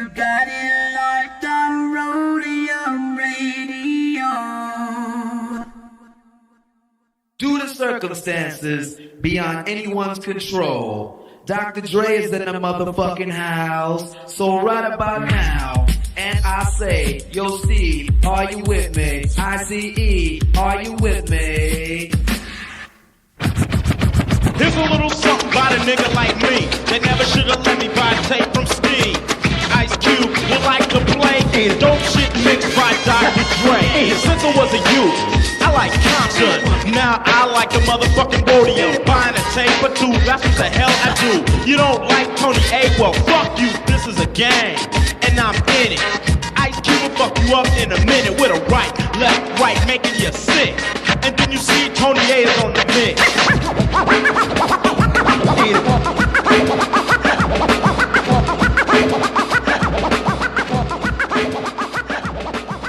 you got it locked on Roadium Radio. Due to circumstances beyond anyone's control, Dr. Dre is in the motherfucking house. So right about now, and I say, yo Steve, are you with me? ICE, are you with me? Here's a little something about a nigga like me that never should've let me buy tape from Steve. Ice Cube would like to play dope shit mixed by Dr. Dre. Since I was a youth, I like COMPTON. Now I like the motherfucking Rhodium. Buying a tape or two, that's what the hell I do. You don't like Tony A? Well, fuck you, this is a game, and I'm in it. Ice Cube will fuck you up in a minute with a right, left, right, making you sick. And then you see Tony A is on the mix.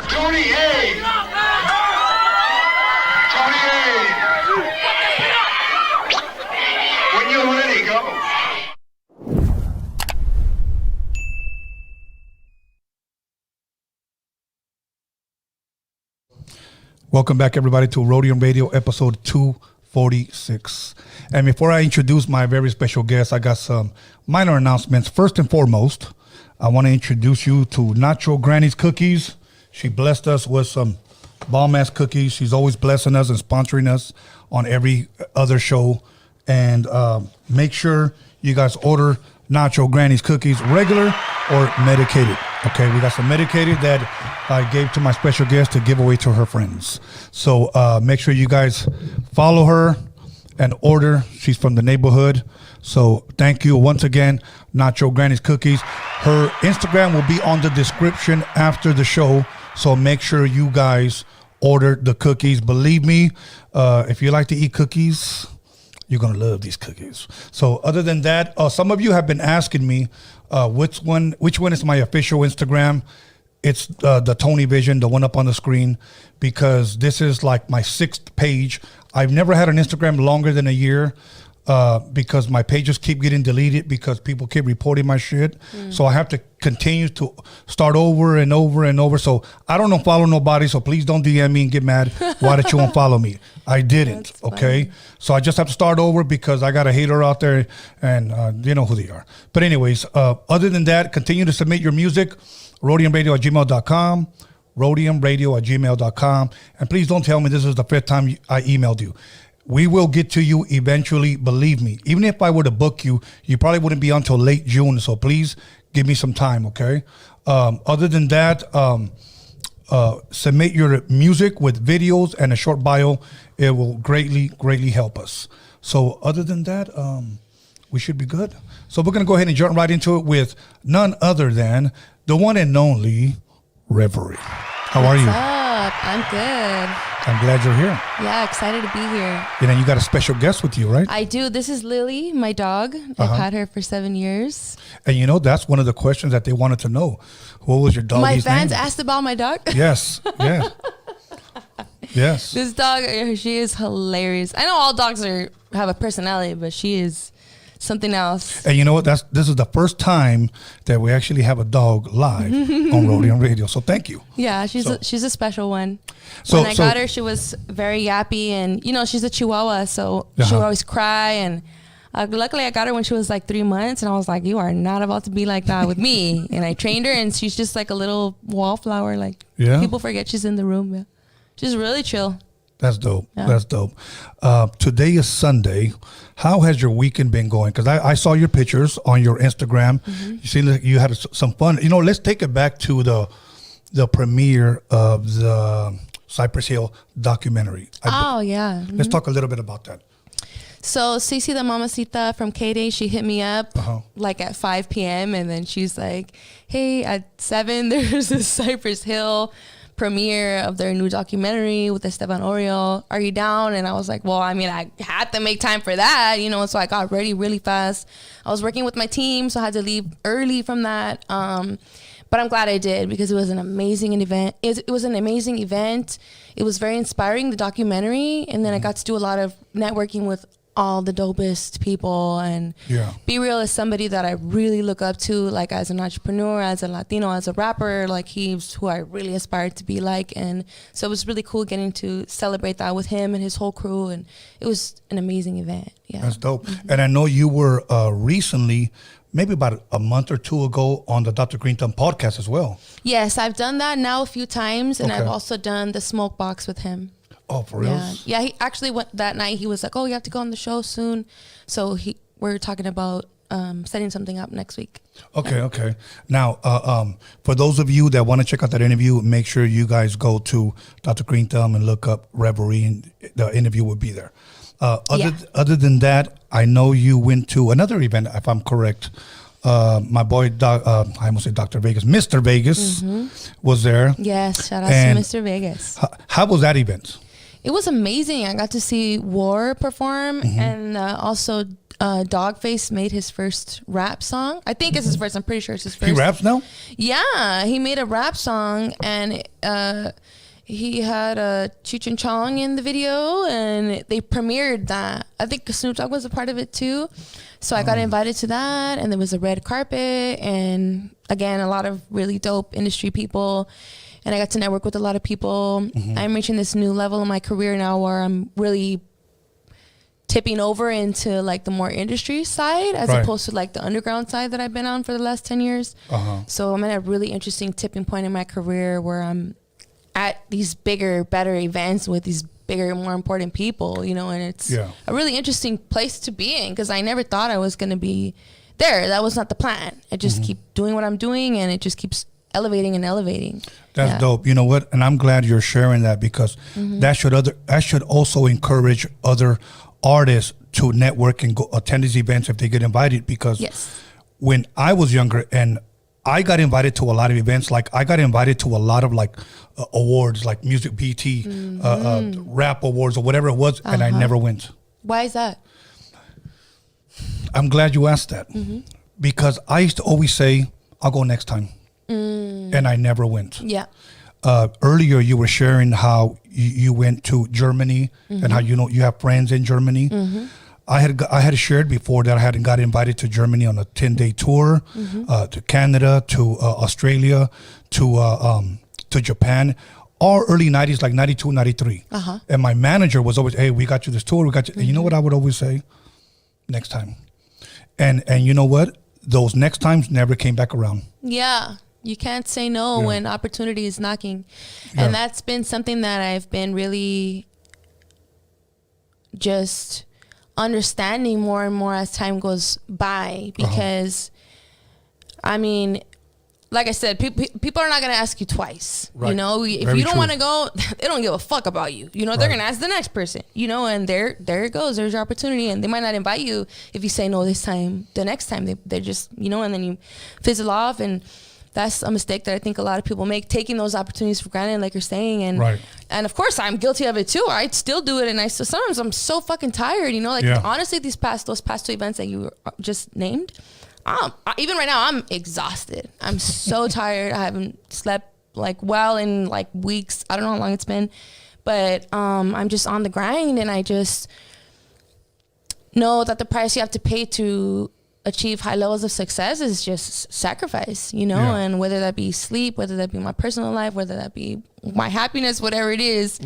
Tony A! Tony A! When you're ready, go. Welcome back, everybody, to Rhodium Radio, episode 246. And before I introduce my very special guest, I got some minor announcements. First and foremost, I want to introduce you to Nacho Granny's Cookies. She blessed us with some bomb-ass cookies. She's always blessing us and sponsoring us on every other show. And make sure you guys order Nacho Granny's Cookies, regular or medicated. Okay, we got some medicated that I gave to my special guest to give away to her friends. So make sure you guys follow her and order. She's from the neighborhood. So thank you once again, Nacho Granny's Cookies. Her Instagram will be on the description after the show. So make sure you guys order the cookies. Believe me, if you like to eat cookies, you're going to love these cookies. So other than that, some of you have been asking me which one is my official Instagram. It's the Tony Vision, the one up on the screen, because this is like my 6th page. I've never had an Instagram longer than a year because my pages keep getting deleted because people keep reporting my shit. So I have to continue to start over and over and over. So I don't unfollow nobody, so please don't DM me and get mad. Why did you unfollow me? I didn't, okay? So I just have to start over because I got a hater out there and you know who they are. But anyways, other than that, continue to submit your music. Rhodiumradio@gmail.com, Rhodiumradio@gmail.com. And please don't tell me this is the 5th time I emailed you. We will get to you eventually, believe me. Even if I were to book you, you probably wouldn't be until late June. So please give me some time, okay? Other than that, submit your music with videos and a short bio. It will greatly, greatly help us. So other than that, we should be good. So we're going to go ahead and jump right into it with none other than the one and only Reverie. How are you? What's up? I'm good. I'm glad you're here. Yeah, excited to be here. And then you got a special guest with you, right? I do. This is Lily, my dog. I've had her for 7 years. And you know, that's one of the questions that they wanted to know. What was your dog's name? My fans asked about my dog? Yes. Yeah. Yes. This dog, she is hilarious. I know all dogs have a personality, but she is something else. And you know what? This is the first time that we actually have a dog live on Rhodium Radio. So thank you. Yeah, she's a special one. So, when I got her, she was very yappy, and you know, she's a Chihuahua, so she would always cry. And luckily, I got her when she was like 3 months, and I was like, "You are not about to be like that with me." And I trained her, and she's just like a little wallflower. Like people forget she's in the room. Yeah. She's really chill. That's dope. Yeah. That's dope. Today is Sunday. How has your weekend been going? Because I saw your pictures on your Instagram. You seem like you had some fun. You know, let's take it back to the premiere of the Cypress Hill documentary. Let's talk a little bit about that. So Cece the Mamacita from A.DA, she hit me up like at 5 p.m. and then she's like, "Hey, at 7 there's this Cypress Hill premiere of their new documentary with Esteban Oriol. Are you down?" And I was like, well, I mean, I had to make time for that, you know, so I got ready really fast. I was working with my team, so I had to leave early from that. But I'm glad I did because it was an amazing event. It was an amazing event. It was very inspiring, the documentary. And then I got to do a lot of networking with all the dopest people, and Be Real is somebody that I really look up to, like as an entrepreneur, as a Latino, as a rapper. Like he's who I really aspired to be like, and so it was really cool getting to celebrate that with him and his whole crew, and it was an amazing event. Yeah, that's dope. And I know you were recently, maybe about a month or two ago, on the Dr. Green Thumb podcast as well. Yes, I've done that now a few times, and I've also done the Smoke Box with him. Oh, for real? Yeah, he actually went that night. He was like, "Oh, you have to go on the show soon," so we're talking about setting something up next week. Okay. Now, for those of you that want to check out that interview, make sure you guys go to Dr. Green Thumb and look up Reverie, and the interview will be there. Other than that, I know you went to another event, if I'm correct. My boy, I almost said Dr. Vegas, Mr. Vegas was there. Yes, shout out to Mr. Vegas. How was that event? It was amazing. I got to see War perform, and also Dogface made his first rap song. I think it's his first. I'm pretty sure it's his first. He raps now? Yeah, he made a rap song, and he had Cheech and Chong in the video, and they premiered that. I think Snoop Dogg was a part of it too. So I got invited to that, and there was a red carpet, and again, a lot of really dope industry people. And I got to network with a lot of people. I'm reaching this new level in my career now where I'm really tipping over into like the more industry side as opposed to like the underground side that I've been on for the last 10 years. So I'm at a really interesting tipping point in my career where I'm at these bigger, better events with these bigger, more important people, you know, and it's a really interesting place to be in because I never thought I was going to be there. That was not the plan. I just keep doing what I'm doing, and it just keeps elevating and elevating. That's dope. You know what? And I'm glad you're sharing that because that should also encourage other artists to network and go attend these events if they get invited. Because when I was younger and I got invited to a lot of events, like I got invited to a lot of like awards, like Music BT, rap awards or whatever it was, and I never went. Why is that? I'm glad you asked that because I used to always say, I'll go next time. And I never went. Yeah. Earlier, you were sharing how you went to Germany and how you have friends in Germany. I had shared before that I hadn't got invited to Germany on a 10-day tour, to Canada, to Australia, to Japan, all early 90s, like 92, 93. And my manager was always, hey, we got you this tour. We got you. And you know what I would always say? Next time. And you know what? Those next times never came back around. Yeah. You can't say no when opportunity is knocking. And that's been something that I've been really just understanding more and more as time goes by. Because, I mean, like I said, people are not going to ask you twice. Right. You know, if you don't want to go, they don't give a fuck about you. You know, they're going to ask the next person, you know, and there it goes. There's your opportunity. And they might not invite you if you say no this time. The next time, they're just, you know, and then you fizzle off. And that's a mistake that I think a lot of people make, taking those opportunities for granted, like you're saying. And and of course, I'm guilty of it too. I still do it. And sometimes I'm so fucking tired, you know, like honestly, those past two events that you just named, even right now, I'm exhausted. I'm so tired. I haven't slept like well in like weeks. I don't know how long it's been, but I'm just on the grind, and I just know that the price you have to pay to achieve high levels of success is just sacrifice, you know, and whether that be sleep, whether that be my personal life, whether that be my happiness, whatever it is,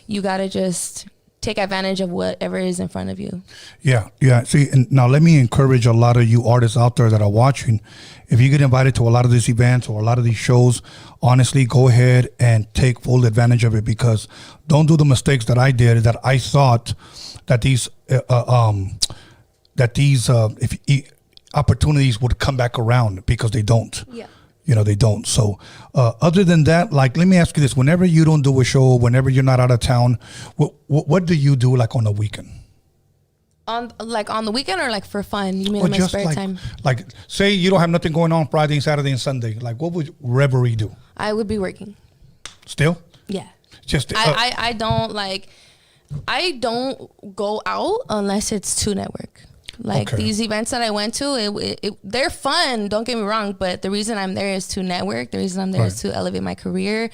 you got to just take advantage of whatever is in front of you. Yeah. See, and now let me encourage a lot of you artists out there that are watching. If you get invited to a lot of these events or a lot of these shows, honestly, go ahead and take full advantage of it, because don't do the mistakes that I did, that I thought that these opportunities would come back around, because they don't. Yeah. You know, they don't. So other than that, like, let me ask you this. Whenever you don't do a show, whenever you're not out of town, what do you do, like, on the weekend? On the weekend, or like for fun? You mean in my spare time? Like, say you don't have nothing going on Friday, Saturday, and Sunday. Like, what would Reverie do? I would be working. Still? Yeah. Just I don't go out unless it's to network. Like, these events that I went to, they're fun, don't get me wrong, but the reason I'm there is to network. The reason I'm there is to elevate my career.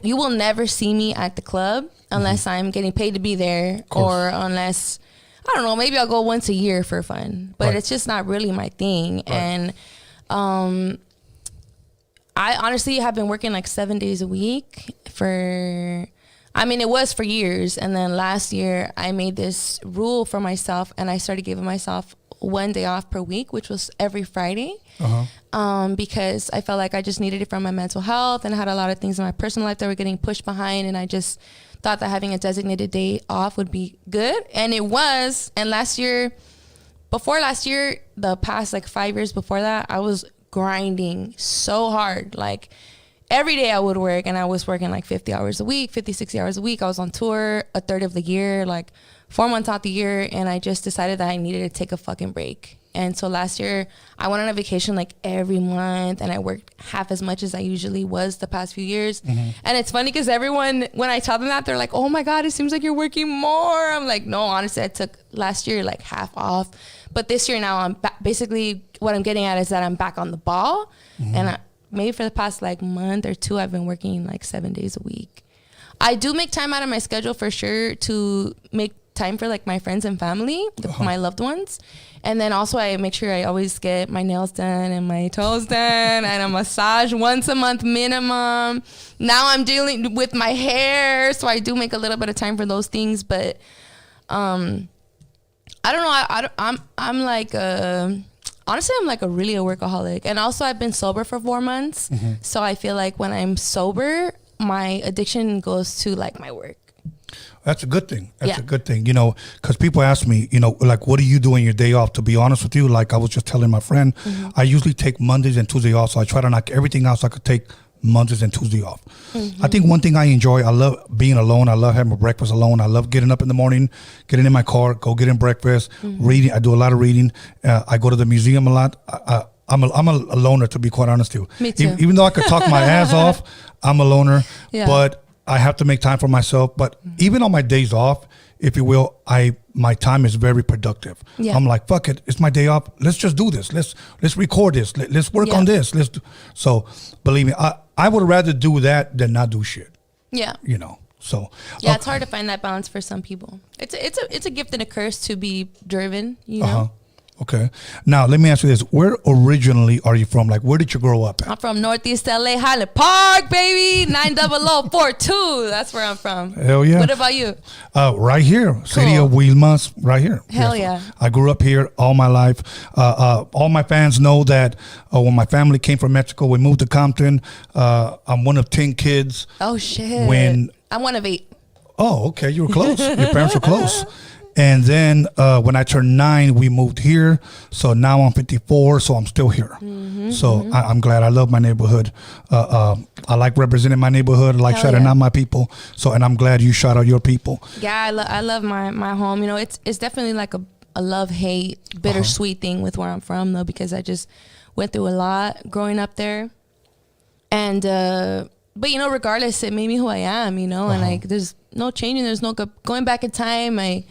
You will never see me at the club unless I'm getting paid to be there, or unless, I don't know, maybe I'll go once a year for fun, but Right. it's just not really my thing. Right. And I honestly have been working like 7 days a week it was for years. And then last year I made this rule for myself and I started giving myself 1 day off per week, which was every Friday. Because I felt like I just needed it for my mental health, and I had a lot of things in my personal life that were getting pushed behind, and I just thought that having a designated day off would be good, and it was. And before last year, the past like 5 years before that, I was grinding so hard. Like every day I would work, and I was working like 50 hours a week, 50, 60 hours a week. I was on tour a third of the year, like 4 months out the year, and I just decided that I needed to take a fucking break. And so last year I went on a vacation like every month, and I worked half as much as I usually was the past few years. And it's funny because everyone, when I tell them that, they're like, oh my God, it seems like you're working more. I'm like, no, honestly, I took last year like half off. But this year now I'm basically what I'm getting at is that I'm back on the ball. And maybe for the past like month or two, I've been working like 7 days a week. I do make time out of my schedule for sure to make time for like my friends and family, my loved ones. And then also I make sure I always get my nails done and my toes done and a massage once a month minimum. Now I'm dealing with my hair, so I do make a little bit of time for those things. But I don't know. I'm like honestly, I'm like really a workaholic. And also I've been sober for 4 months. So I feel like when I'm sober, my addiction goes to like my work. That's a good thing. That's a good thing, because people ask me, like, what do you do on your day off? To be honest with you, like I was just telling my friend, I usually take Mondays and Tuesdays off. So I try to knock everything out so I could take Mondays and Tuesdays off. I think one thing I enjoy, I love being alone. I love having breakfast alone. I love getting up in the morning, getting in my car, go getting breakfast, reading. I do a lot of reading. I go to the museum a lot. I'm a loner, to be quite honest with you. Me too. Even though I could talk my ass off, I'm a loner. Yeah. But I have to make time for myself. But even on my days off, if you will, my time is very productive. Yeah. I'm like, fuck it, it's my day off. Let's just do this. Let's record this. Let's work on this. So believe me, I would rather do that than not do shit. Yeah. So yeah, it's hard to find that balance for some people. It's a gift and a curse to be driven, know. Okay. Now, let me ask you this. Where originally are you from? Like, where did you grow up at? I'm from Northeast LA, Highland Park, baby. 90042. That's where I'm from. Hell yeah. What about you? Right here. City of Wilmas, right here. Hell yeah. I grew up here all my life. All my fans know that when my family came from Mexico, we moved to Compton. I'm one of 10 kids. Oh, shit. I'm one of 8. Oh, okay. You were close. Your parents were close. And then when I turned 9, we moved here. So now I'm 54, so I'm still here. So I'm glad. I love my neighborhood. I like representing my neighborhood. I like shouting out my people. So, and I'm glad you shout out your people. Yeah, I love my home. It's definitely like a love-hate, bittersweet thing with where I'm from, though, because I just went through a lot growing up there. And, but, regardless, it made me who I am, and like there's no changing. There's no going back in time. I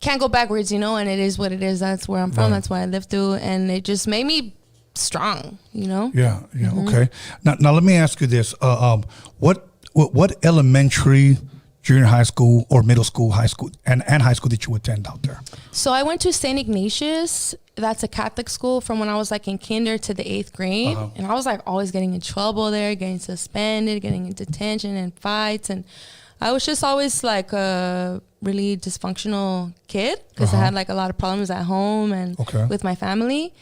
can't go backwards, and it is what it is. That's where I'm from. Right. That's what I lived through. And it just made me strong, Yeah. Okay. Now let me ask you this. What elementary, junior high school, or middle school, high school, and high school did you attend out there? So I went to St. Ignatius. That's a Catholic school from when I was like in kinder to the 8th grade. And I was like always getting in trouble there, getting suspended, getting in detention and fights. And I was just always like a really dysfunctional kid because I had like a lot of problems at home and with my family.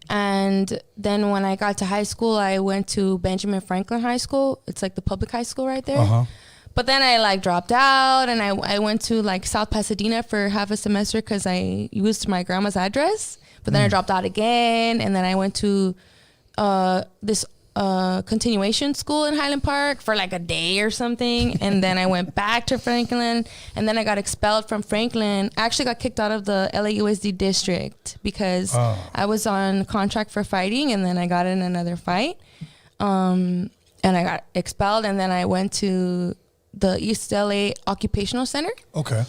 And then when I got to high school, I went to Benjamin Franklin High School. It's like the public high school right there. But then I like dropped out and I went to like South Pasadena for half a semester because I used my grandma's address. But then I dropped out again. And then I went to this continuation school in Highland Park for like a day or something. And then I went back to Franklin. And then I got expelled from Franklin. I actually got kicked out of the LAUSD district because I was on contract for fighting. And then I got in another fight. And I got expelled. And then I went to the East LA Occupational Center. Okay.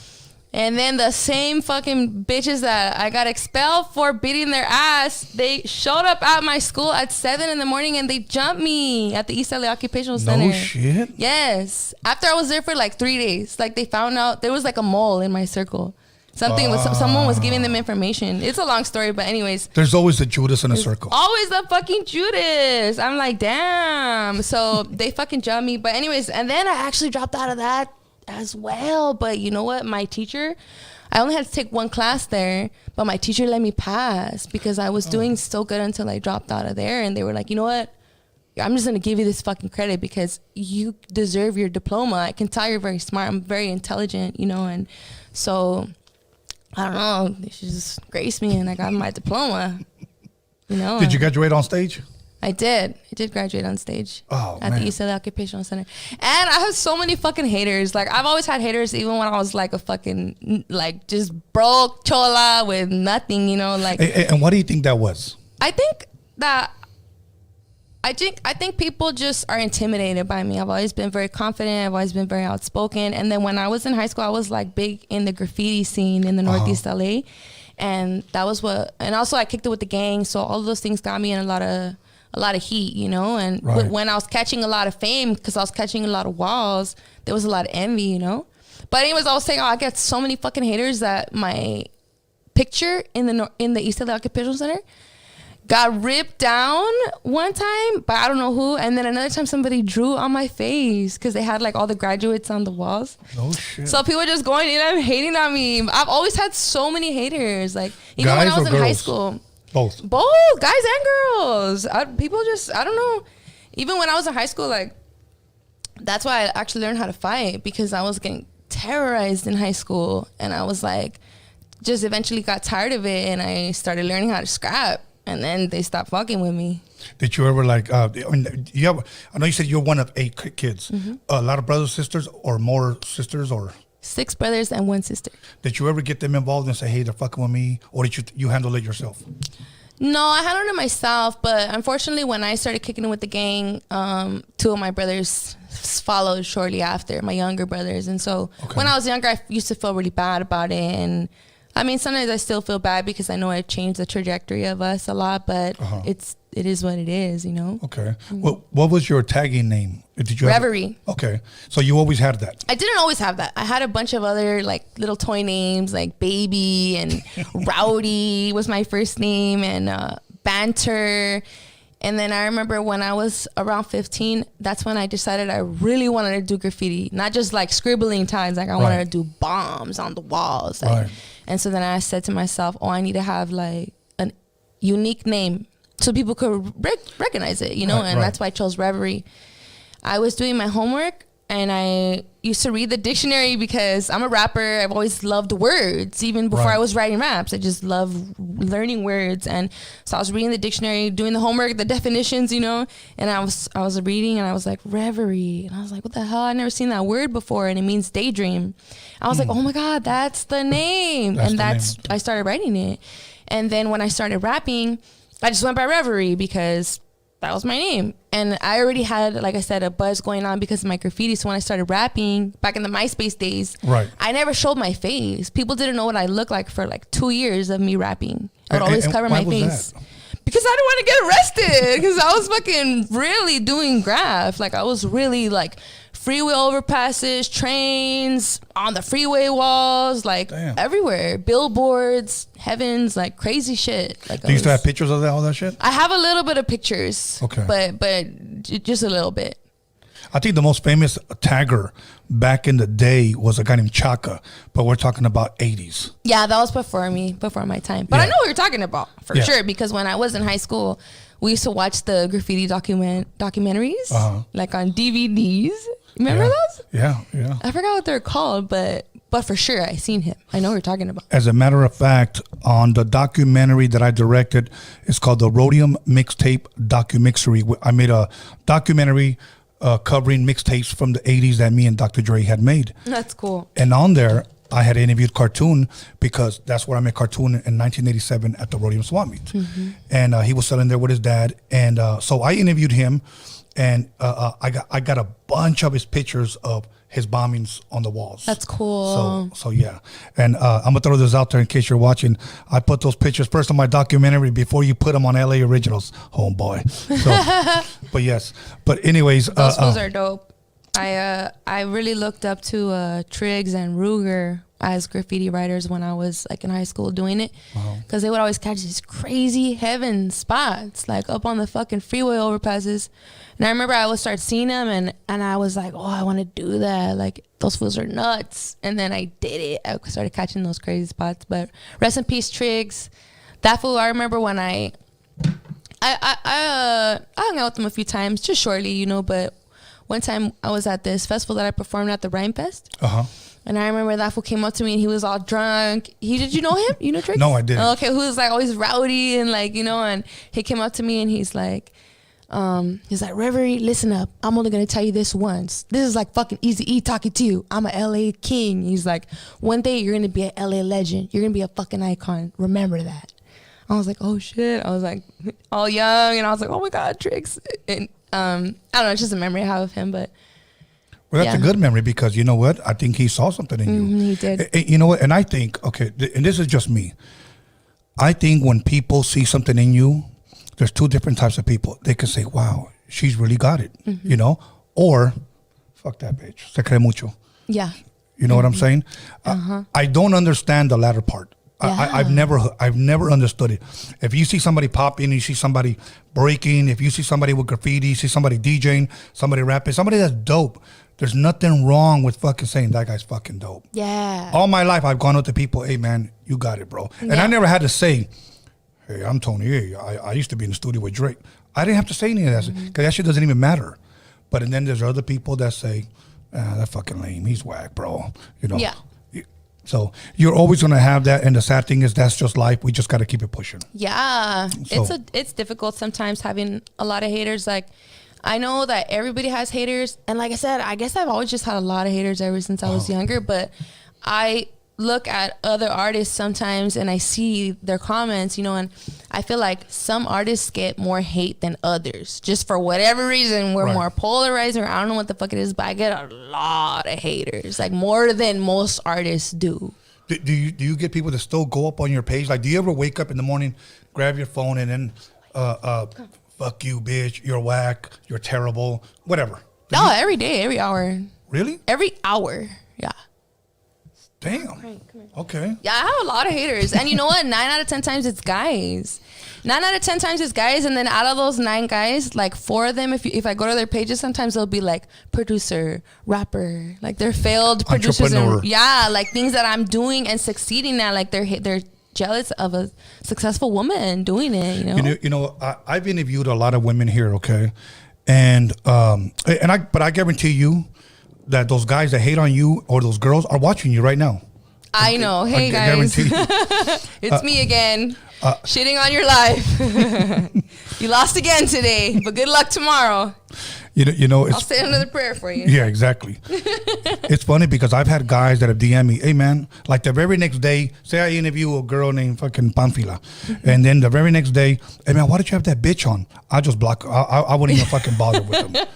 And then the same fucking bitches that I got expelled for beating their ass, they showed up at my school at 7 in the morning and they jumped me at the East LA Occupational Center. No shit? Yes. After I was there for like 3 days. Like they found out there was like a mole in my circle. Someone was giving them information. It's a long story, but anyways. There's always a Judas in a circle. Always a fucking Judas. I'm like, damn. So they fucking jumped me. But anyways, and then I actually dropped out of that as well. But you know what? My teacher, I only had to take one class there, but my teacher let me pass because I was doing so good until I dropped out of there. And they were like, you know what? I'm just going to give you this fucking credit because you deserve your diploma. I can tell you're very smart. I'm very intelligent, you know, and so I don't know. They should just grace me and I got my diploma, you know. Did you graduate on stage? I did. I did graduate on stage at man. the East LA Occupational Center. And I have so many fucking haters. Like, I've always had haters even when I was like a fucking, like, just broke chola with nothing, you know. Like, And what do you think that was? I think people just are intimidated by me. I've always been very confident. I've always been very outspoken. And then when I was in high school, I was like big in the graffiti scene in the Northeast LA. And that was and also I kicked it with the gang. So all of those things got me in a lot of heat, you know. And when I was catching a lot of fame, because I was catching a lot of walls, there was a lot of envy, you know. But anyways, I was saying, I get so many fucking haters that my picture in the East LA Occupational Center got ripped down one time by I don't know who, and then another time somebody drew on my face because they had like all the graduates on the walls. Oh shit! So people are just going in and hating on me. I've always had so many haters. Like even Guys when I was or in girls? high school, Both guys and girls. People just I don't know. Even when I was in high school, like that's why I actually learned how to fight because I was getting terrorized in high schoul, and I was like, just eventually got tired of it, and I started learning how to scrap. And then they stopped fucking with me. Did you ever like? I know you said you're one of 8 kids. Mm-hmm. A lot of brothers, sisters, or more sisters, or 6 brothers and 1 sister. did you ever get them involved and say, "Hey, they're fucking with me," or did you handle it yourself? No, I handled it myself. But unfortunately, when I started kicking it with the gang, 2 of my brothers followed shortly after, my younger brothers. And so when I was younger, I used to feel really bad about it. And I mean, sometimes I still feel bad because I know I changed the trajectory of us a lot, but it is what it is, you know? Okay. Well, what was your tagging name? Did you Reverie. Okay. So you always had that? I didn't always have that. I had a bunch of other like little toy names like Baby and Rowdy was my first name, and Banter. And then I remember when I was around 15, that's when I decided I really wanted to do graffiti. Not just like scribbling times, like I wanted to do bombs on the walls. Like, and so then I said to myself, I need to have like a unique name so people could recognize it, you know? And that's why I chose Reverie. I was doing my homework and I used to read the dictionary because I'm a rapper. I've always loved words. Even before I was writing raps, I just love learning words. And so I was reading the dictionary, doing the homework, the definitions, you know, and I was reading and I was like, Reverie. And I was like, what the hell? I've never seen that word before. And it means daydream. I was like, oh my God, that's the name. I started writing it. And then when I started rapping, I just went by Reverie because that was my name. And I already had, like I said, a buzz going on because of my graffiti. So when I started rapping back in the MySpace days, I never showed my face. People didn't know what I looked like for like 2 years of me rapping. I would always cover my face. Because I didn't want to get arrested. Because I was fucking really doing graph. Like I was really like freeway overpasses, trains, on the freeway walls, like everywhere. Billboards, heavens, like crazy shit. Like Do you still have pictures of all that shit? I have a little bit of pictures. Okay. But just a little bit. I think the most famous tagger back in the day was a guy named Chaka, but we're talking about 80s. Yeah, that was before my time. But I know what you're talking about for sure, because when I was in high school, we used to watch the graffiti documentaries, like on DVDs. Remember those? Yeah. I forgot what they're called, but for sure I seen him. I know what you're talking about. As a matter of fact, on the documentary that I directed, it's called the Rhodium Mixtape DOCUMIXERY. I made a documentary covering mixtapes from the 80s that me and Dr. Dre had made. That's cool. And on there, I had interviewed Cartoon because that's where I met Cartoon in 1987 at the Rhodium Swap Meet. Mm-hmm. And he was selling there with his dad. And so I interviewed him, and I got a bunch of his pictures of his bombings on the walls. That's cool. So yeah. And I'm going to throw this out there in case you're watching. I put those pictures first on my documentary before you put them on LA Originals, homeboy. So, but yes. But anyways. Those fools are dope. I really looked up to Triggs and Ruger as graffiti writers when I was like in high school doing it, because they would always catch these crazy heaven spots like up on the fucking freeway overpasses. And I remember I would start seeing them and I was like, oh, I want to do that. Like those fools are nuts. And then I did it. I started catching those crazy spots. But rest in peace, Triggs. That fool, I remember when I hung out with him a few times, just shortly, you know, but one time I was at this festival that I performed at the Rhyme Fest. And I remember that fool came up to me and he was all drunk. Did you know him? You know Triggs? No, I didn't. Okay, who was like always rowdy and like, you know, and he came up to me and he's like, Reverie, listen up. I'm only going to tell you this once. This is like fucking Eazy-E talking to you. I'm a LA king. He's like, one day you're going to be an LA legend. You're going to be a fucking icon. Remember that. I was like, oh shit. I was like all young and I was like, oh my God, Triggs. And I don't know, it's just a memory I have of him, but. Well, that's a good memory because you know what? I think he saw something in you. He did. You know what? And I think, okay, and this is just me. I think when people see something in you, there's two different types of people. They can say, wow, she's really got it, you know? Or, fuck that bitch. Se cree mucho. Yeah. You know what I'm saying? I don't understand the latter part. Yeah. I've never understood it. If you see somebody popping, you see somebody breaking, if you see somebody with graffiti, you see somebody DJing, somebody rapping, somebody that's dope, there's nothing wrong with fucking saying that guy's fucking dope. Yeah. All my life, I've gone up to people, hey man, you got it, bro. And I never had to say, hey, I'm Tony. Hey, I used to be in the studio with Drake. I didn't have to say any of that because that shit doesn't even matter. But and then there's other people that say, that fucking lame, he's whack, bro. You know? Yeah. So you're always going to have that. And the sad thing is that's just life. We just got to keep it pushing. Yeah. So, it's difficult sometimes having a lot of haters. Like, I know that everybody has haters. And like I said, I guess I've always just had a lot of haters ever since I was younger. But I look at other artists sometimes and I see their comments, you know, and I feel like some artists get more hate than others. Just for whatever reason, we're more polarized, or I don't know what the fuck it is, but I get a lot of haters, like more than most artists do. Do you get people that still go up on your page? Like, do you ever wake up in the morning, grab your phone, and then, fuck you, bitch, you're whack, you're terrible, whatever? Every day, every hour. Really? Every hour, yeah. Damn. Come here. Okay. Yeah, I have a lot of haters. And you know what? 9 out of 10 times it's guys. 9 out of 10 times it's guys. And then out of those 9 guys, like 4 of them, if I go to their pages, sometimes they'll be like producer, rapper, like they're failed producers. And, yeah, like things that I'm doing and succeeding at. Like they're jealous of a successful woman doing it, you know? I've interviewed a lot of women here, okay? And I guarantee you, that those guys that hate on you or those girls are watching you right now. I know. Hey, guys. It's me again. Shitting on your life. You lost again today, but good luck tomorrow. You know, I'll say another prayer for you. Yeah, exactly. It's funny because I've had guys that have DM'd me, hey, man, like the very next day, say I interview a girl named fucking Panfila, and then the very next day, hey, man, why did you have that bitch on? I just block her. I wouldn't even fucking bother with them.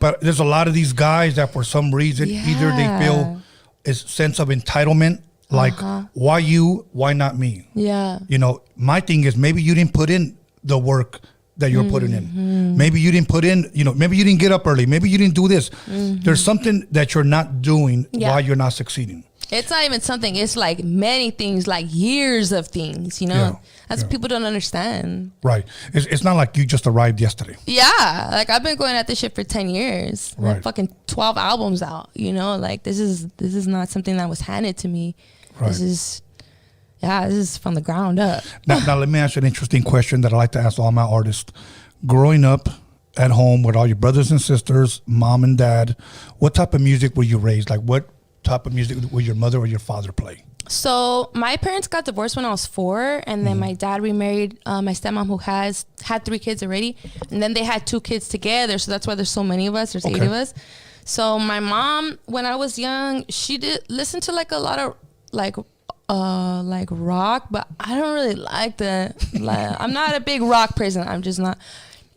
But there's a lot of these guys that for some reason, either they feel a sense of entitlement, like, why you, why not me? Yeah. You know, my thing is maybe you didn't put in the work that you're putting in. Maybe you didn't put in, maybe you didn't get up early. Maybe you didn't do this. There's something that you're not doing why you're not succeeding. It's not even something. It's like many things, like years of things, That's what people don't understand. Right. It's not like you just arrived yesterday. Yeah. Like I've been going at this shit for 10 years. Right. Like fucking 12 albums out, Like this is not something that was handed to me. Right. This is from the ground up. Now let me ask you an interesting question that I like to ask all my artists. Growing up at home with all your brothers and sisters, mom and dad, what type of music were you raised? Like what type of music would your mother or your father play? So my parents got divorced when I was 4, and then my dad remarried my stepmom, who had 3 kids already, and then they had 2 kids together. So that's why there's so many of us. There's 8 of us. So my mom, when I was young, she did listen to like a lot of like rock, but I don't really like that. I'm not a big rock person. I'm just not.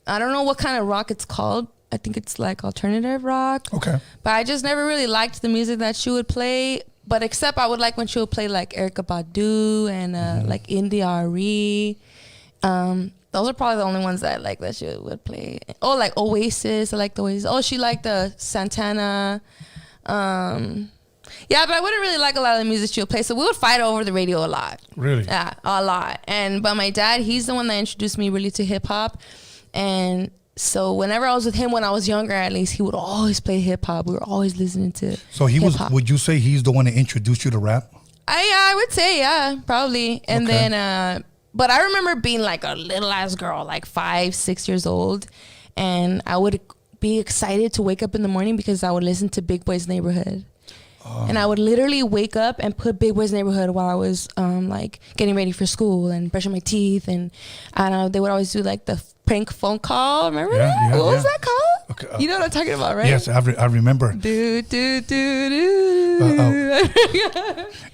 I don't know what kind of rock it's called. I think it's like alternative rock. Okay. But I just never really liked the music that she would play. But except I would like when she would play like Erykah Badu and like Indie RE. those are probably the only ones that like that she would play. Oh, like Oasis. I like the Oasis. Oh, she liked the Santana. Yeah, but I wouldn't really like a lot of the music she would play. So we would fight over the radio a lot. Really? Yeah, a lot. But my dad, he's the one that introduced me really to hip hop. And so whenever I was with him when I was younger, at least, he would always play hip hop. We were always listening to So he hip-hop. would you say he's the one that introduced you to rap? I would say, yeah, probably. And then, but I remember being like a little ass girl, like 5, 6 years old. And I would be excited to wake up in the morning because I would listen to Big Boy's Neighborhood. And I would literally wake up and put Big Boy's Neighborhood while I was like getting ready for school and brushing my teeth. And I don't know, they would always do like the prank phone call. Remember that? Yeah, what was that called? Okay, you know what I'm talking about, right? Yes, I remember. Do, do, do, do.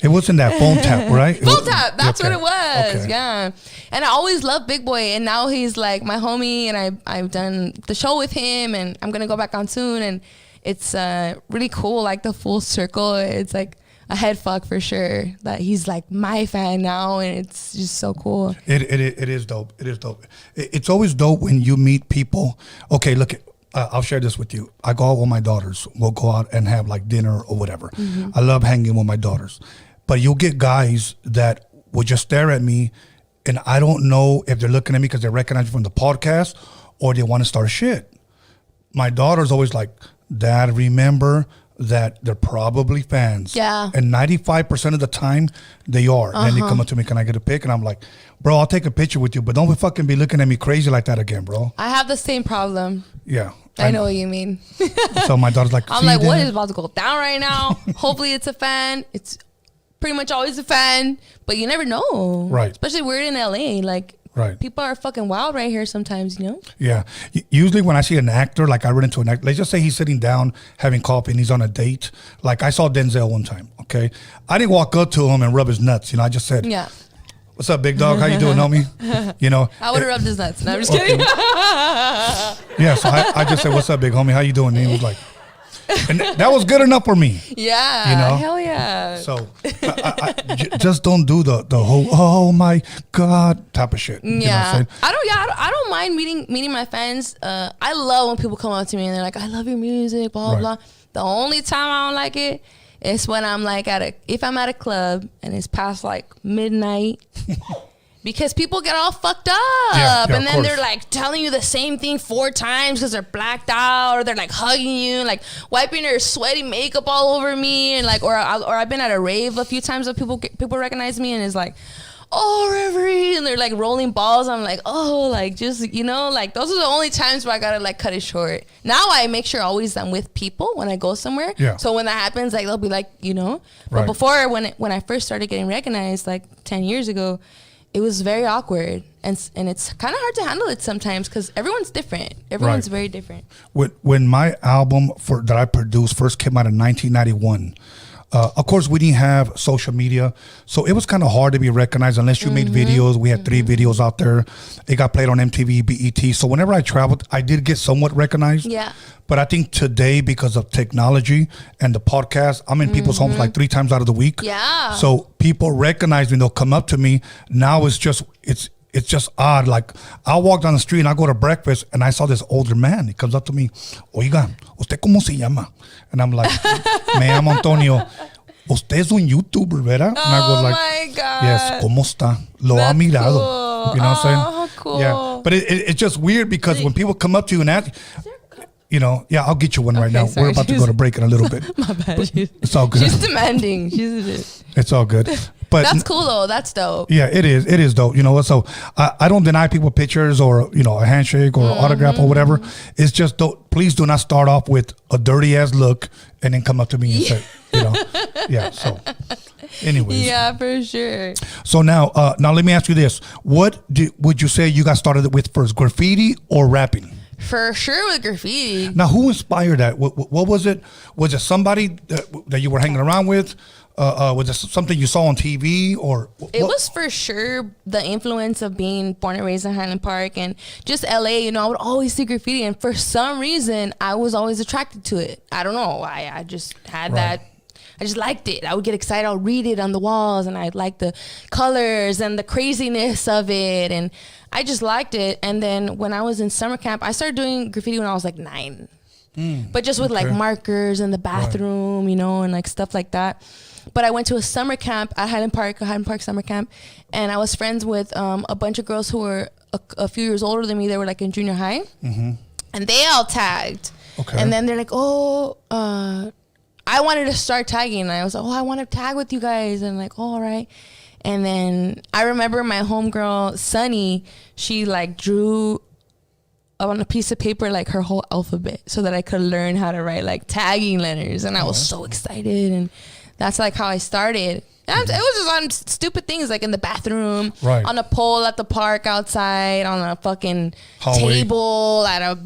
It wasn't that phone tap, right? Phone tap. That's Okay. what it was. Okay. Yeah. And I always loved Big Boy. And now he's like my homie. And I've done the show with him. And I'm going to go back on soon. And it's really cool. Like the full circle. It's like a head fuck for sure. That he's like my fan now. And it's just so cool. It is dope. It is dope. It's always dope when you meet people. Okay, look, I'll share this with you. I go out with my daughters. We'll go out and have like dinner or whatever. Mm-hmm. I love hanging with my daughters. But you'll get guys that will just stare at me, and I don't know if they're looking at me because they recognize me from the podcast or they want to start shit. My daughter's always like, Dad, remember that they're probably fans. Yeah. And 95% of the time, they are. And then they come up to me, can I get a pic? And I'm like, bro, I'll take a picture with you, but don't fucking be looking at me crazy like that again, bro. I have the same problem. Yeah. I know what you mean. So my daughter's like, I'm "See, like, what Dad?" is about to go down right now? Hopefully it's a fan. It's pretty much always a fan, but you never know. Right. Especially we're in LA. Like, Right. people are fucking wild right here sometimes, you know? Yeah. Usually when I see an actor, like I run into an actor, let's just say he's sitting down having coffee and he's on a date. Like I saw Denzel one time, okay? I didn't walk up to him and rub his nuts. You know, I just said, Yeah. what's up, big dog? How you doing, homie? You know? I would have rubbed his nuts. No, I'm just kidding. Yeah, so I just said, what's up, big homie? How you doing? And he was like, and that was good enough for me. Yeah. You know? Hell yeah. So just don't do the whole, oh my God type of shit. You know what I'm Yeah. saying? I don't mind meeting my fans. I love when people come up to me and they're like, I love your music, blah, Right. blah. The only time I don't like it is when I'm like if I'm at a club and it's past like midnight. Because people get all fucked up. Yeah, and of then course. they're like telling you the same thing 4 times because they're blacked out, or they're like hugging you, like wiping their sweaty makeup all over me, and like, or I've been at a rave a few times that people recognize me and it's like, oh, Reverie, and they're like rolling balls. I'm like, oh, like just, you know, like those are the only times where I gotta like cut it short. Now I make sure always I'm with people when I go somewhere. Yeah. So when that happens, like they'll be like, you know. Right. But before, when I first started getting recognized, like 10 years ago, it was very awkward, and it's kind of hard to handle it sometimes because everyone's different. Everyone's Right. very different. When my album that I produced first came out in 1991, of course we didn't have social media, so it was kind of hard to be recognized unless you made videos. We had 3 videos out there. It got played on MTV, BET. So whenever I traveled, I did get somewhat recognized. Yeah. But I think today, because of technology and the podcast, I'm in people's homes like 3 times out of the week. Yeah. So people recognize me. They'll come up to me. Now it's just odd. Like I'll walk down the street and I go to breakfast and I saw this older man. He comes up to me, oiga, ¿usted cómo se llama? And I'm like, me llamo Antonio. Usted es un YouTuber, ¿verdad? And I go like, my God. yes, ¿cómo está? Lo ha That's mirado. cool. You know what I'm saying? Oh, cool. Yeah. But it's just weird because when people come up to you and ask, you know, yeah, I'll get you one right Okay, now. sorry. We're about to go to break in a little bit. My bad. It's all good. She's demanding. It's all good. But That's cool though. That's dope. yeah, it is. It is dope. You know what? So I don't deny people pictures or, you know, a handshake or autograph or whatever. It's just, please do not start off with a dirty ass look and then come up to me and say, you know, yeah. So anyways. Yeah, for sure. So now let me ask you this. What would you say you got started with first, graffiti or rapping? For sure with graffiti. Now, who inspired that? What was it? Was it somebody that you were hanging around with? Was it something you saw on TV or? It was for sure the influence of being born and raised in Highland Park and just LA. You know, I would always see graffiti, and for some reason, I was always attracted to it. I don't know why. I just had that. I just liked it. I would get excited. I'll read it on the walls, and I'd like the colors and the craziness of it. And I just liked it. And then when I was in summer camp, I started doing graffiti when I was like 9. But just with like markers in the bathroom, you know, and like stuff like that. But I went to a summer camp at Highland Park Summer Camp, and I was friends with a bunch of girls who were a few years older than me. They were like in junior high, and they all tagged. And then they're like, I wanted to start tagging, and I was like, I want to tag with you guys, and like, all right. And then I remember my homegirl Sunny, she like drew on a piece of paper like her whole alphabet so that I could learn how to write like tagging letters, and I was so excited, and that's like how I started. And it was just on stupid things like in the bathroom, on a pole at the park outside, on a fucking table at a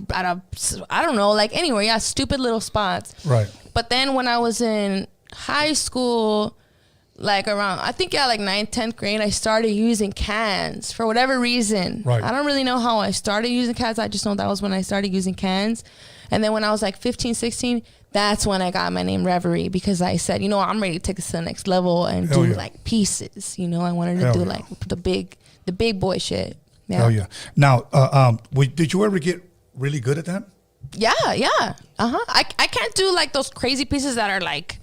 I don't know, like anywhere, stupid little spots. But then when I was in high school, like around, I think like 9th, 10th grade, I started using cans for whatever reason. I don't really know how I started using cans. I just know that was when I started using cans. And then when I was like 15, 16, that's when I got my name Reverie, because I said, you know, I'm ready to take this to the next level and do like pieces. You know, I wanted to do like the big boy shit. Hell yeah. Now, did you ever get really good at that? Yeah. I can't do like those crazy pieces that are like,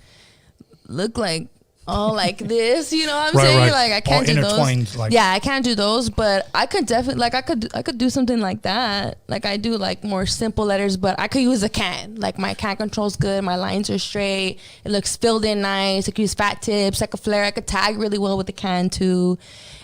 look like, like this, you know what I'm saying? Like I can't do those. Like, I can't do those, but I could definitely, like I could do something like that. Like I do like more simple letters, but I could use a can. Like my can control's good, my lines are straight, it looks filled in nice. I could use fat tips, I could flare, I could tag really well with the can too.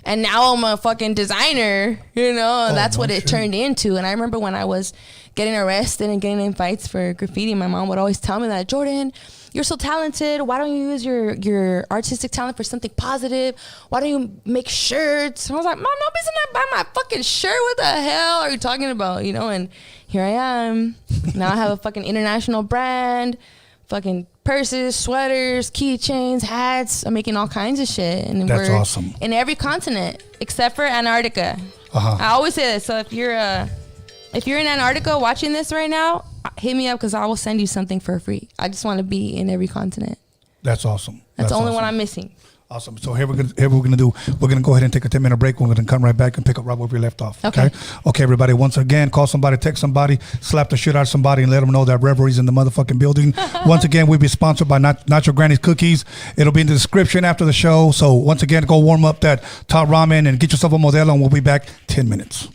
And now I'm a fucking designer, you know, and that's what it turned into. And I remember when I was getting arrested and getting in fights for graffiti, my mom would always tell me that, Jordan, you're so talented. Why don't you use your artistic talent for something positive? Why don't you make shirts? And I was like, Mom, nobody's gonna buy my fucking shirt. What the hell are you talking about? You know, and here I am. Now I have a fucking international brand, fucking purses, sweaters, keychains, hats. I'm making all kinds of shit. And that's awesome. In every continent except for Antarctica. I always say this. So if you're in Antarctica watching this right now, hit me up because I will send you something for free. I just want to be in every continent. That's awesome. That's the only one I'm missing. Awesome. So here we're gonna do. We're gonna go ahead and take a 10-minute break. We're gonna come right back and pick up right where we left off. Okay. Okay, everybody. Once again, call somebody, text somebody, slap the shit out of somebody, and let them know that Reverie's in the motherfucking building. Once again, we'll be sponsored by Not Your Granny's Cookies. It'll be in the description after the show. So once again, go warm up that top ramen and get yourself a Modelo, and we'll be back 10 minutes.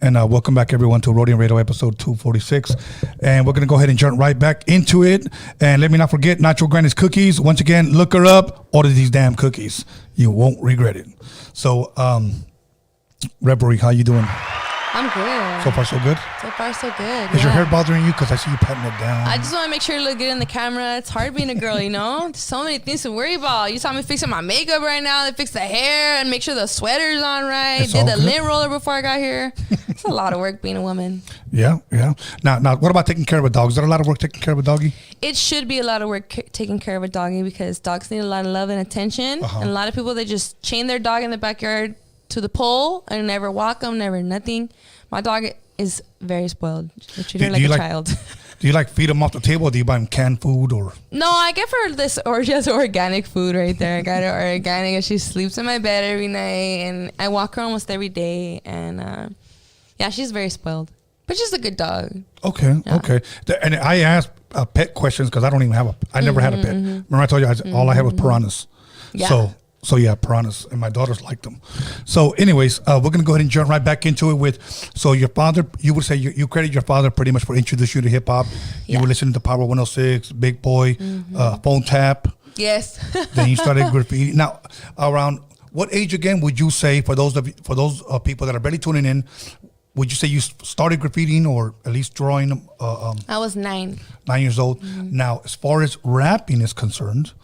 And welcome back, everyone, to Roadium Radio episode 246. And we're going to go ahead and jump right back into it. And let me not forget, Nacho Granny's Cookies. Once again, look her up. Order these damn cookies. You won't regret it. So, Reverie, how you doing? I'm good. So far, so good? So far, so good. Is your hair bothering you? Because I see you patting it down. I just want to make sure you look good in the camera. It's hard being a girl, you know? There's so many things to worry about. You saw me fixing my makeup right now. They fixed the hair and make sure the sweater's on right. It's Did the all good. lint roller before I got here. It's a lot of work being a woman. Yeah. Now, what about taking care of a dog? Is there a lot of work taking care of a doggy? It should be a lot of work taking care of a doggy because dogs need a lot of love and attention. And a lot of people, they just chain their dog in the backyard to the pole and never walk them, never nothing. My dog is very spoiled. I treat her like a child. Do you like feed them off the table, or do you buy them canned food? Or no, I give her this, or she has organic food right there. I got her organic, and she sleeps in my bed every night, and I walk her almost every day. And yeah, she's very spoiled, but she's a good dog. Okay. And I asked pet questions because I don't even have I never had a pet. Remember I told you all I had was piranhas. Yeah. So yeah, piranhas, and my daughters liked them. So anyways, we're going to go ahead and jump right back into it with, so your father, you would say you credit your father pretty much for introducing you to hip hop. You were listening to Power 106, Big Boy, Phone Tap. Yes. Then you started graffiti. Now, around what age again would you say, for those people that are barely tuning in, would you say you started graffitiing or at least drawing? I was 9. 9 years old. Now, as far as rapping is concerned,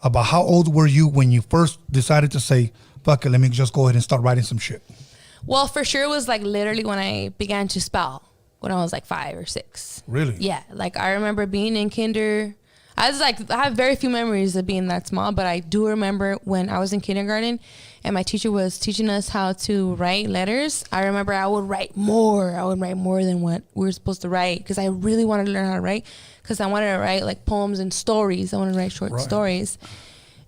about how old were you when you first decided to say, fuck it, let me just go ahead and start writing some shit? Well, for sure, it was like literally when I began to spell, when I was like 5 or 6. Really? Yeah. Like I remember being in kinder. I have very few memories of being that small, but I do remember when I was in kindergarten and my teacher was teaching us how to write letters. I remember I would write more. I would write more than what we were supposed to write because I really wanted to learn how to write because I wanted to write like poems and stories. I wanted to write short stories.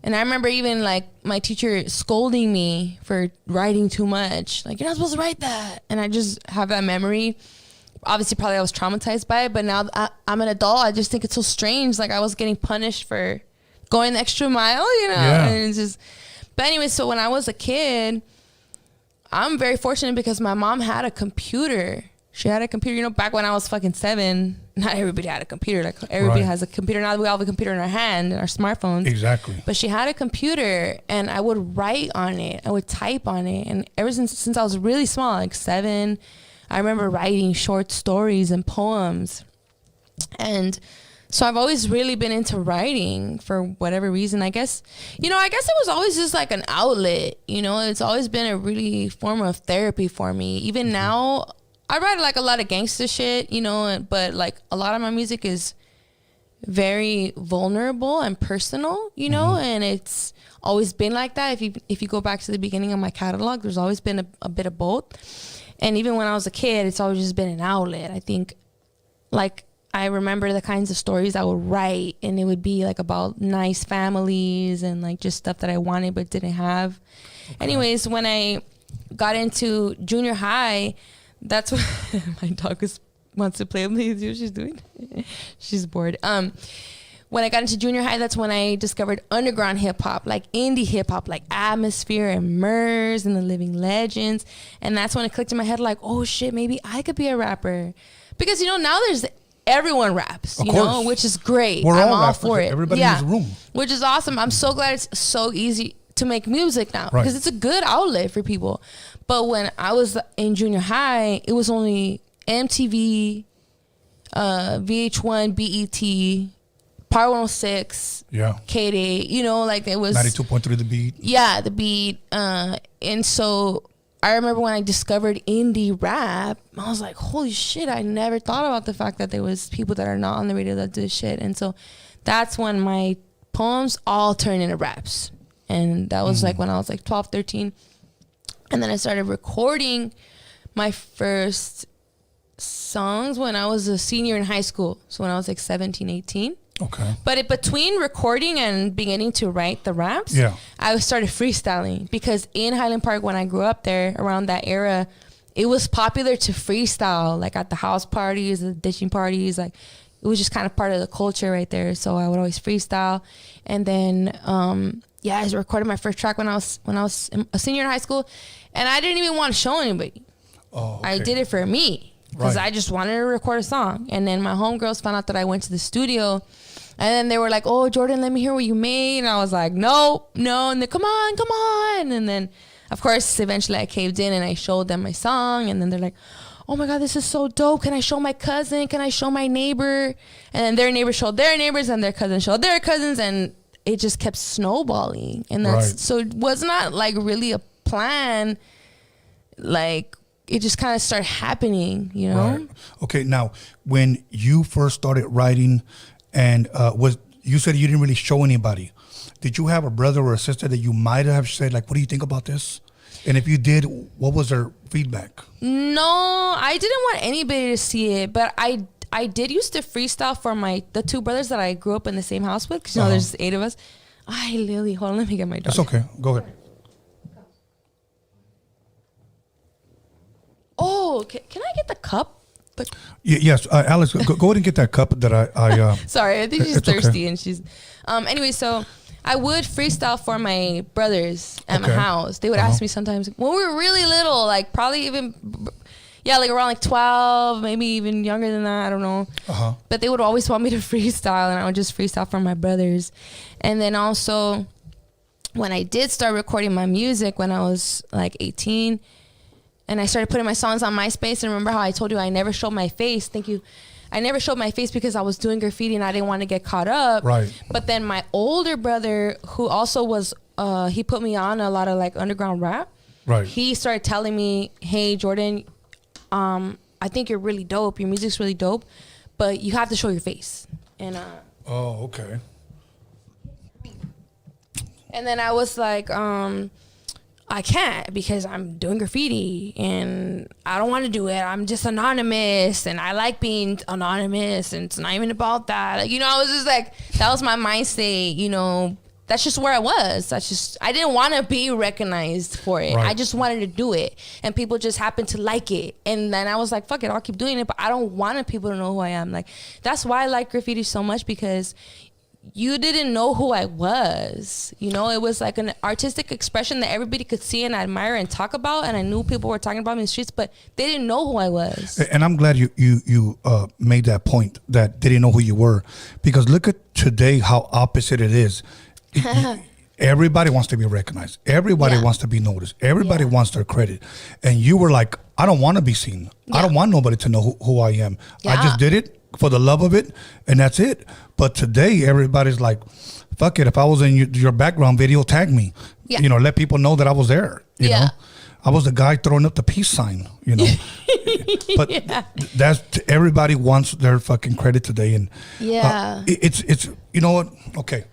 And I remember even like my teacher scolding me for writing too much. Like, you're not supposed to write that. And I just have that memory. Obviously, probably I was traumatized by it, but now I'm an adult. I just think it's so strange. Like I was getting punished for going the extra mile, you know? Yeah. And it's just, but anyway, so when I was a kid, I'm very fortunate because my mom had a computer. She had a computer, you know, back when I was fucking 7, not everybody had a computer. Like everybody has a computer. Now we all have a computer in our hand and our smartphones. Exactly. But she had a computer and I would write on it. I would type on it. And ever since I was really small, like 7, I remember writing short stories and poems. And so I've always really been into writing for whatever reason. I guess it was always just like an outlet, you know, it's always been a really form of therapy for me. Even now, I write like a lot of gangster shit, you know, but like a lot of my music is very vulnerable and personal, you know, and it's always been like that. If you go back to the beginning of my catalog, there's always been a bit of both. And even when I was a kid, it's always just been an outlet. I think, like, I remember the kinds of stories I would write, and it would be like about nice families and like just stuff that I wanted but didn't have. Okay. Anyways, when I got into junior high, that's when my dog wants to play with me. See what she's doing? She's bored. When I got into junior high, that's when I discovered underground hip hop, like indie hip hop, like Atmosphere and Murs and the Living Legends. And that's when it clicked in my head, like, oh shit, maybe I could be a rapper. Because, you know, now everyone raps, you know, which is great. I'm all for it. Everybody in this room. Which is awesome. I'm so glad it's so easy to make music now because it's a good outlet for people. But when I was in junior high, it was only MTV, VH1, BET, Power 106, A.DA, you know, like it was 92.3 The Beat. Yeah, The Beat. And so I remember when I discovered indie rap, I was like, holy shit, I never thought about the fact that there was people that are not on the radio that do this shit. And so that's when my poems all turned into raps. And that was like when I was like 12, 13. And then I started recording my first songs when I was a senior in high school. So when I was like 17, 18. Okay. But between recording and beginning to write the raps, I started freestyling because in Highland Park, when I grew up there around that era, it was popular to freestyle, like at the house parties, the ditching parties, like it was just kind of part of the culture right there. So I would always freestyle. And then, I recorded my first track when I was a senior in high school, and I didn't even want to show anybody. Oh, okay. I did it for me because Right. I just wanted to record a song. And then my homegirls found out that I went to the studio, and then they were like, "Oh, Jordan, let me hear what you made." And I was like, "No." And they, come on. And then, of course, eventually I caved in and I showed them my song. And then they're like, "Oh my God, this is so dope. Can I show my cousin? Can I show my neighbor?" And then their neighbors showed their neighbors, and their cousins showed their cousins, and it just kept snowballing. And that's Right. so it was not like really a plan. Like, it just kind of started happening, you know? Right. Okay. Now, when you first started writing, and you said you didn't really show anybody, did you have a brother or a sister that you might have said, like, "What do you think about this?" And if you did, what was their feedback? No, I didn't want anybody to see it, but I did used to freestyle for the two brothers that I grew up in the same house with, because you know there's 8 of us. Ay, Lily, hold on, let me get my dog. That's okay. Go ahead. Oh, can I get the cup? But Yes, Alex, go ahead and get that cup that I sorry, I think she's It's okay. thirsty and she's. Anyway, so I would freestyle for my brothers at my Okay. house. They would ask me sometimes when we were really little, like probably even, like around like 12, maybe even younger than that. I don't know. But they would always want me to freestyle, and I would just freestyle for my brothers. And then also, when I did start recording my music when I was like 18. And I started putting my songs on MySpace. And remember how I told you I never showed my face? Thank you. I never showed my face because I was doing graffiti and I didn't want to get caught up. Right. But then my older brother, who also was, he put me on a lot of like underground rap. Right. He started telling me, "Hey, Jordan, I think you're really dope. Your music's really dope, but you have to show your face." And Oh, okay. and then I was like, I can't because I'm doing graffiti and I don't want to do it. I'm just anonymous and I like being anonymous and it's not even about that. Like, you know, I was just like, that was my mind state, you know, that's just where I was. I didn't want to be recognized for it. Right. I just wanted to do it and people just happened to like it. And then I was like, fuck it, I'll keep doing it, but I don't want people to know who I am. Like, that's why I like graffiti so much, because you didn't know who I was. You know, it was like an artistic expression that everybody could see and admire and talk about. And I knew people were talking about me in the streets, but they didn't know who I was. And I'm glad you made that point, that they didn't know who you were, because look at today how opposite it is. Everybody wants to be recognized. Everybody wants to be noticed. Everybody wants their credit. And you were like, I don't want to be seen. I don't want nobody to know who I am. I just did it for the love of it, and that's it. But today, everybody's like, fuck it. If I was in your background video, tag me. Yeah. You know, let people know that I was there. You know, I was the guy throwing up the peace sign, you know. But that's, everybody wants their fucking credit today. And it's you know what? Okay.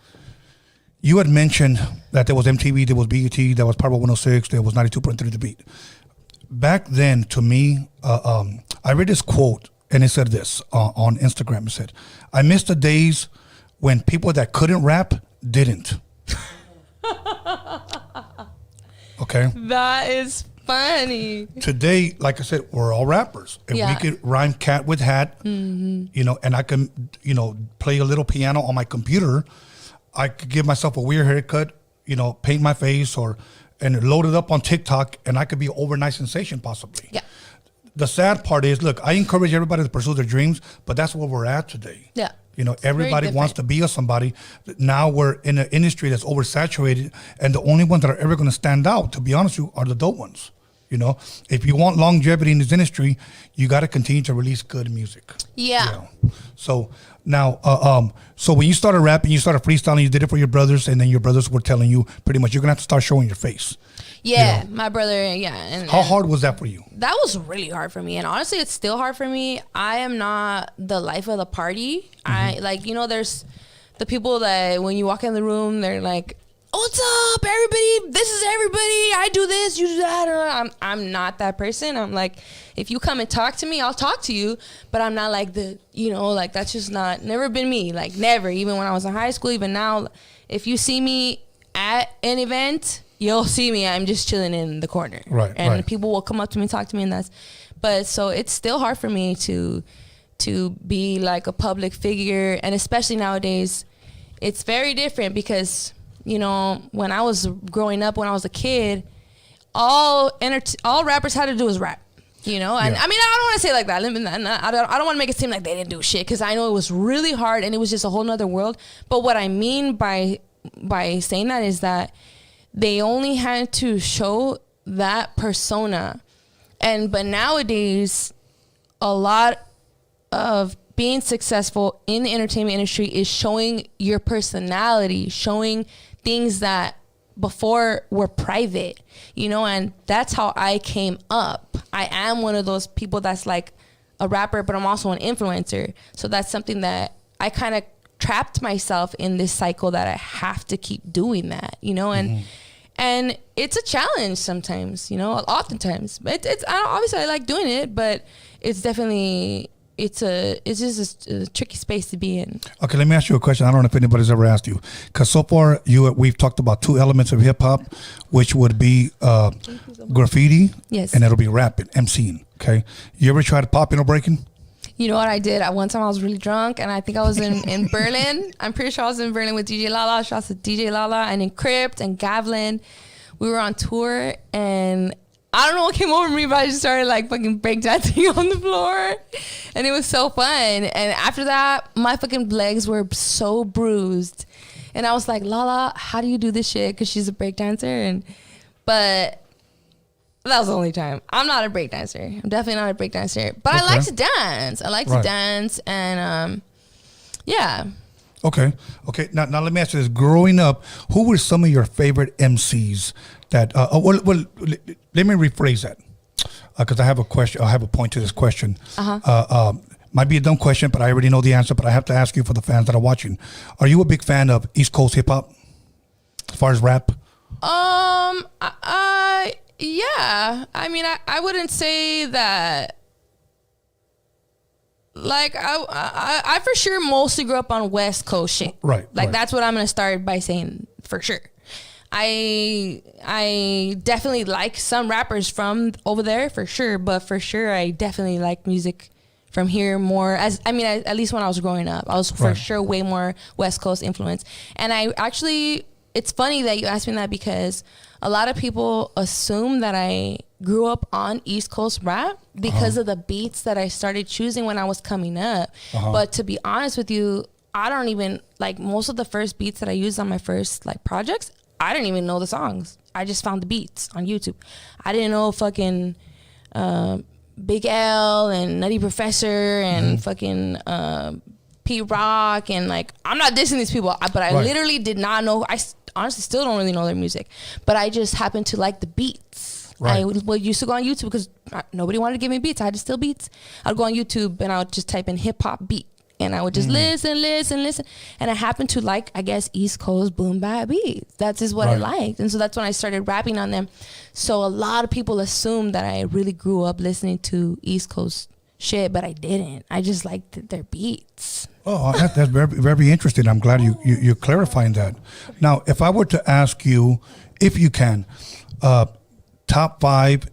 You had mentioned that there was MTV, there was BET, there was Power 106, there was 92.3 The Beat. Back then, to me, I read this quote, and it said this on Instagram. It said, "I miss the days when people that couldn't rap didn't." Okay? That is funny. Today, like I said, we're all rappers. If we could rhyme cat with hat, you know, and I can, you know, play a little piano on my computer, I could give myself a weird haircut, you know, paint my face and load it up on TikTok, and I could be an overnight sensation possibly. Yeah. The sad part is, look, I encourage everybody to pursue their dreams, but that's where we're at today. Yeah. You know, everybody wants to be a somebody. Now we're in an industry that's oversaturated, and the only ones that are ever going to stand out, to be honest with you, are the dope ones. You know, if you want longevity in this industry, you got to continue to release good music. Yeah. You know? So now, so when you started rapping, you started freestyling, you did it for your brothers, and then your brothers were telling you pretty much you're going to have to start showing your face. Yeah, you know? my brother, And how hard was that for you? That was really hard for me. And honestly, it's still hard for me. I am not the life of the party. I like, you know, there's the people that when you walk in the room, they're like, "What's up, everybody? This is everybody. I do this, you do that." I'm not that person. I'm like, if you come and talk to me, I'll talk to you. But I'm not like you know, like that's just never been me. Like never. Even when I was in high school, even now, if you see me at an event, you'll see me. I'm just chilling in the corner. Right. And people will come up to me and talk to me, and but so it's still hard for me to be like a public figure, and especially nowadays, it's very different because, you know, when I was growing up, when I was a kid, all rappers had to do was rap. You know, and I mean, I don't want to say like that. I don't want to make it seem like they didn't do shit, because I know it was really hard and it was just a whole nother world. But what I mean by saying that is that they only had to show that persona. But nowadays, a lot of being successful in the entertainment industry is showing your personality, showing things that before were private, you know, and that's how I came up. I am one of those people that's like a rapper, but I'm also an influencer. So that's something that I kind of trapped myself in this cycle that I have to keep doing that, you know, and it's a challenge sometimes, you know, oftentimes. It's obviously I like doing it, but it's definitely it's just a tricky space to be in. Okay, let me ask you a question. I don't know if anybody's ever asked you, because so far we've talked about two elements of hip hop, which would be graffiti, yes, and it'll be rapping, MCing. Okay, you ever tried popping or breaking? You know what I did? At one time I was really drunk, and I think I was in Berlin. I'm pretty sure I was in Berlin with DJ Lala. Shouts to DJ Lala and Encrypt and Gavlin. We were on tour, and I don't know what came over me, but I just started like fucking breakdancing on the floor, and it was so fun. And after that, my fucking legs were so bruised, and I was like, Lala, how do you do this shit? Because she's a breakdancer, but that was the only time. I'm not a breakdancer. I'm definitely not a breakdancer, but I like to dance. I like to dance, and yeah. Okay. Now let me ask you this: growing up, who were some of your favorite MCs? That well, let me rephrase that, because I have a question. I have a point to this question. Might be a dumb question, but I already know the answer. But I have to ask you for the fans that are watching: are you a big fan of East Coast hip hop, as far as rap? Yeah. I mean, I wouldn't say that. Like I for sure mostly grew up on West Coast shit. Right. Like that's what I'm gonna start by saying for sure. I definitely like some rappers from over there for sure, but for sure I definitely like music from here more. At least when I was growing up, I was for sure way more West Coast influence. And it's funny that you asked me that, because a lot of people assume that I grew up on East Coast rap because of the beats that I started choosing when I was coming up. But to be honest with you, I don't even, like, most of the first beats that I used on my first, like, projects, I didn't even know the songs. I just found the beats on YouTube. I didn't know fucking Big L and Nutty Professor and fucking Pete Rock, and, like, I'm not dissing these people, but I literally did not know. I honestly still don't really know their music, but I just happened to like the beats. I used to go on YouTube because nobody wanted to give me beats. I had to steal beats. I'd go on YouTube and I would just type in hip hop beat, and I would just listen. And I happened to like, I guess, East Coast boom bap beats. That's just what I liked. And so that's when I started rapping on them. So a lot of people assume that I really grew up listening to East Coast shit, but I didn't. I just liked their beats. Oh, that's very, very interesting. I'm glad you're clarifying that. Now, if I were to ask you, if you can, top 5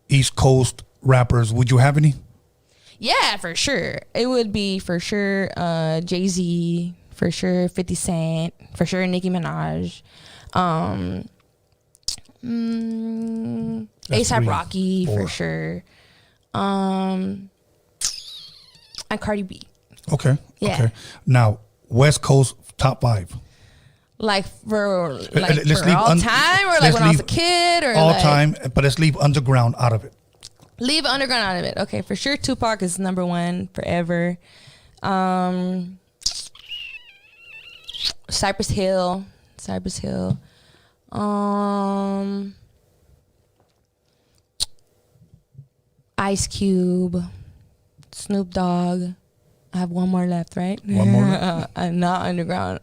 East Coast rappers, would you have any? Yeah, for sure. It would be for sure Jay-Z, for sure 50 Cent, for sure Nicki Minaj, A$AP Rocky, 4. For sure, and Cardi B. Okay. Yeah. Okay. Now, West Coast top 5. Like for all time, or like when I was a kid, or all like, time, but let's leave underground out of it. Leave underground out of it. Okay, for sure Tupac is number 1 forever. Cypress Hill. Ice Cube. Snoop Dogg. I have one more left, right? One more left. I'm not underground.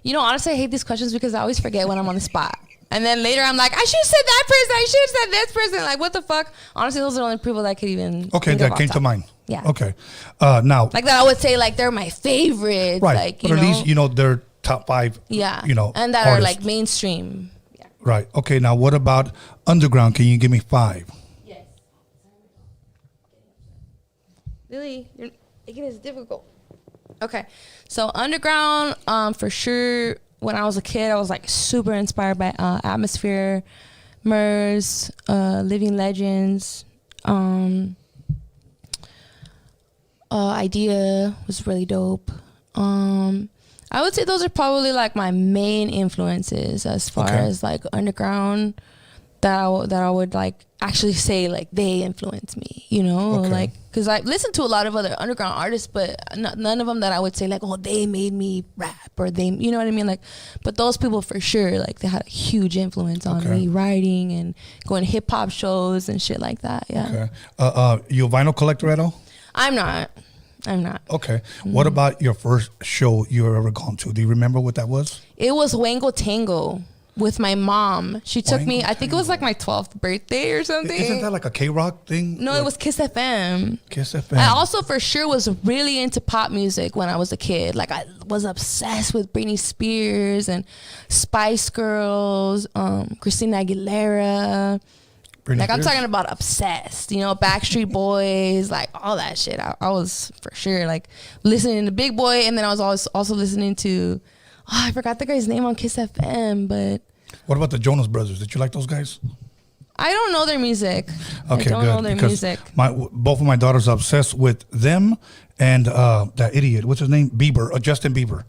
You know, honestly, I hate these questions because I always forget when I'm on the spot. And then later I'm like, I should have said that person. I should have said this person. Like, what the fuck? Honestly, those are the only people that I could even think that came to mind. Yeah. Okay. Now. Like that I would say, like, they're my favorites. Right. Like, but at least, they're top 5. Yeah. And artists. that are, like, mainstream. Yeah. Right. Okay, now what about underground? Can you give me 5? Yes. Really? You're making this difficult. Okay. So underground, for sure, when I was a kid, I was like super inspired by Atmosphere, Murs, Living Legends. A.DA was really dope. I would say those are probably like my main influences as far as like underground that I would like actually say like they influenced me, you know, like because I listened to a lot of other underground artists, but none of them that I would say like, oh, they made me rap or they, you know what I mean, like. But those people for sure, like they had a huge influence on me writing and going to hip hop shows and shit like that. Yeah. You a vinyl collector at all? I'm not. Okay. What about your first show you ever gone to? Do you remember what that was? It was Wango Tango with my mom. She took me, I think it was like my 12th birthday or something. Isn't that like a K-Rock thing? No, like, it was Kiss FM. Kiss FM. I also for sure was really into pop music when I was a kid. Like I was obsessed with Britney Spears and Spice Girls, Christina Aguilera. Like I'm talking about obsessed, you know, Backstreet Boys, like all that shit. I was for sure like listening to Big Boy, and then I was also listening to, I forgot the guy's name on Kiss FM, but. What about the Jonas Brothers? Did you like those guys? I don't know their music. Okay, I don't know their music. Both of my daughters are obsessed with them and that idiot. What's his name? Bieber, Justin Bieber.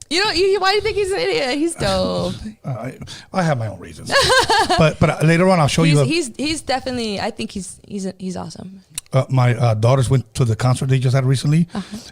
You know, why do you think he's an idiot? He's dope. I have my own reasons, but later on I'll show you. He's definitely. I think he's awesome. My daughters went to the concert they just had recently,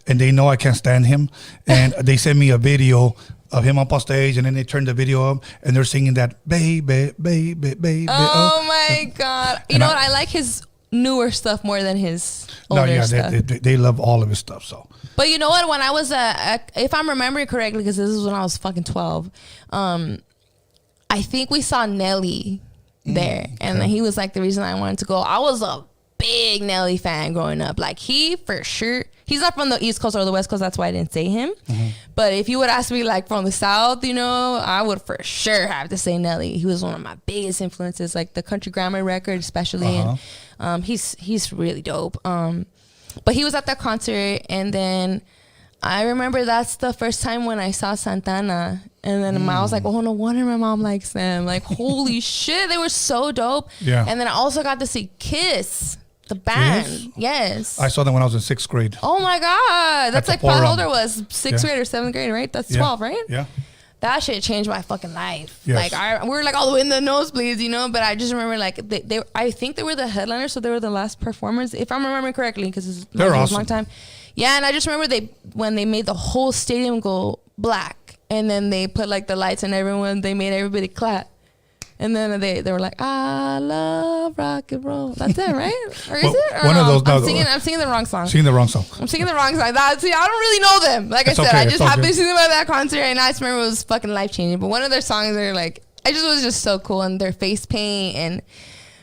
and they know I can't stand him, and they sent me a video of him up on stage, and then they turned the video up, and they're singing that baby, baby, baby. Oh my god! You know what? I like his newer stuff more than his older stuff. They love all of his stuff. So. But you know what? When I was, if I'm remembering correctly, because this is when I was fucking 12, I think we saw Nelly there, and he was like the reason I wanted to go. I was a big Nelly fan growing up. Like he for sure, he's not from the East Coast or the West Coast. That's why I didn't say him. But if you would ask me like from the South, you know, I would for sure have to say Nelly. He was one of my biggest influences, like the Country Grammar record, especially. And he's really dope. But he was at that concert, and then I remember that's the first time when I saw Santana, and then I was like, oh, no wonder my mom likes them. Like, holy shit, they were so dope. Yeah. And then I also got to see Kiss, the band. Kiss? Yes. I saw them when I was in 6th grade. Oh my God. That's like Paul Holder was 6th grade or 7th grade, right? That's 12, right? Yeah. That shit changed my fucking life. Yes. Like we were like all the way in the nosebleeds, you know. But I just remember like they I think they were the headliners, so they were the last performers, if I'm remembering correctly, because it's awesome. a long time. Yeah, and I just remember when they made the whole stadium go black, and then they put like the lights and they made everybody clap. And then they were like, I love rock and roll. That's it, right? Or is it? Or one no? of those. I'm singing the wrong song. Singing the wrong song. I'm singing the wrong song. See, I don't really know them. Like I said, I just happened to see them at that concert, and I just remember it was fucking life changing. But one of their songs are like, was just so cool, and their face paint, and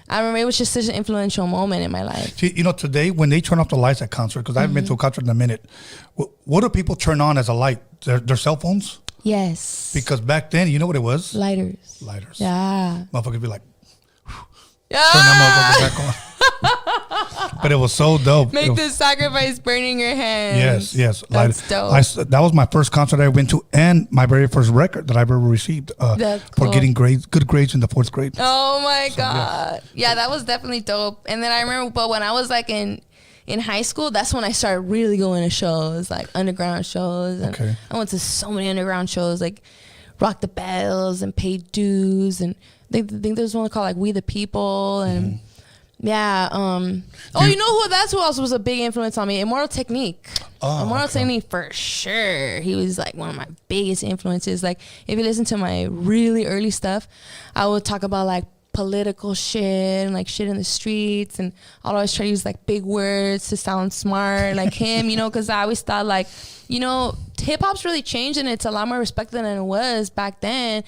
I remember it was just such an influential moment in my life. See, you know, today when they turn off the lights at concert, because I haven't been to a concert in a minute, what do people turn on as a light? Their cell phones? Yes. Because back then, you know what it was? Lighters. Yeah. Motherfuckers be like, turn that motherfucker back on. But it was so dope. Make the sacrifice burning your hands. Yes. That's dope. That was my first concert I went to, and my very first record that I ever received for getting good grades in the 4th grade. Oh my God. Yeah, that was definitely dope. And then I remember, but when I was like in high school, that's when I started really going to shows, like underground shows. And I went to so many underground shows, like Rock the Bells and Paid Dues, and I think there's one called like We the People, and you know who else was a big influence on me? Immortal Technique. Immortal Technique for sure. He was like one of my biggest influences. Like if you listen to my really early stuff, I would talk about like political shit and like shit in the streets, and I'll always try to use like big words to sound smart like him, you know, because I always thought like, you know, hip hop's really changed and it's a lot more respected than it was back then.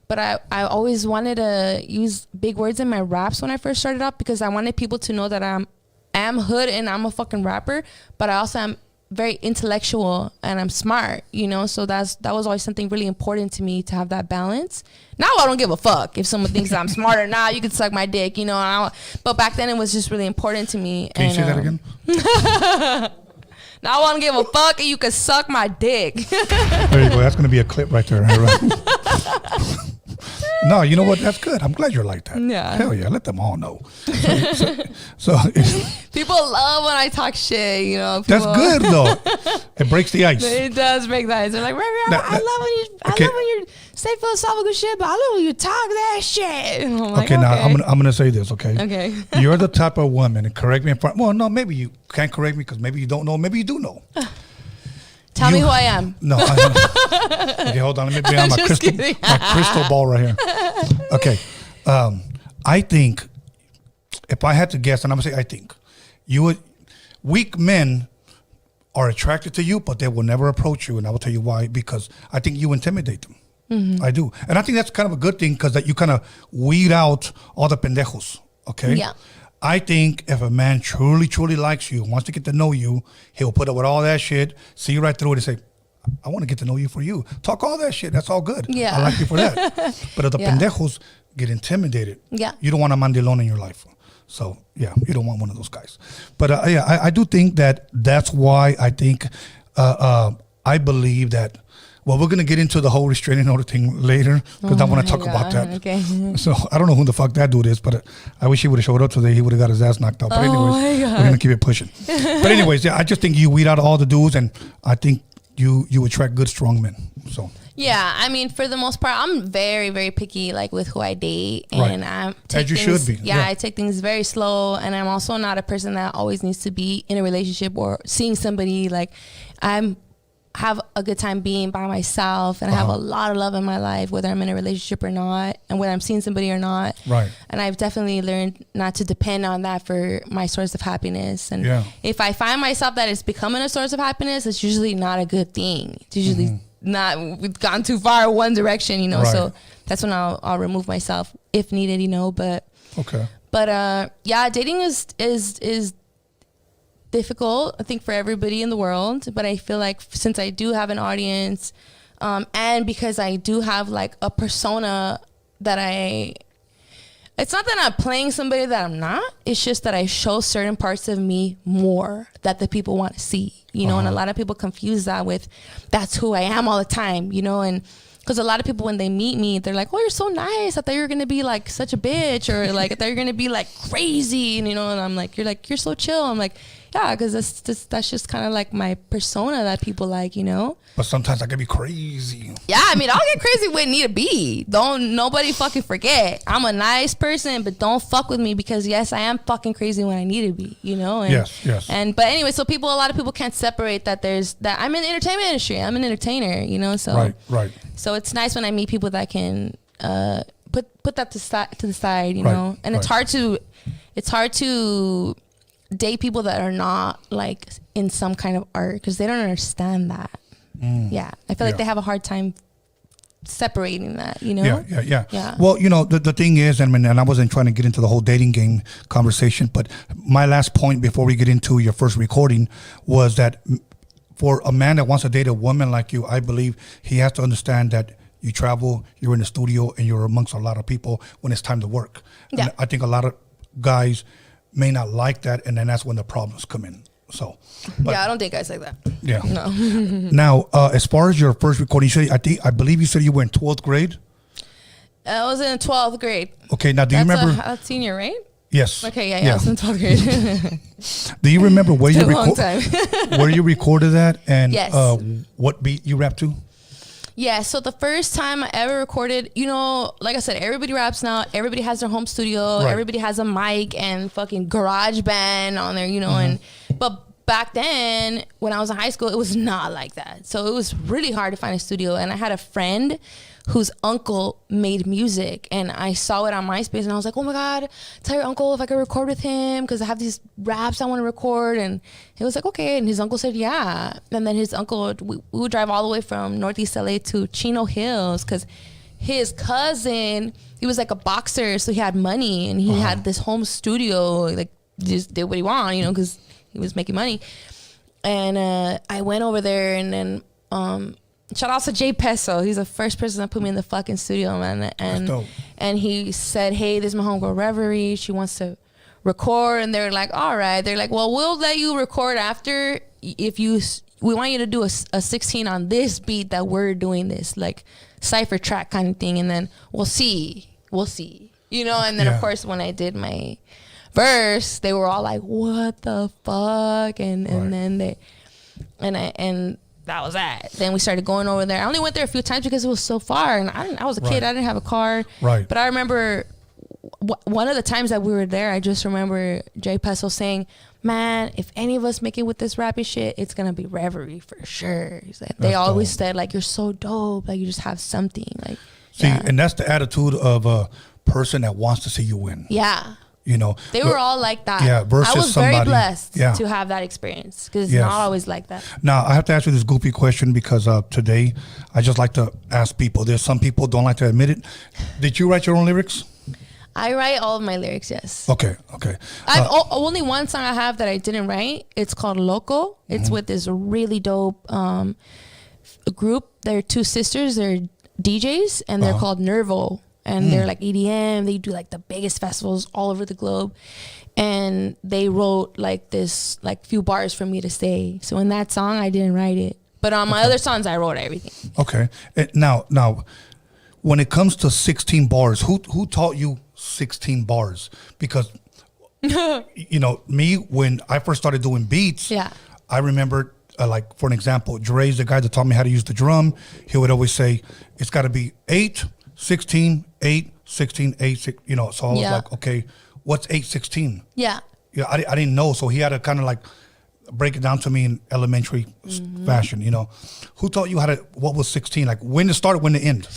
But I always wanted to use big words in my raps when I first started out, because I wanted people to know that I'm hood and I'm a fucking rapper, but I also am very intellectual and I'm smart, you know. So that was always something really important to me, to have that balance. Now I don't give a fuck if someone thinks that I'm smart or not. You can suck my dick, you know. But back then it was just really important to me. Can you say that again? Now I don't give a fuck and you can suck my dick. There you go. That's going to be a clip right there. Right? No, you know what? That's good. I'm glad you're like that. Yeah. Hell yeah. Let them all know. So People love when I talk shit, you know. that's People- good though. It breaks the ice. It does break the ice. They're like, Reverie, I Okay. love when you say philosophical shit, but I love when you talk that shit. And I'm like, Okay, now I'm gonna say this. Okay. Okay. You're the type of woman, and correct me if I. Well, no, maybe you can't correct me because maybe you don't know. Maybe you do know. Tell me who I am. No. Okay, hold on. Let me bring out Just kidding. my crystal ball right here. Okay. I think if I had to guess, and I'm gonna say I think you would. Weak men are attracted to you, but they will never approach you, and I will tell you why. Because I think you intimidate them. Mm-hmm. I do, and I think that's kind of a good thing because that you kind of weed out all the pendejos. Okay. Yeah. I think if a man truly likes you, wants to get to know you, he'll put up with all that shit, see you right through it, and say, I want to get to know you for you. Talk all that shit. That's all good. Yeah. I like you for that. But if the Yeah. pendejos get intimidated, Yeah. you don't want a mandilon in your life. So, yeah, you don't want one of those guys. But, I do think that's why I think, I believe that, well, we're going to get into the whole restraining order thing later because I want to talk about that. Okay. So I don't know who the fuck that dude is, but I wish he would have showed up today. He would have got his ass knocked out. But anyways, my God. we're gonna keep it pushing. But anyways, yeah, I just think you weed out all the dudes, and I think you attract good, strong men. So Yeah, I mean, for the most part, I'm very, very picky, like with who I date, Right. and I As you should be, Yeah, yeah. I take things very slow, and I'm also not a person that always needs to be in a relationship or seeing somebody. Like, have a good time being by myself, and I have a lot of love in my life, whether I'm in a relationship or not, and whether I'm seeing somebody or not. Right. And I've definitely learned not to depend on that for my source of happiness. And Yeah. if I find myself that it's becoming a source of happiness, it's usually not a good thing. It's usually not, we've gone too far one direction, you know. Right. So that's when I'll remove myself if needed, you know. But okay. yeah, dating is difficult, I think, for everybody in the world. But I feel like since I do have an audience, and because I do have like a persona that it's not that I'm playing somebody that I'm not. It's just that I show certain parts of me more that the people want to see, you know. And a lot of people confuse that with that's who I am all the time, you know. And because a lot of people, when they meet me, they're like, oh, you're so nice. I thought you were going to be like such a bitch, or like I thought you were going to be like crazy, and you know. And I'm like, you're so chill. I'm like, yeah, because that's just kind of like my persona that people like, you know. But sometimes I can be crazy. Yeah, I mean, I'll get crazy when need to be. Don't nobody fucking forget. I'm a nice person, but don't fuck with me because yes, I am fucking crazy when I need to be, you know. And, Yes. But anyway, so a lot of people can't separate that. That I'm in the entertainment industry. I'm an entertainer, you know. So Right. So it's nice when I meet people that can put that to the side, you Right, know. And it's hard to date people that are not like in some kind of art because they don't understand that. Yeah, I feel like they have a hard time separating that, you know. Yeah. Well, you know, the thing is, and I wasn't trying to get into the whole dating game conversation, but my last point before we get into your first recording was that for a man that wants to date a woman like you, I believe he has to understand that you travel, you're in the studio, and you're amongst a lot of people when it's time to work. Yeah. And I think a lot of guys may not like that, and then that's when the problems come in. So, but, I don't date guys like that. yeah. No. Now, as far as your first recording, you said, I believe you said you were in 12th grade. I was in 12th grade. Okay, now do you remember? That's senior, right? Yes. Okay, yeah, I was in 12th grade. Do you remember where you a long time. where you recorded that and Yes. what beat you rapped to? Yeah, so the first time I ever recorded, you know, like I said, everybody raps now. Everybody has their home studio. Right. Everybody has a mic and fucking garage band on there, you know. But back then, when I was in high school, it was not like that. So it was really hard to find a studio. And I had a friend whose uncle made music, and I saw it on MySpace, and I was like, oh my God, tell your uncle if I could record with him because I have these raps I want to record. And he was like, okay. And his uncle said, yeah. And then his uncle, we would drive all the way from Northeast LA to Chino Hills because his cousin, he was like a boxer, so he had money, and he had this home studio, like just did what he wanted, you know, because he was making money. And I went over there, and then shout out to Jay Peso. He's the first person that put me in the fucking studio, man. And he said, hey, this is my homegirl Reverie. She wants to record. And they're like, all right. They're like, well, we'll let you record after we want you to do a 16 on this beat that we're doing this. Like, cipher track kind of thing, and then we'll see, you know. And then of course when I did my verse, they were all like, "What the fuck?" And then they and that was that. Then we started going over there. I only went there a few times because it was so far, and I was a kid. I didn't have a car. Right. But I remember one of the times that we were there, I just remember Jay Peso saying, "Man, if any of us make it with this rapping shit, it's gonna be Reverie for sure." He's like, they always said like, "You're so dope, like you just have something." Like, see, and that's the attitude of a person that wants to see you win. Yeah. You know, they were all like that. Yeah, versus I was somebody, very blessed yeah. to have that experience because it's not always like that. Now, I have to ask you this goofy question because today I just like to ask people. There's some people don't like to admit it. Did you write your own lyrics? I write all of my lyrics, yes. Okay. I've only one song I have that I didn't write. It's called Loco. It's with this really dope group. They're two sisters. They're DJs, and they're called Nervo. And they're like EDM. They do like the biggest festivals all over the globe. And they wrote like this, like few bars for me to say. So in that song, I didn't write it. But on my other songs, I wrote everything. Okay. Now, when it comes to 16 bars, who taught you 16 bars? Because, you know, me, when I first started doing beats, I remember, like, for an example, Dre's the guy that taught me how to use the drum. He would always say, it's got to be 8, 16, 8, 16, 8, 6, you know. So I was like, okay, what's 8, 16? Yeah, I didn't know. So he had to kind of like break it down to me in elementary fashion, you know. Who taught you what was 16? Like when to start, when to end?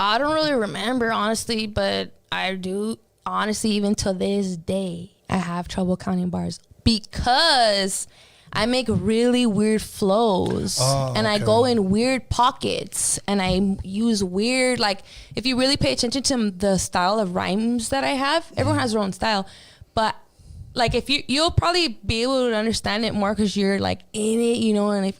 I don't really remember, honestly, but I do, honestly, even to this day, I have trouble counting bars because I make really weird flows and I go in weird pockets and I use weird, like, if you really pay attention to the style of rhymes that I have, everyone has their own style, but like if you'll probably be able to understand it more because you're like in it, you know,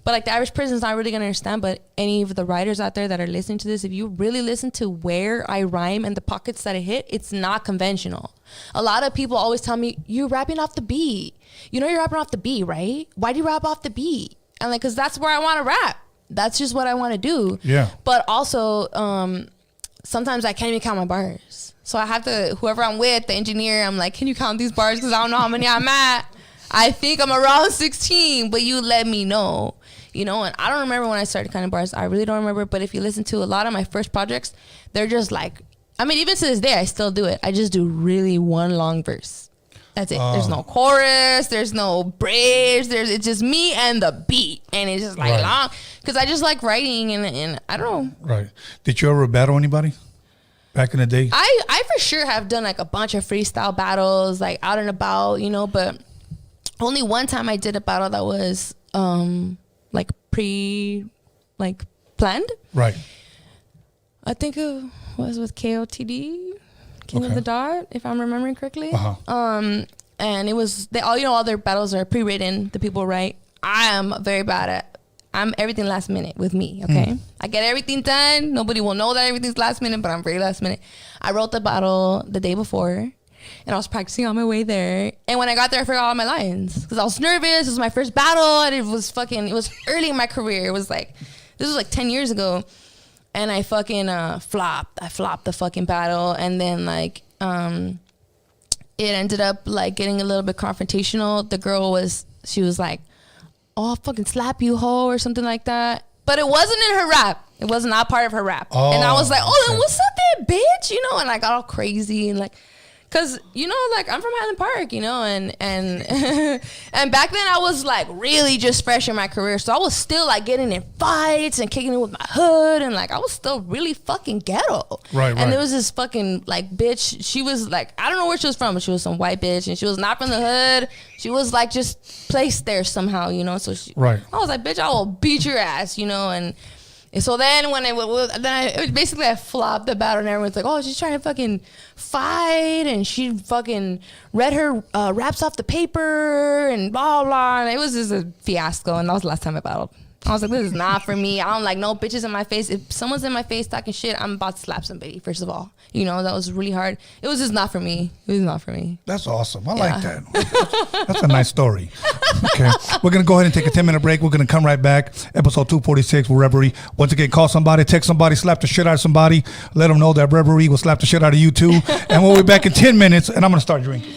but like the average person's not really gonna understand. But any of the writers out there that are listening to this, if you really listen to where I rhyme and the pockets that I hit, it's not conventional. A lot of people always tell me, you're rapping off the beat. You know you're rapping off the beat, right? Why do you rap off the beat? And like, cause that's where I want to rap. That's just what I want to do. Yeah. But also, sometimes I can't even count my bars. So I have to, whoever I'm with, the engineer, I'm like, can you count these bars? Because I don't know how many I'm at. I think I'm around 16, but you let me know. You know, and I don't remember when I started counting bars. I really don't remember. But if you listen to a lot of my first projects, they're just like, I mean, even to this day, I still do it. I just do really one long verse. That's it. There's no chorus. There's no bridge. It's just me and the beat. And it's just like long. Because I just like writing and I don't know. Right. Did you ever battle anybody? Back in the day? I for sure have done like a bunch of freestyle battles, like out and about, you know, but only one time I did a battle that was like planned. Right. I think it was with KOTD, King of the Dot, if I'm remembering correctly. And it was all their battles are pre-written, the people write. I am very bad at everything last minute with me, okay? I get everything done. Nobody will know that everything's last minute, but I'm very last minute. I wrote the battle the day before, and I was practicing on my way there. And when I got there, I forgot all my lines because I was nervous. It was my first battle, and it was early in my career. It was like, this was like 10 years ago. And I fucking flopped. I flopped the fucking battle. And then like, it ended up like getting a little bit confrontational. The girl she was like, oh, I'll fucking slap you, hoe, or something like that. But it wasn't in her rap. It was not part of her rap. And I was like, then what's up there, bitch? You know, and I got all crazy and like, cause you know, like I'm from Highland Park, you know, and and back then I was like really just fresh in my career. So I was still like getting in fights and kicking it with my hood. And like, I was still really fucking ghetto. Right. And there was this fucking like bitch. She was like, I don't know where she was from, but she was some white bitch and she was not from the hood. She was like just placed there somehow, you know? So I was like, bitch, I will beat your ass, you know? And so then when I flopped the battle and everyone's like, oh, she's trying to fucking fight and she fucking read her raps off the paper and blah, blah. And it was just a fiasco. And that was the last time I battled. I was like, this is not for me. I don't like no bitches in my face. If someone's in my face talking shit, I'm about to slap somebody, first of all. You know, that was really hard. It was just not for me. It was not for me. That's awesome. I like that. That's a nice story. Okay. We're going to go ahead and take a 10-minute break. We're going to come right back. Episode 246 with Reverie. Once again, call somebody, text somebody, slap the shit out of somebody. Let them know that Reverie will slap the shit out of you too. And we'll be back in 10 minutes, and I'm going to start drinking.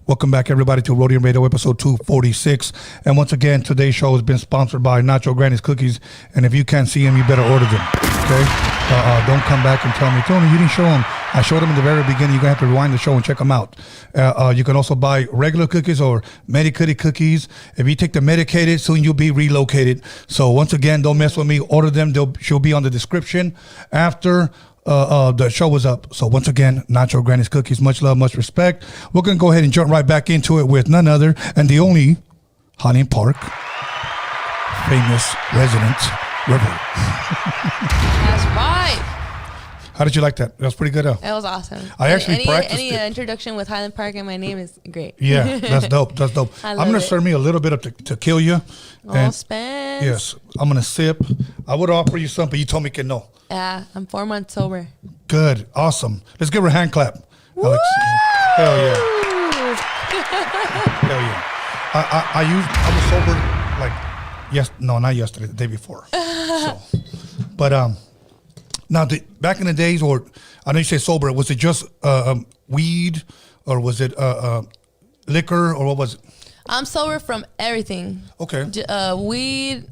Welcome back, everybody, to Rhodium Radio episode 246. And once again, today's show has been sponsored by Nacho Granny's Cookies. And if you can't see them, you better order them. Okay? Don't come back and tell me, Tony, you didn't show them. I showed them in the very beginning. You're going to have to rewind the show and check them out. You can also buy regular cookies or medicated cookies. If you take the medicated, soon you'll be relocated. So once again, don't mess with me. Order them. She'll be on the description after the show was up. So once again, Nacho Granny's Cookies, much love, much respect. We're going to go ahead and jump right back into it with none other and the only Highland Park famous resident, Reverie. That's right. How did you like that? That was pretty good, huh? That was awesome. I actually practiced any introduction with Highland Park and my name is great. Yeah, that's dope. That's dope. I'm going to serve me a little bit of tequila. Oh, Spence. Yes, I'm going to sip. I would offer you some, but you told me que no. Yeah, I'm 4 months sober. Good. Awesome. Let's give her a hand clap. Alex. Hell yeah. Hell yeah. I was sober not yesterday, the day before. But now back in the days, or I know you say sober, was it just weed or was it liquor or what was it? I'm sober from everything. Okay. Weed,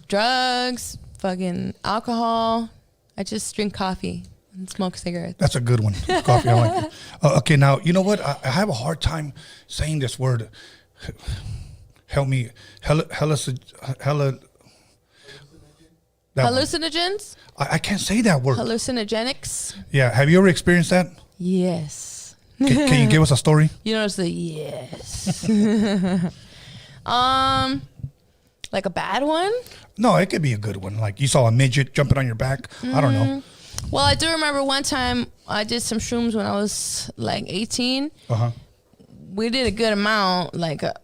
drugs, fucking alcohol. I just drink coffee and smoke cigarettes. That's a good one. Coffee, I like it. Okay, now, you know what? I have a hard time saying this word. Help me. Hallucinogens? I can't say that word. Hallucinogenics? Yeah. Have you ever experienced that? Yes. Can you give us a story? You know, it's the yes. Like a bad one? No, it could be a good one. Like you saw a midget jumping on your back. I don't know. Well, I do remember one time I did some shrooms when I was like 18. Uh-huh. We did a good amount, like a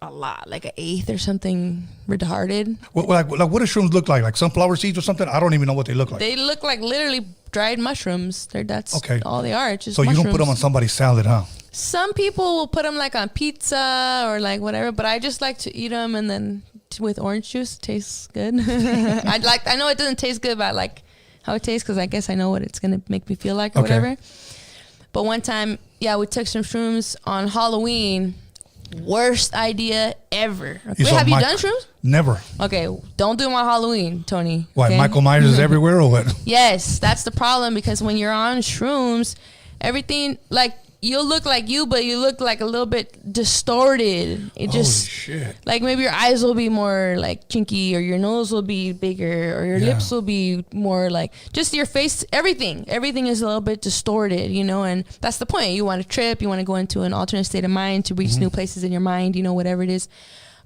lot, like an eighth or something retarded. What do shrooms look like? Like sunflower seeds or something? I don't even know what they look like. They look like literally dried mushrooms. That's okay. All they are. It's just so mushrooms. You don't put them on somebody's salad, huh? Some people will put them like on pizza or like whatever, but I just like to eat them and then with orange juice. It tastes good. I know it doesn't taste good, but I like how it tastes because I guess I know what it's gonna make me feel like or whatever. But one time, yeah, we took some shrooms on Halloween. Worst idea ever. Wait, have you done shrooms? Never. Okay, don't do them on Halloween, Tony. Why, okay? Michael Myers is everywhere or what? Yes, that's the problem because when you're on shrooms, everything, like, you'll look like you, but you look like a little bit distorted. It just, shit. Like maybe your eyes will be more like chinky or your nose will be bigger or your lips will be more like, just your face, everything is a little bit distorted, you know, and that's the point. You want to trip, you want to go into an alternate state of mind to reach new places in your mind, you know, whatever it is.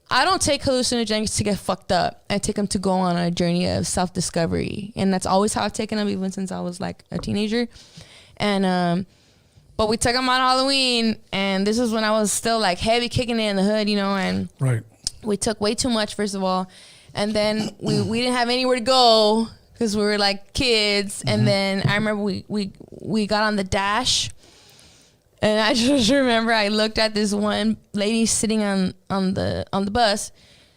I don't take hallucinogens to get fucked up. I take them to go on a journey of self-discovery. And that's always how I've taken them, even since I was like a teenager. And, but we took them on Halloween, and this is when I was still like heavy kicking it in the hood, you know, and we took way too much, first of all. And then we didn't have anywhere to go because we were like kids. And then I remember we got on the dash, and I just remember I looked at this one lady sitting on the bus,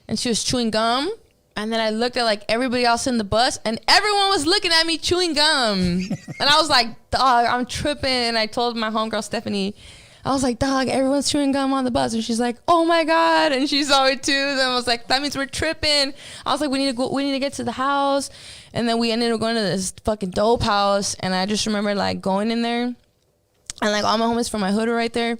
and she was chewing gum. And then I looked at like everybody else in the bus, and everyone was looking at me chewing gum. And I was like, dog, I'm tripping. And I told my homegirl, Stephanie, I was like, dog, everyone's chewing gum on the bus. And she's like, oh my God. And she saw it too. And I was like, that means we're tripping. I was like, we need to get to the house. And then we ended up going to this fucking dope house. And I just remember like going in there, and like all my homies from my hood are right there.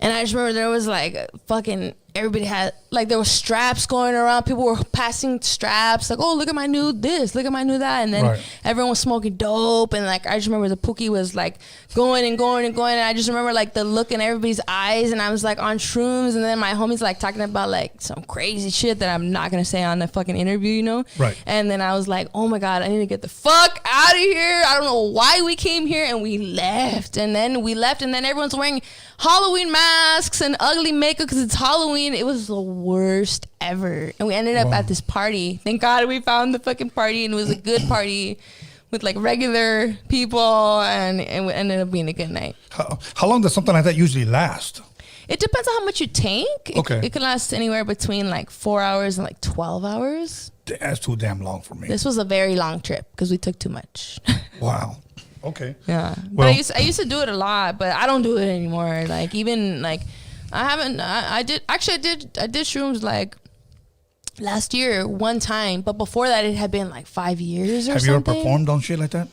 And I just remember there was like fucking, everybody had, like there were straps going around. People were passing straps. Like, oh, look at my new this. Look at my new that. And then everyone was smoking dope. And like, I just remember the Pookie was like going and going and going. And I just remember like the look in everybody's eyes. And I was like on shrooms. And then my homies like talking about like some crazy shit that I'm not going to say on the fucking interview, you know? Right. And then I was like, oh my God, I need to get the fuck out of here. I don't know why we came here. And we left. And then everyone's wearing Halloween masks and ugly makeup because it's Halloween. It was the worst ever. And we ended up at this party. Thank God we found the fucking party, and it was a good party with like regular people, and it ended up being a good night. How long does something like that usually last? It depends on how much you take. Okay. It can last anywhere between like 4 hours and like 12 hours. That's too damn long for me. This was a very long trip because we took too much. Wow. Okay. Yeah. Well, But I used to do it a lot, but I don't do it anymore. Like even like I did shrooms like last year one time, but before that it had been like 5 years or something. Have you ever performed on shit like that?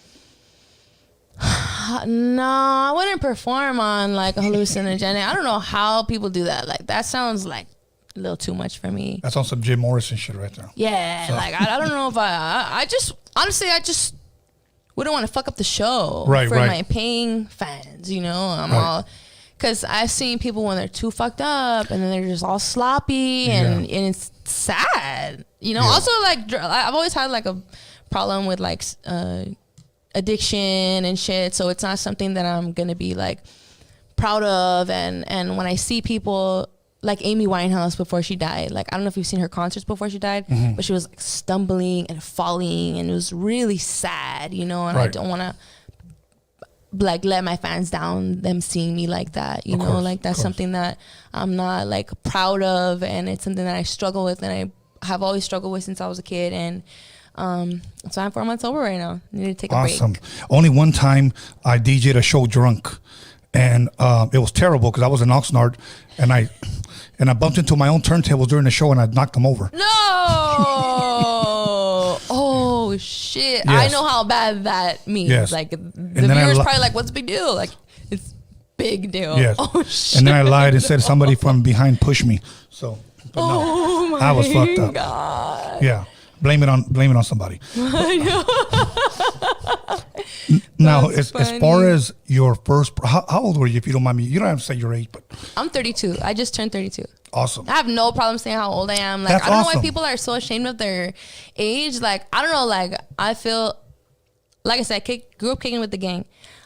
No, I wouldn't perform on like hallucinogenic. I don't know how people do that. Like that sounds like a little too much for me. That's on some Jim Morrison shit right there. Yeah, So. like I don't know if I just honestly I just wouldn't want to fuck up the show Right, for right. my paying fans. You know, I'm Right. all because I've seen people when they're too fucked up and then they're just all sloppy and it's sad. You know, Yeah. also like I've always had like a problem with like addiction and shit, so it's not something that I'm gonna be like proud of. And when I see people like Amy Winehouse before she died, like I don't know if you've seen her concerts before she died, but she was like stumbling and falling and it was really sad, you know, and I Right. don't want to like let my fans down, them seeing me like that, you Of know, course, like that's of course. something that I'm not like proud of, and it's something that I struggle with and I have always struggled with since I was a kid. And so I'm 4 months sober right now. I need to take a Awesome. break. Only one time I DJ'd a show drunk, and it was terrible because I was in Oxnard, and I bumped into my own turntables during the show, and I knocked them over. No! Oh shit! Yes. I know how bad that means. Yes. Like the then I viewers li- probably like, "What's the big deal?" Like it's big deal. Yes. Oh shit! And then I lied and said somebody from behind pushed me. So, but no, Oh my I was fucked up. God. Yeah. Blame it on somebody. Now, That's as funny. far as your first, how old were you, if you don't mind me? You don't have to say your age, but I'm 32. I just turned 32. awesome. I have no problem saying how old I am. Like That's I don't know awesome. why people are so ashamed of their age. Like I don't know. Like I feel, like I said, grew up kicking with the gang.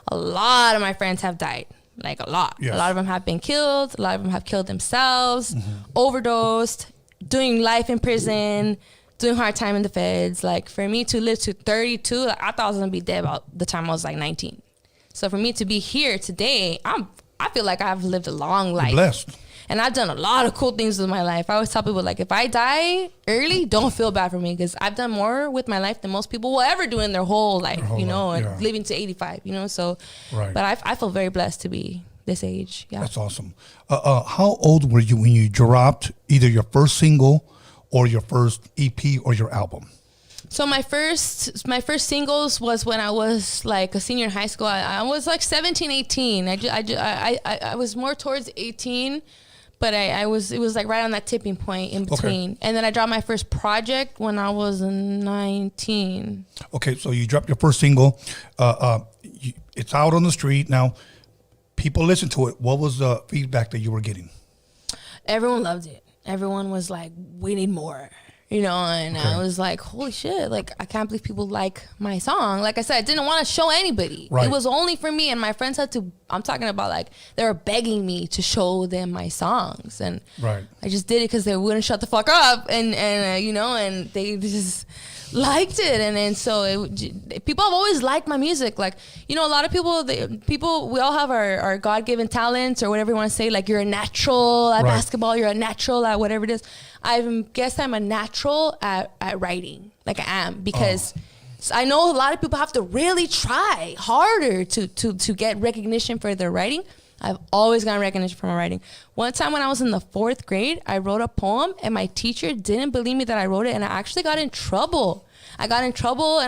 A lot of my friends have died. Like a lot. Yes. A lot of them have been killed. A lot of them have killed themselves, Mm-hmm. overdosed, doing life in prison, doing hard time in the feds. Like for me to live to 32, like, I thought I was gonna be dead about the time I was like 19. So for me to be here today, I feel like I've lived a long life. Blessed. And I've done a lot of cool things with my life. I always tell people, like, if I die early, don't feel bad for me because I've done more with my life than most people will ever do in their whole life, whole you know, life, and yeah. living to 85, you know. So, Right. but I feel very blessed to be this age. Yeah. That's awesome. How old were you when you dropped either your first single or your first EP or your album? So my first singles was when I was like a senior in high school. I was like 17, 18. I was more towards 18. But it was like right on that tipping point in between. Okay. And then I dropped my first project when I was 19. Okay, so you dropped your first single. It's out on the street now. People listen to it. What was the feedback that you were getting? Everyone loved it. Everyone was like, we need more. You know, and I was like, holy shit, like, I can't believe people like my song. Like I said, I didn't want to show anybody. Right. It was only for me, and my friends had to, I'm talking about, like, they were begging me to show them my songs. And Right. I just did it because they wouldn't shut the fuck up. And you know, and they just liked it. And then so people have always liked my music. Like, you know, a lot of people, we all have our God-given talents or whatever you want to say. Like, you're a natural at Right. basketball, you're a natural at whatever it is. I guess I'm a natural at writing, like I am, because I know a lot of people have to really try harder to get recognition for their writing. I've always gotten recognition for my writing. One time when I was in the 4th grade, I wrote a poem and my teacher didn't believe me that I wrote it, and I actually got in trouble. And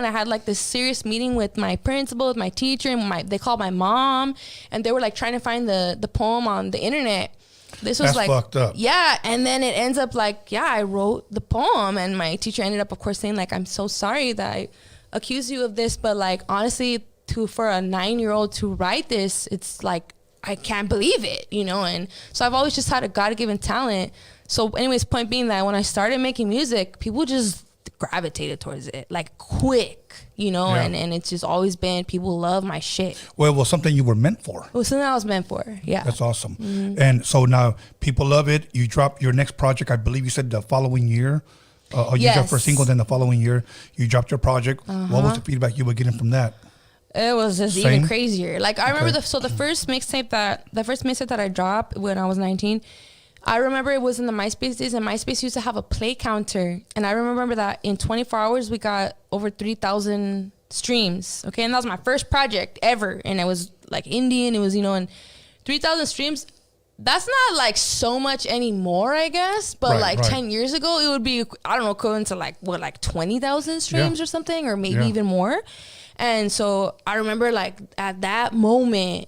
I had like this serious meeting with my principal, with my teacher, and they called my mom, and they were like trying to find the poem on the internet. This was That's like fucked up. Yeah, and then it ends up like, yeah, I wrote the poem, and my teacher ended up, of course, saying like, I'm so sorry that I accused you of this, but like honestly, for a 9-year-old to write this, it's like I can't believe it, you know. And so I've always just had a God-given talent. So anyways, point being that when I started making music, people just gravitated towards it like quick, you know. Yeah. And it's just always been, people love my shit. Well, it was something you were meant for. It was something I was meant for. Yeah. That's awesome. Mm-hmm. And so now people love it. You drop your next project, I believe you said the following year. You Yes. dropped first single, then the following year you dropped your project. What was the feedback you were getting from that? It was just Same? even crazier. Like I remember Okay. the first mixtape that I dropped when I was 19, I remember it was in the MySpace days, and MySpace used to have a play counter. And I remember that in 24 hours, we got over 3,000 streams. Okay, and that was my first project ever, and it was like Indian. It was, you know, and 3,000 streams. That's not like so much anymore, I guess. But like 10 years ago, it would be, I don't know, equivalent to like what, like 20,000 streams or something, or maybe even more. And so I remember like at that moment,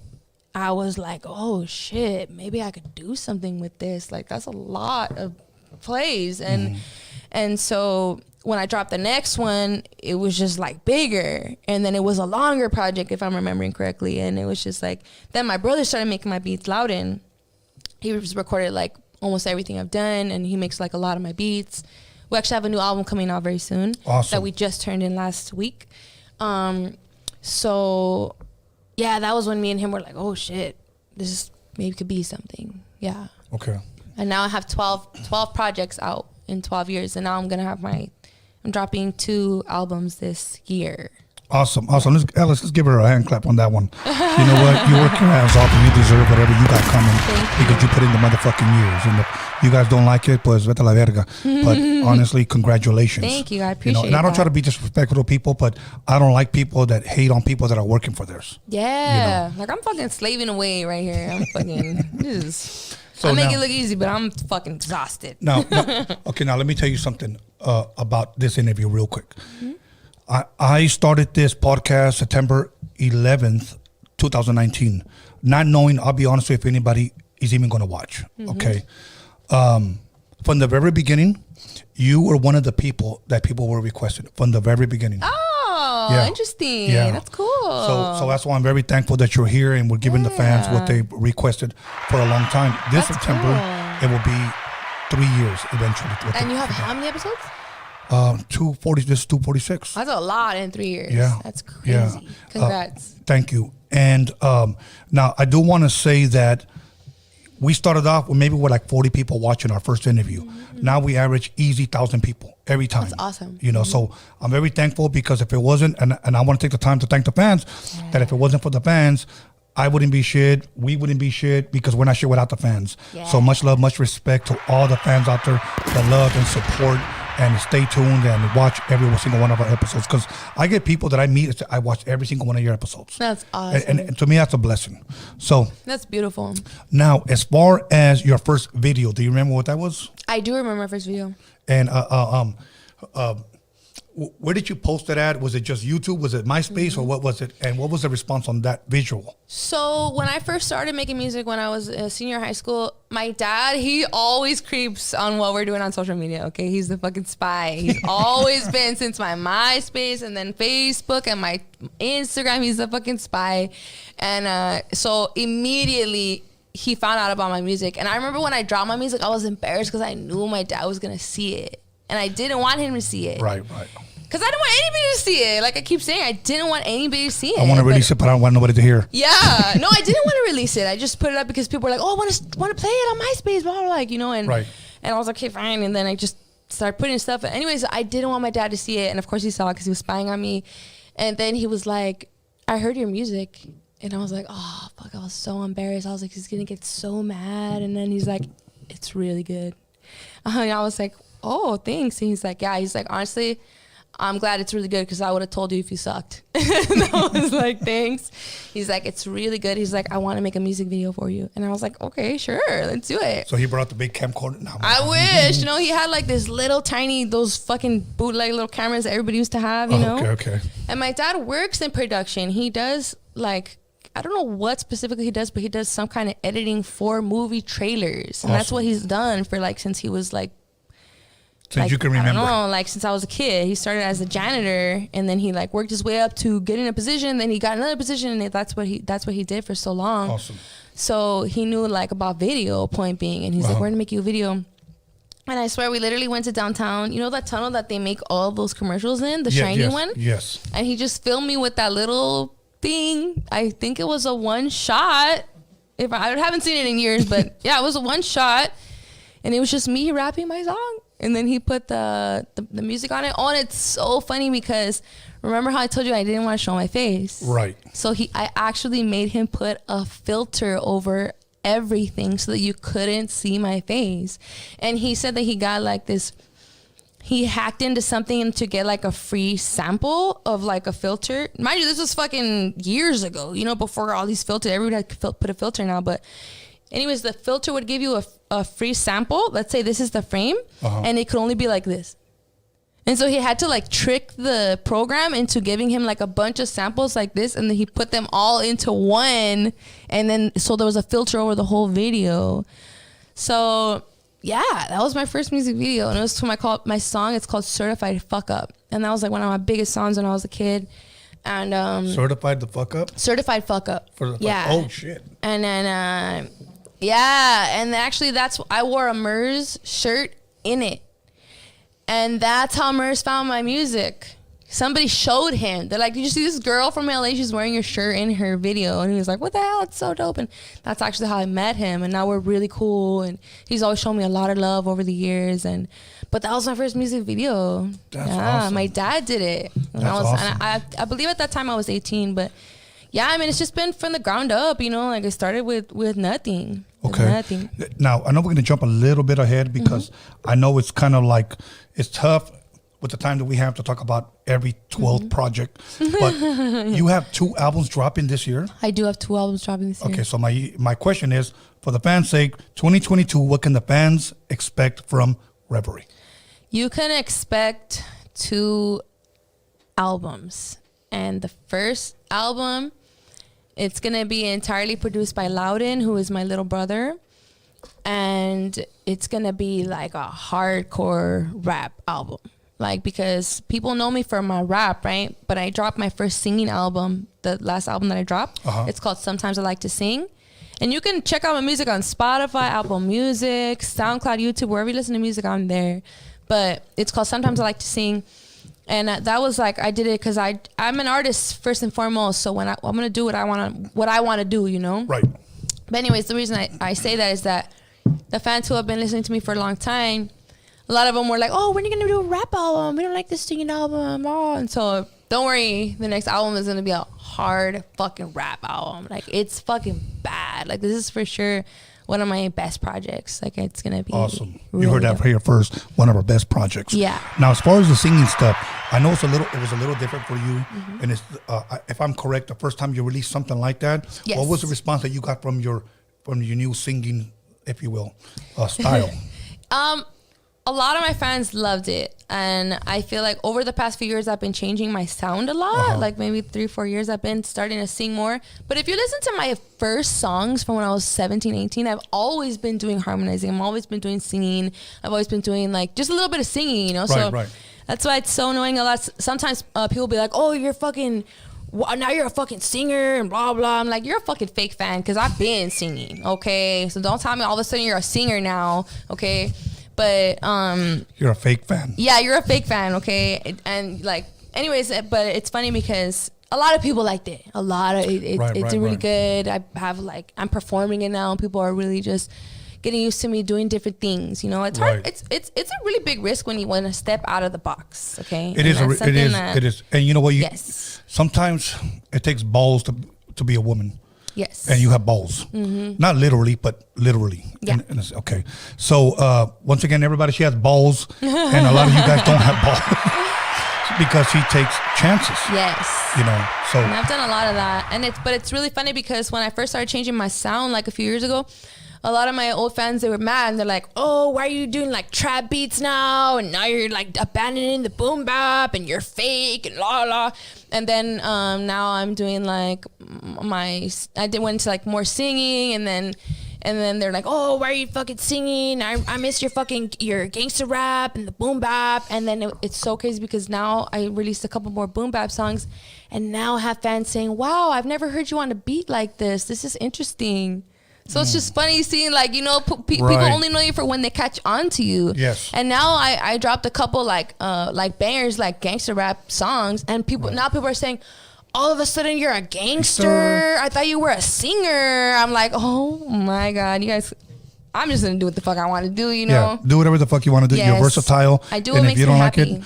I was like, oh shit, maybe I could do something with this. Like that's a lot of plays. And so when I dropped the next one, it was just like bigger. And then it was a longer project, if I'm remembering correctly. And it was just like, then my brother started making my beats Loudon. He just recorded like almost everything I've done, and he makes like a lot of my beats. We actually have a new album coming out very soon that we just turned in last week. So yeah, that was when me and him were like, oh shit, this maybe could be something. Yeah. Okay. And now I have 12 projects out in 12 years, and now I'm dropping 2 albums this year. Awesome. Let's give her a hand clap on that one. You know what? You work your ass off and you deserve whatever you got coming because you put in the motherfucking years. And if you guys don't like it, pues vete a la verga. But honestly, congratulations. Thank you. I appreciate it. And I don't try to be disrespectful to people, but I don't like people that hate on people that are working for theirs. Yeah. Like I'm fucking slaving away right here. I'm fucking I make it look easy, but I'm fucking exhausted. Now, let me tell you something about this interview real quick. I started this podcast September 11th, 2019, not knowing, I'll be honest with you, if anybody is even going to watch, okay? From the very beginning, you were one of the people that people were requested from the very beginning. Oh, interesting. Yeah. That's cool. So that's why I'm very thankful that you're here and we're giving the fans what they requested for a long time. This September, it will be 3 years eventually. And you have how many episodes? 240. This is 246. That's a lot in 3 years. Yeah, that's crazy. Yeah. Congrats. Thank you. And now I do want to say that we started off with maybe like 40 people watching our first interview. Now we average easy 1,000 people every time. That's awesome. You know, so I'm very thankful because if it wasn't, and I want to take the time to thank the fans, that if it wasn't for the fans, I wouldn't be shit. We wouldn't be shit because we're not shit without the fans. Yeah. So much love, much respect to all the fans out there, the love and support. And stay tuned and watch every single one of our episodes because I get people that I meet. I watch every single one of your episodes. That's awesome. And to me, that's a blessing. So that's beautiful. Now, as far as your first video, do you remember what that was? I do remember my first video. And where did you post it at? Was it just YouTube? Was it MySpace or what was it? And what was the response on that visual? So when I first started making music when I was a senior in high school, my dad, he always creeps on what we're doing on social media, okay? He's the fucking spy. He's always been since my MySpace and then Facebook and my Instagram. He's the fucking spy. And so immediately he found out about my music. And I remember when I dropped my music, I was embarrassed because I knew my dad was going to see it. And I didn't want him to see it. Right. Because I didn't want anybody to see it. Like I keep saying, I didn't want anybody to see it. I want to release it, but I don't want nobody to hear. Yeah. No, I didn't want to release it. I just put it up because people were like, oh, I want to play it on MySpace, blah, blah, blah, like, you know. And, and I was like, okay, fine. And then I just started putting stuff. Anyways, I didn't want my dad to see it. And of course he saw it because he was spying on me. And then he was like, I heard your music. And I was like, oh, fuck, I was so embarrassed. I was like, he's going to get so mad. And then he's like, it's really good. And I was like, oh, thanks. And he's like, yeah. He's like, honestly, I'm glad it's really good because I would have told you if you sucked. And I was like, thanks. He's like, it's really good. He's like, I want to make a music video for you. And I was like, okay, sure, let's do it. So he brought the big camcorder. No, I wish. You know, he had like this little tiny, those fucking bootleg little cameras that everybody used to have, you know? Okay. And my dad works in production. He does like, I don't know what specifically he does, but he does some kind of editing for movie trailers. And that's what he's done for like, since he was like, since you can remember. I don't know, like since I was a kid. He started as a janitor and then he like worked his way up to getting a position. Then he got another position and that's what he did for so long. Awesome. So he knew like about video, point being. And he's like, we're going to make you a video. And I swear we literally went to downtown. You know that tunnel that they make all those commercials in? The shiny one? Yes. And he just filmed me with that little thing. I think it was a one shot. If I haven't seen it in years, but yeah, it was a one shot. And it was just me rapping my song. And then he put the music on it. Oh, and it's so funny because remember how I told you I didn't want to show my face? Right. So I actually made him put a filter over everything so that you couldn't see my face. And he said that he got like this, he hacked into something to get like a free sample of like a filter. Mind you, this was fucking years ago, you know, before all these filters. Everybody had put a filter now, but anyways, the filter would give you a free sample. Let's say this is the frame, and it could only be like this. And so he had to like trick the program into giving him like a bunch of samples like this, and then he put them all into one, and then so there was a filter over the whole video. So yeah, that was my first music video, and it was to my song. It's called "Certified Fuck Up," and that was like one of my biggest songs when I was a kid. And Certified the Fuck Up. Certified Fuck Up. Oh shit. And then yeah, and actually I wore a MERS shirt in it. And that's how MERS found my music. Somebody showed him. They're like, did you see this girl from LA? She's wearing your shirt in her video. And he was like, what the hell? It's so dope. And that's actually how I met him. And now we're really cool. And he's always shown me a lot of love over the years. But that was my first music video. That's awesome. My dad did it. And awesome. And I believe at that time I was 18. But yeah, I mean, it's just been from the ground up, you know, like I started with nothing. Okay. Nothing. Now, I know we're going to jump a little bit ahead because I know it's kind of like, it's tough with the time that we have to talk about every 12th project. But you have 2 albums dropping this year? I do have 2 albums dropping this year. Okay, so my question is, for the fans' sake, 2022, what can the fans expect from Reverie? You can expect 2 albums. And the first album, it's going to be entirely produced by Loudon, who is my little brother. And it's going to be like a hardcore rap album. Like, because people know me for my rap, right? But I dropped my first singing album, the last album that I dropped. It's called Sometimes I Like to Sing. And you can check out my music on Spotify, Apple Music, SoundCloud, YouTube, wherever you listen to music, I'm there. But it's called Sometimes I Like to Sing. And that was like, I did it because I'm an artist first and foremost. So when I'm going to do what I want to do, you know? Right. But anyways, the reason I say that is that the fans who have been listening to me for a long time, a lot of them were like, oh, when are you going to do a rap album? We don't like this singing album. Oh. And so don't worry, the next album is going to be a hard fucking rap album. Like, it's fucking bad. Like, this is for sure one of my best projects. Like, it's going to be awesome. Really you heard that dope. here first. One of our best projects. Yeah. Now, as far as the singing stuff, I know it was a little different for you. And it's, if I'm correct, the first time you released something like that, Yes. what was the response that you got from your new singing, if you will, style? A lot of my fans loved it, and I feel like over the past few years I've been changing my sound a lot. Like maybe 3-4 years I've been starting to sing more. But if you listen to my first songs from when I was 17, 18, I've always been doing harmonizing. I've always been doing singing. I've always been doing like just a little bit of singing, you know? Right. That's why it's so annoying. Sometimes people be like, oh, you're fucking... now you're a fucking singer and blah blah. I'm like, you're a fucking fake fan because I've been singing, okay? So don't tell me all of a sudden you're a singer now, okay? But You're a fake fan. yeah, you're a fake fan, okay? And like, anyways, but it's funny because a lot of people liked it. It's really good. I'm performing it now, and people are really just getting used to me doing different things. You know, it's hard. It's a really big risk when you want to step out of the box. Okay, It is. And you know what? Yes. Sometimes it takes balls to be a woman. Yes. And you have balls. Not literally, but literally. Yeah. And it's okay. So once again, everybody, she has balls, and a lot of you guys don't have balls because she takes chances. Yes. You know. So. And I've done a lot of that, but it's really funny because when I first started changing my sound like a few years ago, a lot of my old fans, they were mad, and they're like, oh, why are you doing like trap beats now? And now you're like abandoning the boom bap, and you're fake, and la la. And then now I'm doing like went into like more singing, and then they're like, oh, why are you fucking singing? I miss your gangster rap and the boom bap. And then it's so crazy because now I released a couple more boom bap songs, and now I have fans saying, wow, I've never heard you on a beat like this. This is interesting. So it's just funny seeing, like, you know, people only know you for when they catch on to you. Yes. And now I dropped a couple like bangers, like gangster rap songs, and now people are saying, all of a sudden you're a gangster. I thought you were a singer. I'm like, oh my God, you guys. I'm just gonna do what the fuck I want to do, you know. Yeah, do whatever the fuck you want to do. Yes. You're versatile. I do what makes me happy. Like it,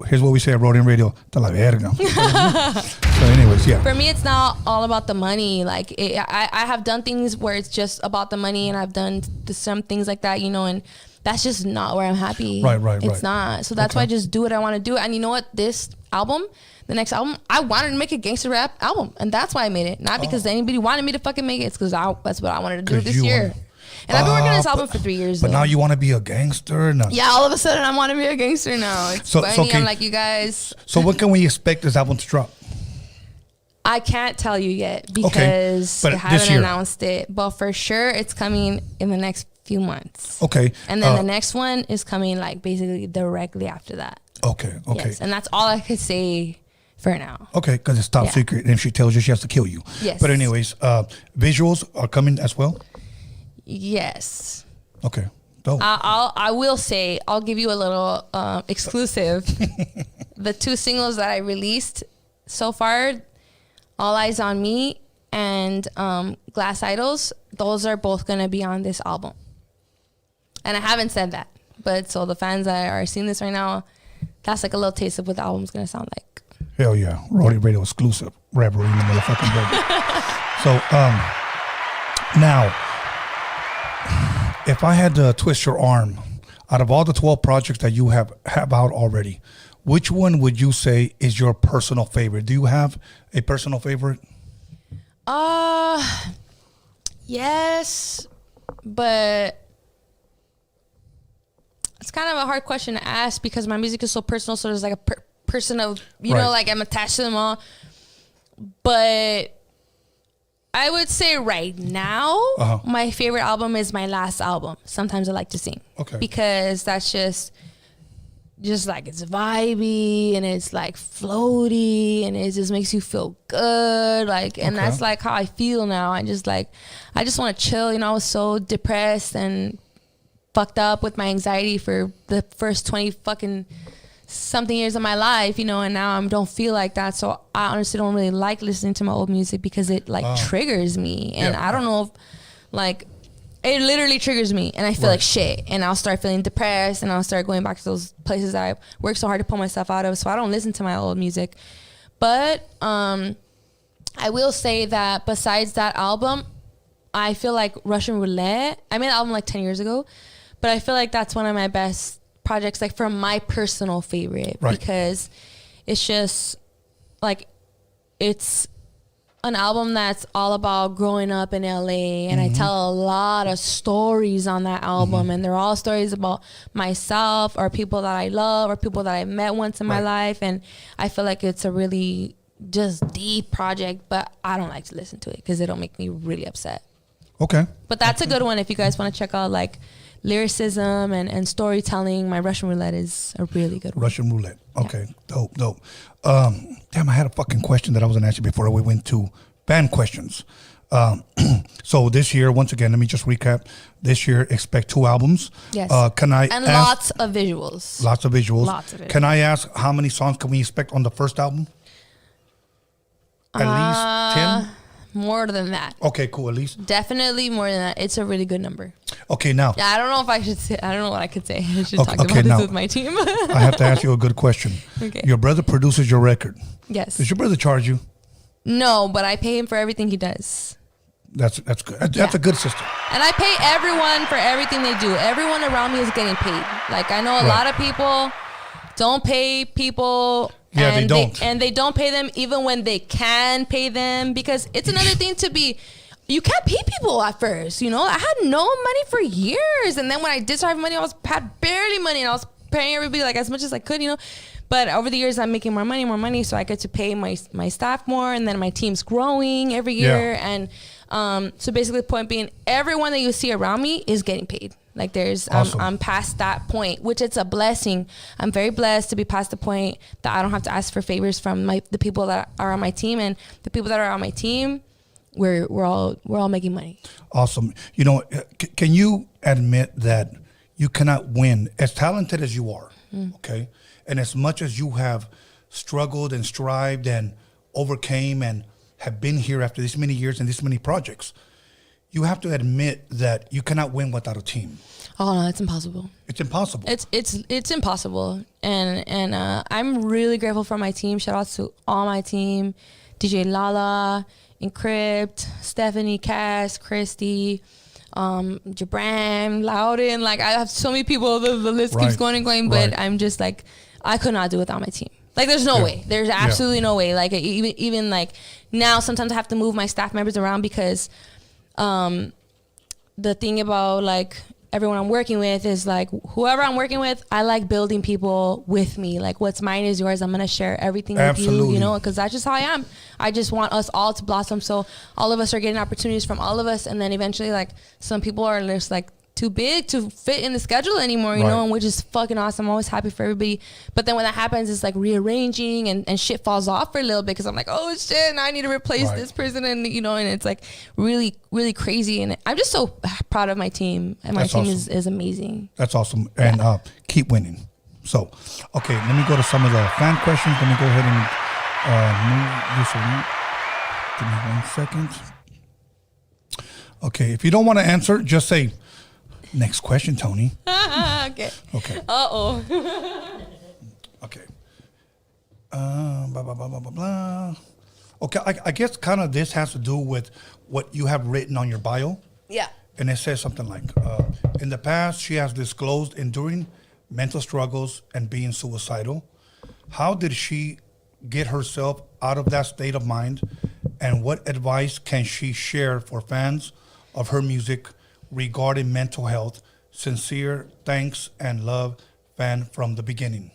here's what we say at Rhodium Radio. Te la verga. So anyways, yeah. For me, it's not all about the money. Like, I have done things where it's just about the money, and I've done some things like that, you know, and that's just not where I'm happy. Right. It's not. So that's why I just do what I want to do. And you know what? This album, the next album, I wanted to make a gangster rap album, and that's why I made it. Not because anybody wanted me to fucking make it. It's because that's what I wanted to do this year. And I've been working on this album for 3 years. But now you want to be a gangster? No. Yeah, all of a sudden I want to be a gangster now. It's funny. I'm like, you guys. So when can we expect this album to drop? I can't tell you yet because they haven't announced it. But for sure, it's coming in the next few months. Okay. And then the next one is coming like basically directly after that. Okay. Yes, and that's all I could say for now. Okay, because it's top secret. And if she tells you, she has to kill you. Yes. But anyways, visuals are coming as well? Yes. Okay. Dope. I will say, I'll give you a little exclusive. The 2 singles that I released so far, All Eyes on Me and Glass Idols, those are both going to be on this album. And I haven't said that. But so the fans that are seeing this right now, that's like a little taste of what the album's going to sound like. Hell yeah. Roadium Radio exclusive. Reverie in the motherfucking building. So, now, if I had to twist your arm, out of all the 12 projects that you have out already, which one would you say is your personal favorite? Do you have a personal favorite? Yes, but it's kind of a hard question to ask because my music is so personal. So there's like a person of, you know, like I'm attached to them all. But I would say right now, my favorite album is my last album, Sometimes I Like to Sing. Okay. Because that's just like it's vibey and it's like floaty and it just makes you feel good. Like, and that's like how I feel now. I just want to chill. You know, I was so depressed and fucked up with my anxiety for the first 20 fucking something years of my life, you know, and now I don't feel like that. So I honestly don't really like listening to my old music because it like triggers me. And I don't know if like it literally triggers me and I feel like shit and I'll start feeling depressed and I'll start going back to those places that I worked so hard to pull myself out of. So I don't listen to my old music. But I will say that besides that album, I feel like Russian Roulette, I made an album like 10 years ago, but I feel like that's one of my best projects, like for my personal favorite, because it's just like, it's an album that's all about growing up in LA, and I tell a lot of stories on that album, and they're all stories about myself or people that I love or people that I met once in my life, and I feel like it's a really just deep project, but I don't like to listen to it because it'll make me really upset. Okay. But that's a good one if you guys want to check out like lyricism and storytelling. My Russian Roulette is a really good one. Russian Roulette. Okay. Yeah. Dope. Damn, I had a fucking question that I was going to ask you before we went to band questions. So this year, once again, let me just recap. This year, expect 2 albums. Yes. Can I and ask, lots of visuals. Lots of visuals. Can I ask how many songs can we expect on the first album? At least 10? More than that. Okay, cool. At least? Definitely more than that. It's a really good number. Okay, now. Yeah, I don't know if I should say, I don't know what I could say. I should talk about this with my team. I have to ask you a good question. Okay. Your brother produces your record. Yes. Does your brother charge you? No, but I pay him for everything he does. That's good. That's a good system. And I pay everyone for everything they do. Everyone around me is getting paid. Like, I know a lot of people don't pay people. Yeah, they don't. And they don't pay them even when they can pay them, because it's another thing to be, you can't pay people at first, you know? I had no money for years. And then when I did start having money, had barely money, and I was paying everybody like as much as I could, you know? But over the years, I'm making more money. So I get to pay my staff more, and then my team's growing every year. Yeah. And so basically the point being, everyone that you see around me is getting paid. Like there's, awesome. I'm past that point, which it's a blessing. I'm very blessed to be past the point that I don't have to ask for favors from the people that are on my team, and the people that are on my team, we're all making money. Awesome. You know, can you admit that you cannot win as talented as you are? Okay. And as much as you have struggled and strived and overcame and have been here after this many years and this many projects, you have to admit that you cannot win without a team. Oh no, it's impossible. It's impossible. It's impossible. And I'm really grateful for my team. Shout out to all my team, DJ Lala, Encrypt, Stephanie, Cass, Christy, Jabram, Loudon. Like I have so many people. The list keeps going and going. But I'm just like, I could not do it without my team. Like there's no way. There's absolutely no way. Like even like now, sometimes I have to move my staff members around because the thing about like everyone I'm working with is like whoever I'm working with, I like building people with me. Like what's mine is yours. I'm going to share everything with you, you know, because that's just how I am. I just want us all to blossom. So all of us are getting opportunities from all of us. And then eventually like some people are just like too big to fit in the schedule anymore, you know, and which is fucking awesome. I'm always happy for everybody. But then when that happens, it's like rearranging and shit falls off for a little bit because I'm like, oh shit, now I need to replace this person. And, you know, and it's like really, really crazy. And I'm just so proud of my team. And my team is amazing. That's awesome. And keep winning. So, okay, let me go to some of the fan questions. Let me go ahead and move this around. Give me 1 second. Okay, if you don't want to answer, just say, next question, Tony. Okay. Uh-oh. Okay. Blah, blah, blah, blah, blah, blah. Okay, I guess kind of this has to do with what you have written on your bio. Yeah. And it says something like, in the past, she has disclosed enduring mental struggles and being suicidal. How did she get herself out of that state of mind? And what advice can she share for fans of her music regarding mental health? Sincere thanks and love, fan from the beginning.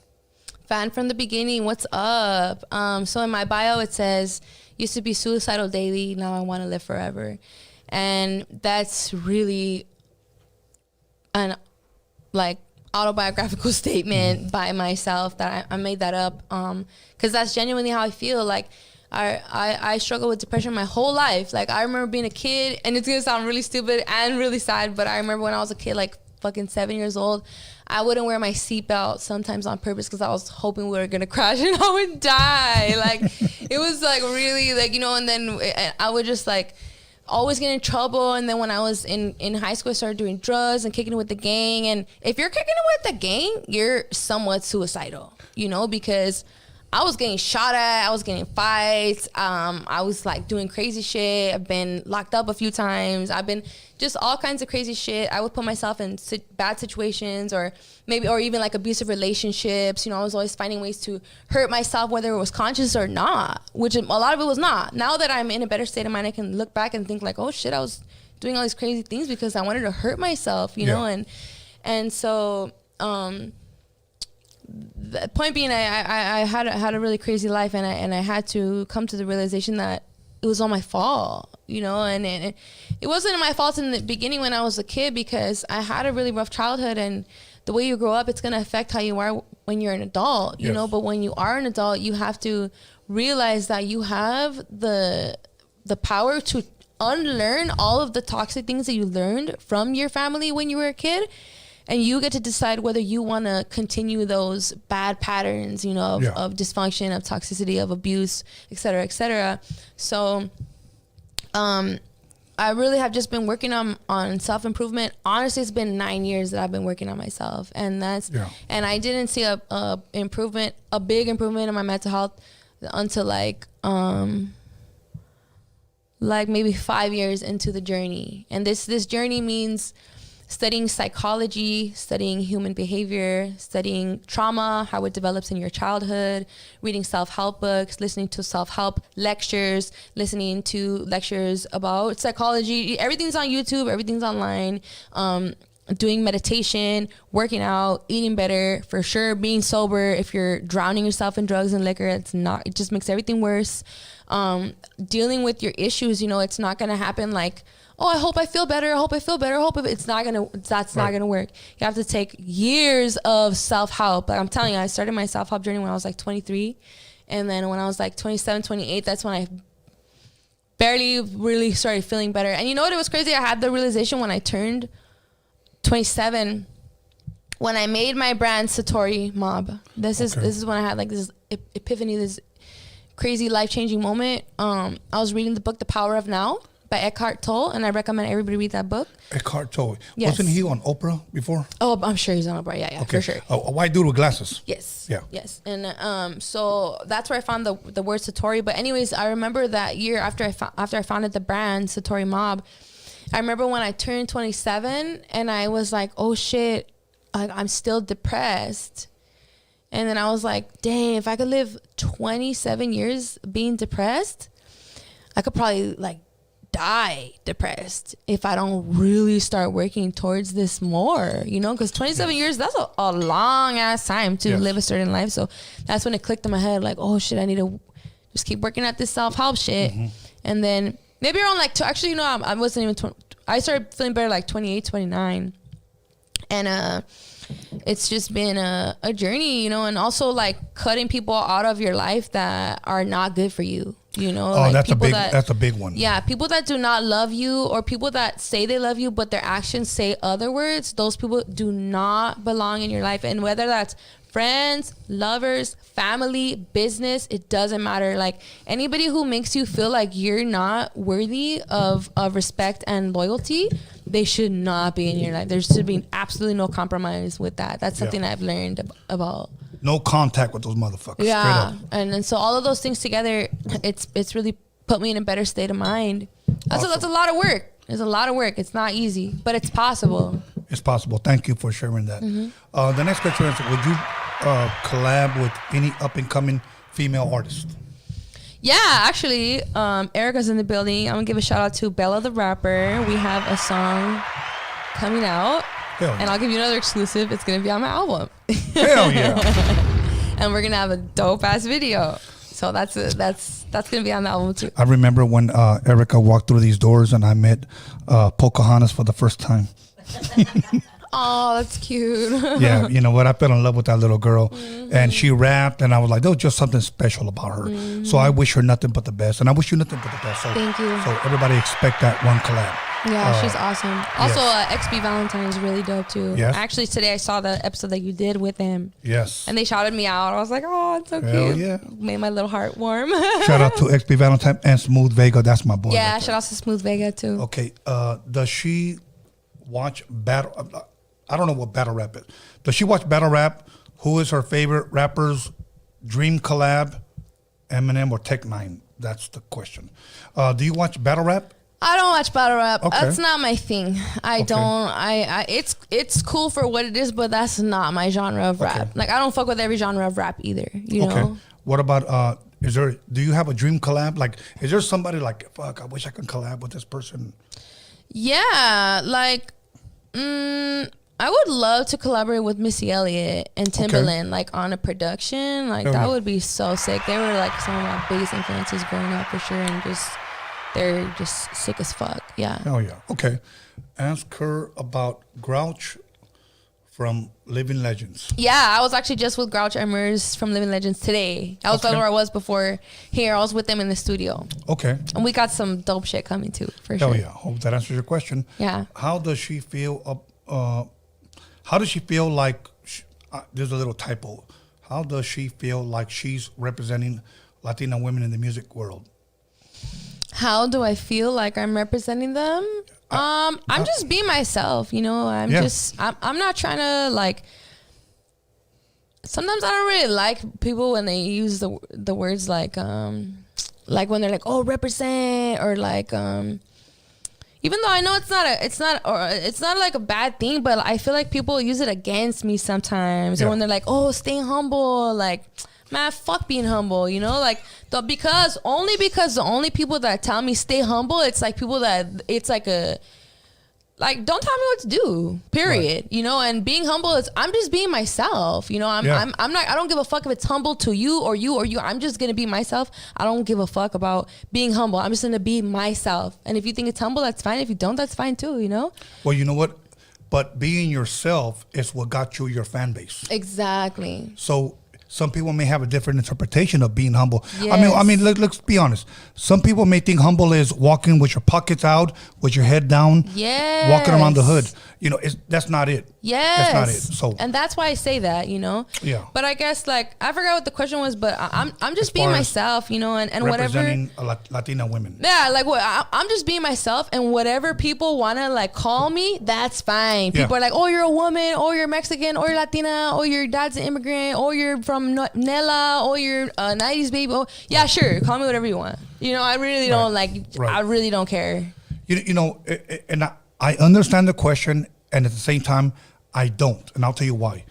Fan from the beginning, what's up? So in my bio it says, used to be suicidal daily, now I want to live forever. And that's really an like autobiographical statement by myself that I made that up. Because that's genuinely how I feel. Like I struggled with depression my whole life. Like I remember being a kid, and it's gonna sound really stupid and really sad, but I remember when I was a kid, like fucking 7 years old, I wouldn't wear my seatbelt sometimes on purpose because I was hoping we were gonna crash and I would die. Like it was like really like, you know, and then I would just like always get in trouble. And then when I was in high school, I started doing drugs and kicking it with the gang. And if you're kicking it with the gang, you're somewhat suicidal, you know, because I was getting shot at, I was getting fights, I was like doing crazy shit. I've been locked up a few times. I've been just all kinds of crazy shit. I would put myself in bad situations or even like abusive relationships. You know, I was always finding ways to hurt myself, whether it was conscious or not, which a lot of it was not. Now that I'm in a better state of mind, I can look back and think like, oh shit, I was doing all these crazy things because I wanted to hurt myself, you know? And so, the point being, I had a really crazy life, and I had to come to the realization that it was all my fault, you know, and it wasn't my fault in the beginning when I was a kid because I had a really rough childhood, and the way you grow up, it's gonna affect how you are when you're an adult, you know. But when you are an adult, you have to realize that you have the power to unlearn all of the toxic things that you learned from your family when you were a kid. And you get to decide whether you want to continue those bad patterns, you know, of dysfunction, of toxicity, of abuse, et cetera, et cetera. So I really have just been working on self-improvement. Honestly, it's been 9 years that I've been working on myself. And and I didn't see a big improvement in my mental health until like maybe 5 years into the journey. And this journey means studying psychology, studying human behavior, studying trauma, how it develops in your childhood, reading self-help books, listening to self-help lectures, listening to lectures about psychology. Everything's on YouTube, everything's online. Doing meditation, working out, eating better, for sure, being sober. If you're drowning yourself in drugs and liquor, it just makes everything worse. Dealing with your issues, you know, it's not gonna happen like, oh, I hope I feel better. That's not gonna work. You have to take years of self-help. Like I'm telling you, I started my self-help journey when I was like 23. And then when I was like 27, 28, that's when I barely really started feeling better. And you know what? It was crazy. I had the realization when I turned 27, when I made my brand Satori Mob. This is when I had like this epiphany, this crazy life-changing moment. I was reading the book The Power of Now by Eckhart Tolle, and I recommend everybody read that book. Eckhart Tolle. Yes. Wasn't he on Oprah before? Oh, I'm sure he's on Oprah. Yeah, okay. For sure. A white dude with glasses. Yes. Yeah. Yes. And so that's where I found the word Satori. But anyways, I remember that year after I founded the brand Satori Mob, I remember when I turned 27 and I was like, oh shit, I'm still depressed. And then I was like, dang, if I could live 27 years being depressed, I could probably like die depressed if I don't really start working towards this more, you know, because 27 years, that's a long ass time to live a certain life. So that's when it clicked in my head, like, oh shit, I need to just keep working at this self-help shit. And then maybe around like, actually, you know, I wasn't even 20, I started feeling better like 28, 29. And it's just been a journey, you know, and also like cutting people out of your life that are not good for you. You know, oh, like that's a big one. Yeah, people that do not love you, or people that say they love you but their actions say other words, those people do not belong in your life. And whether that's friends, lovers, family, business, it doesn't matter. Like anybody who makes you feel like you're not worthy of respect and loyalty, they should not be in your life. There should be absolutely no compromise with that. That's something I've learned about. No contact with those motherfuckers. Yeah, and so all of those things together, it's really put me in a better state of mind. That's a lot of work. It's a lot of work. It's not easy, but it's possible. It's possible. Thank you for sharing that. The next question is, would you collab with any up-and-coming female artist? Yeah, actually, Erica's in the building. I'm going to give a shout out to Bella the Rapper. We have a song coming out. And I'll give you another exclusive. It's going to be on my album. Hell yeah. And we're going to have a dope-ass video. So that's going to be on the album too. I remember when Erica walked through these doors and I met Pocahontas for the first time. Oh, that's cute. Yeah, you know what? I fell in love with that little girl. And she rapped, and I was like, there was just something special about her. So I wish her nothing but the best. And I wish you nothing but the best. So, thank you. So everybody expect that one collab. Yeah, she's awesome. Also, XB Valentine is really dope too. Yes. Actually, today I saw the episode that you did with him. Yes. And they shouted me out. I was like, oh, it's so Hell cute. Yeah. Made my little heart warm. Shout out to XB Valentine and Smooth Vega. That's my boy. Yeah, right shout out to Smooth Vega too. Okay. Does she watch battle? I don't know what battle rap is. Does she watch battle rap? Who is her favorite rappers? Dream collab, Eminem or Tech Nine? That's the question. Do you watch battle rap? I don't watch battle rap. Okay. That's not my thing. I don't. It's cool for what it is, but that's not my genre of rap. Like I don't fuck with every genre of rap either. You know. What about do you have a dream collab? Like, is there somebody like, fuck, I wish I could collab with this person? Yeah, like, I would love to collaborate with Missy Elliott and Timbaland, like on a production. Like that would be so sick. They were like some of my biggest influences growing up for sure, and they're just sick as fuck. Yeah. Oh yeah. Okay. Ask her about Grouch from Living Legends. Yeah, I was actually just with Grouch Emmers from Living Legends today. That was where I was before here. I was with them in the studio. Okay. And we got some dope shit coming too, for sure. Oh yeah. Hope that answers your question. Yeah. How does she feel? How does she feel like? There's a little typo. How does she feel like she's representing Latina women in the music world? How do I feel like I'm representing them? I'm just being myself, you know. I'm not trying to like. Sometimes I don't really like people when they use the words like when they're like, oh, represent, or like even though I know it's not like a bad thing, but I feel like people use it against me sometimes. Or when they're like, oh, stay humble, like, man, fuck being humble, you know, like because the only people that tell me stay humble, it's like people that it's like don't tell me what to do, period. Right. You know, and being humble is I'm just being myself, you know. I'm not, I don't give a fuck if it's humble to you or you. I'm just gonna be myself. I don't give a fuck about being humble. I'm just gonna be myself. And if you think it's humble, that's fine. If you don't, that's fine too, you know. Well, you know what? But being yourself is what got you your fan base. Exactly. So some people may have a different interpretation of being humble. Yes. I mean, let's be honest. Some people may think humble is walking with your pockets out, with your head down, walking around the hood. You know, that's not it. Yes, that's not it. So, and that's why I say that, you know. Yeah. But I guess like I forgot what the question was, but I'm just being myself, you know, and whatever. Representing Latina women. Yeah, like I'm just being myself, and whatever people wanna like call me, that's fine. People are like, oh, you're a woman, or you're Mexican, or you're Latina, or your dad's an immigrant, or you're from Nella, or you're a 90s baby. Oh, yeah, sure, call me whatever you want. You know, I really don't I really don't care. You know, and I understand the question, and at the same time, I don't. And I'll tell you why.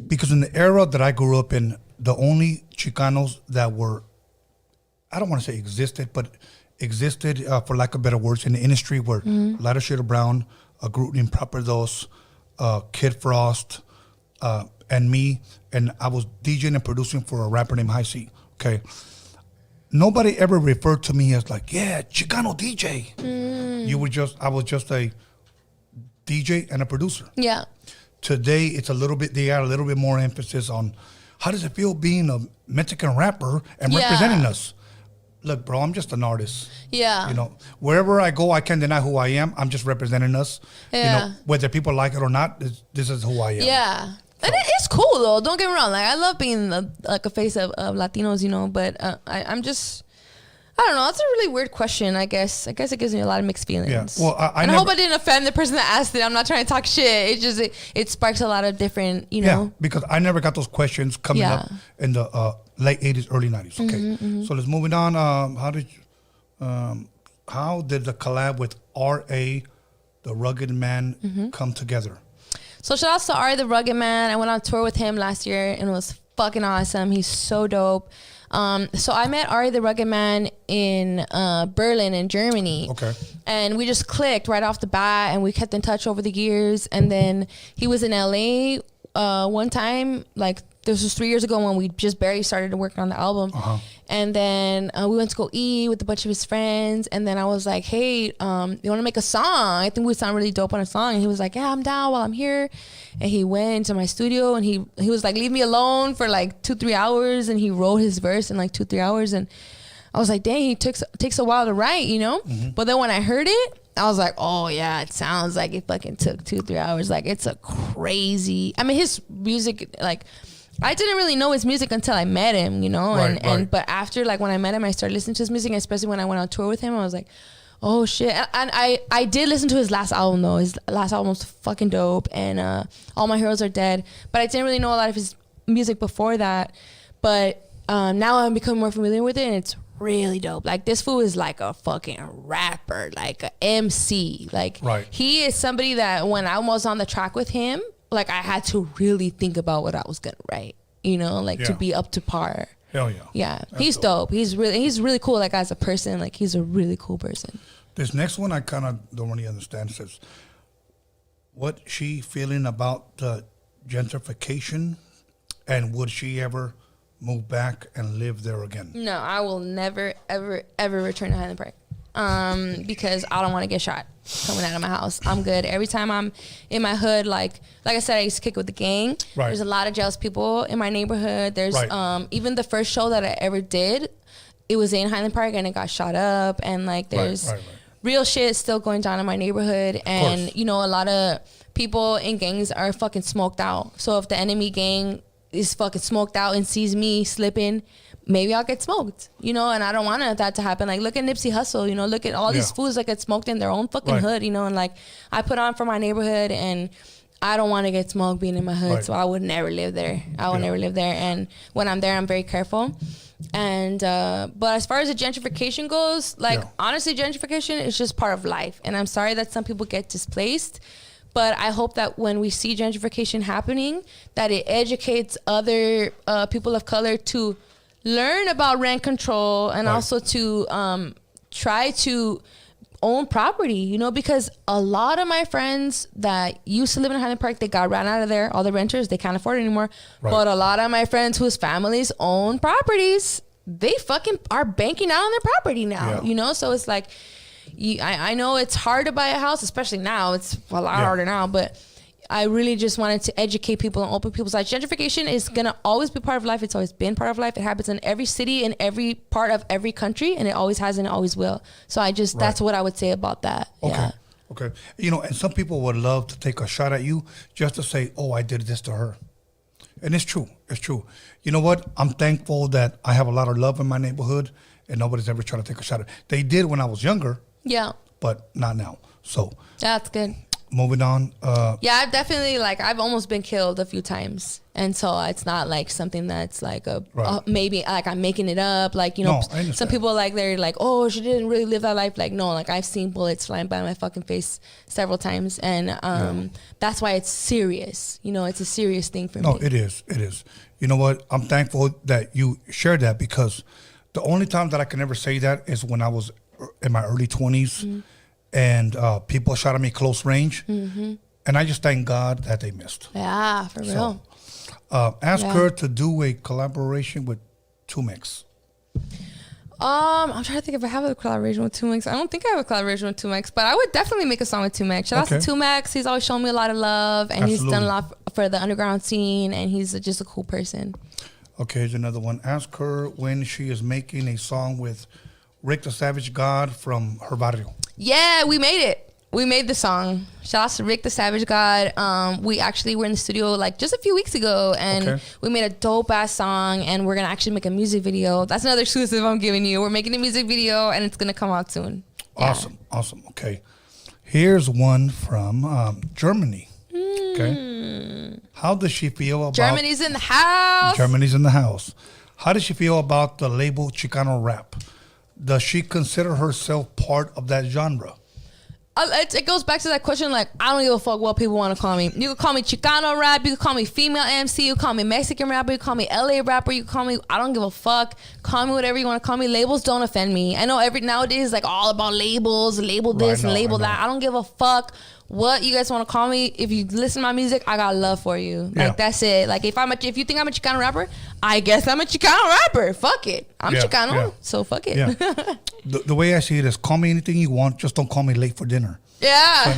Because in the era that I grew up in, the only Chicanos that were, I don't want to say existed, but existed, for lack of better words, in the industry were Lighter Shade of Brown, a group named Proper Dos, Kid Frost, and me. And I was DJing and producing for a rapper named High C. Okay. Nobody ever referred to me as like, yeah, Chicano DJ. I was just a DJ and a producer. Yeah. Today, they got a little bit more emphasis on how does it feel being a Mexican rapper and representing us. Look, bro, I'm just an artist. Yeah. You know, wherever I go, I can't deny who I am. I'm just representing us. Yeah. You know, whether people like it or not, this is who I am. Yeah. And it's cool though. Don't get me wrong. Like I love being like a face of Latinos, you know. But I'm just, I don't know. It's a really weird question. I guess it gives me a lot of mixed feelings. Yeah. Well, I hope I didn't offend the person that asked it. I'm not trying to talk shit. It sparks a lot of different, you know. Yeah, because I never got those questions coming up in the late 80s, early 90s. Okay. So let's move on. How did the collab with R.A., the Rugged Man, come together? So shout out to R.A. the Rugged Man. I went on tour with him last year and it was fucking awesome. He's so dope. So I met R.A. the Rugged Man in Berlin in Germany. Okay. And we just clicked right off the bat and we kept in touch over the years. And then he was in LA one time, like this was 3 years ago when we just barely started to work on the album. And then we went to go eat with a bunch of his friends. And then I was like, hey, you want to make a song? I think we sound really dope on a song. And he was like, yeah, I'm down while I'm here. And he went into my studio and he was like, leave me alone for like 2-3 hours. And he wrote his verse in like 2-3 hours. And I was like, dang, he takes a while to write, you know? But then when I heard it, I was like, oh yeah, it sounds like it fucking took 2-3 hours. Like it's a crazy, I mean, his music, like, I didn't really know his music until I met him, you know? Right. But after, like, when I met him, I started listening to his music, especially when I went on tour with him. I was like, oh, shit. And I did listen to his last album, though. His last album was fucking dope, and All My Heroes Are Dead. But I didn't really know a lot of his music before that. But now I'm becoming more familiar with it, and it's really dope. Like, this fool is like a fucking rapper, like a MC. Like, he is somebody that when I was on the track with him, like I had to really think about what I was gonna write, you know, like to be up to par. Hell yeah. Yeah. He's dope. He's really cool. Like as a person, like he's a really cool person. This next one I kind of don't really understand. It says, what she feeling about the gentrification and would she ever move back and live there again? No, I will never, ever, ever return to Highland Park. Because I don't want to get shot coming out of my house. I'm good. Every time I'm in my hood, like I said, I used to kick with the gang. Right. There's a lot of jealous people in my neighborhood. There's even the first show that I ever did, it was in Highland Park and it got shot up. And like there's real shit still going down in my neighborhood. And you know, a lot of people in gangs are fucking smoked out. So if the enemy gang is fucking smoked out and sees me slipping, maybe I'll get smoked, you know, and I don't want that to happen. Like, look at Nipsey Hussle, you know, look at all these fools that get smoked in their own fucking hood, you know, and like, I put on for my neighborhood and I don't want to get smoked being in my hood, so I would never live there. I would never live there, and when I'm there, I'm very careful. And, but as far as the gentrification goes, like, honestly, gentrification is just part of life, and I'm sorry that some people get displaced, but I hope that when we see gentrification happening, that it educates other people of color to learn about rent control and also to try to own property, you know, because a lot of my friends that used to live in Highland Park, they got ran out of there. All the renters, they can't afford it anymore. But a lot of my friends whose families own properties, they fucking are banking out on their property now, you know? So it's like, I know it's hard to buy a house, especially now. It's a lot harder now, but I really just wanted to educate people and open people's eyes. Gentrification is going to always be part of life. It's always been part of life. It happens in every city, in every part of every country, and it always has and it always will. So I just, that's what I would say about that. Okay. You know, and some people would love to take a shot at you just to say, oh, I did this to her. And it's true. It's true. You know what? I'm thankful that I have a lot of love in my neighborhood and nobody's ever tried to take a shot at it. They did when I was younger. Yeah. But not now. So that's good. moving on. Yeah, I've definitely I've almost been killed a few times, and so it's not like something that's like maybe like I'm making it up. Like some people they're like, oh, she didn't really live that life. Like no, like I've seen bullets flying by my fucking face several times, and that's why it's serious. It's a serious thing for me. No, it is. It is. You know what? I'm thankful that you shared that, because the only time that I can ever say that is when I was in my early 20s. And people shot at me close range, and I just thank God that they missed. Yeah, for real. Ask her to do a collaboration with 2Mix. I'm trying to think if I have a collaboration with 2Mix. I don't think I have a collaboration with 2Mix, but I would definitely make a song with 2Mix. Shout out to 2Mix. He's always shown me a lot of love, and he's done a lot for the underground scene, and he's just a cool person. Okay, here's another one. Ask her when she is making a song with Rick the Savage God from her barrio. Yeah, we made it. We made the song. Shout out to Rick the Savage God. We actually were in the studio just a few weeks ago, and we made a dope ass song, and we're gonna actually make a music video. That's another exclusive I'm giving you. We're making a music video, and it's gonna come out soon. Awesome. Okay, here's one from Germany. Okay, how does she feel about Germany's in the house? Germany's in the house. How does she feel about the label Chicano rap? Does she consider herself part of that genre? It goes back to that question, I don't give a fuck what people want to call me. You can call me Chicano rap, you can call me female MC, you can call me Mexican rapper, you can call me LA rapper, you can call me, I don't give a fuck. Call me whatever you want to call me. Labels don't offend me. I know nowadays all about labels, label this and label that. I don't give a fuck what you guys want to call me. If you listen to my music, I got love for you. That's it. If you think I'm a Chicano rapper, I guess I'm a Chicano rapper. Fuck it. I'm Chicano, so fuck it. Yeah. The way I see it is, call me anything you want, just don't call me late for dinner. Yeah.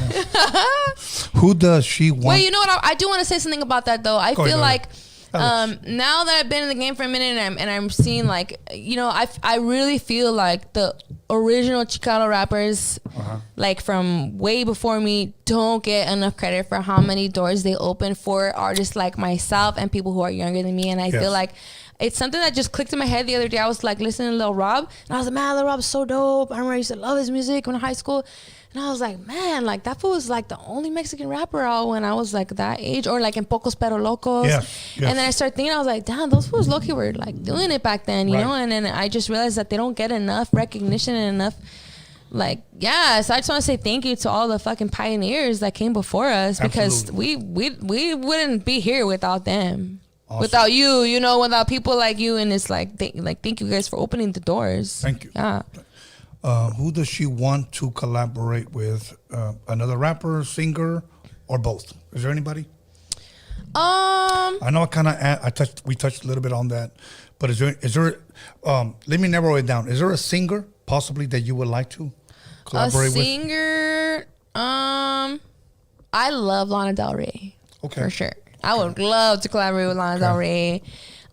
Who does she want? Wait, you know what? I do want to say something about that, though. I feel like now that I've been in the game for a minute, and I'm seeing I really feel like the original Chicano rappers, from way before me, don't get enough credit for how many doors they open for artists like myself and people who are younger than me. And I feel like it's something that just clicked in my head the other day. I was listening to Lil Rob, and I was like, man, Lil Rob's so dope. I remember I used to love his music when in high school. And I was like, man, that fool was the only Mexican rapper out when I was that age, or in Pocos Pero Locos. Yes. And then I started thinking, I was like, damn, those fools low-key were doing it back then, you know? And then I just realized that they don't get enough recognition and enough, so I just want to say thank you to all the fucking pioneers that came before us. Absolutely. Because we wouldn't be here without them. Awesome. Without you, without people like you, and it's thank you guys for opening the doors. Thank you. Yeah. Who does she want to collaborate with? Another rapper, singer, or both? Is there anybody? I know we touched a little bit on that, but is there let me narrow it down. Is there a singer possibly that you would like to collaborate with? A singer, I love Lana Del Rey. Okay. For sure. I would love to collaborate with Lana Del Rey.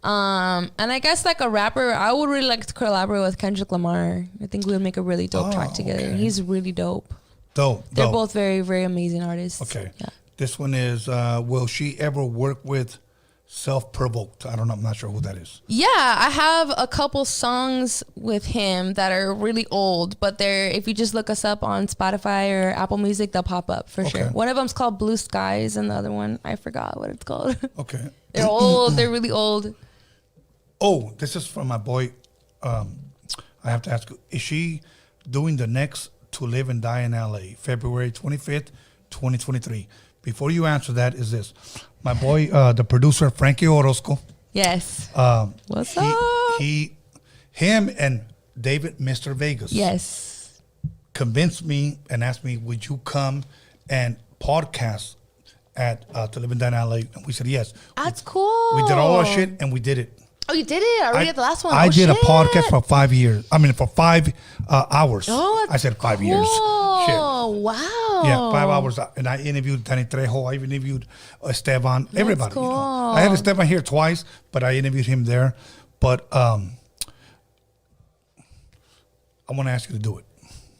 And I guess a rapper, I would really like to collaborate with Kendrick Lamar. I think we would make a really dope track together. Okay. He's really dope. They're both very, very amazing artists. Okay. Yeah. This one is, will she ever work with Self-Provoked? I don't know. I'm not sure who that is. Yeah, I have a couple songs with him that are really old, but if you just look us up on Spotify or Apple Music, they'll pop up for sure. One of them's called Blue Skies, and the other one, I forgot what it's called. Okay. They're old. They're really old. Oh, this is from my boy. I have to ask you, is she doing the next To Live and Die in LA, February 25th, 2023? Before you answer that, is this. My boy, the producer, Frankie Orozco. Yes. What's up? Him and David Mr. Vegas. Yes. Convinced me and asked me, would you come and podcast at To Live and Die in LA? And we said yes. That's cool. We did all our shit and we did it. Oh, you did it? Already at the last one? I did a podcast for 5 years. I mean, for 5 hours. Oh, I said 5 years. Shit. Wow. Yeah, 5 hours. And I interviewed Danny Trejo. I interviewed Esteban. Everybody. Cool. I had Esteban here twice, but I interviewed him there. But I want to ask you to do it.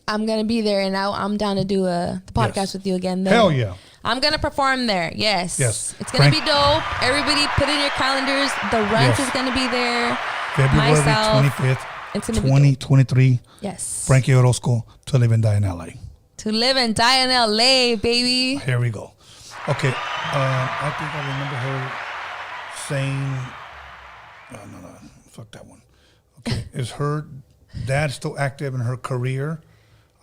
I'm going to be there, and I'm down to do the podcast with you again. Then. Hell yeah. I'm going to perform there. Yes. Yes. It's going to be dope. Everybody put in your calendars. The Runt is going to be there. February 25th, 2023. Yes. Frankie Orozco, To Live and Die in LA. To live and die in LA, baby. Here we go. Okay. I think I remember her saying, no, fuck that one. Okay. Is her dad still active in her career?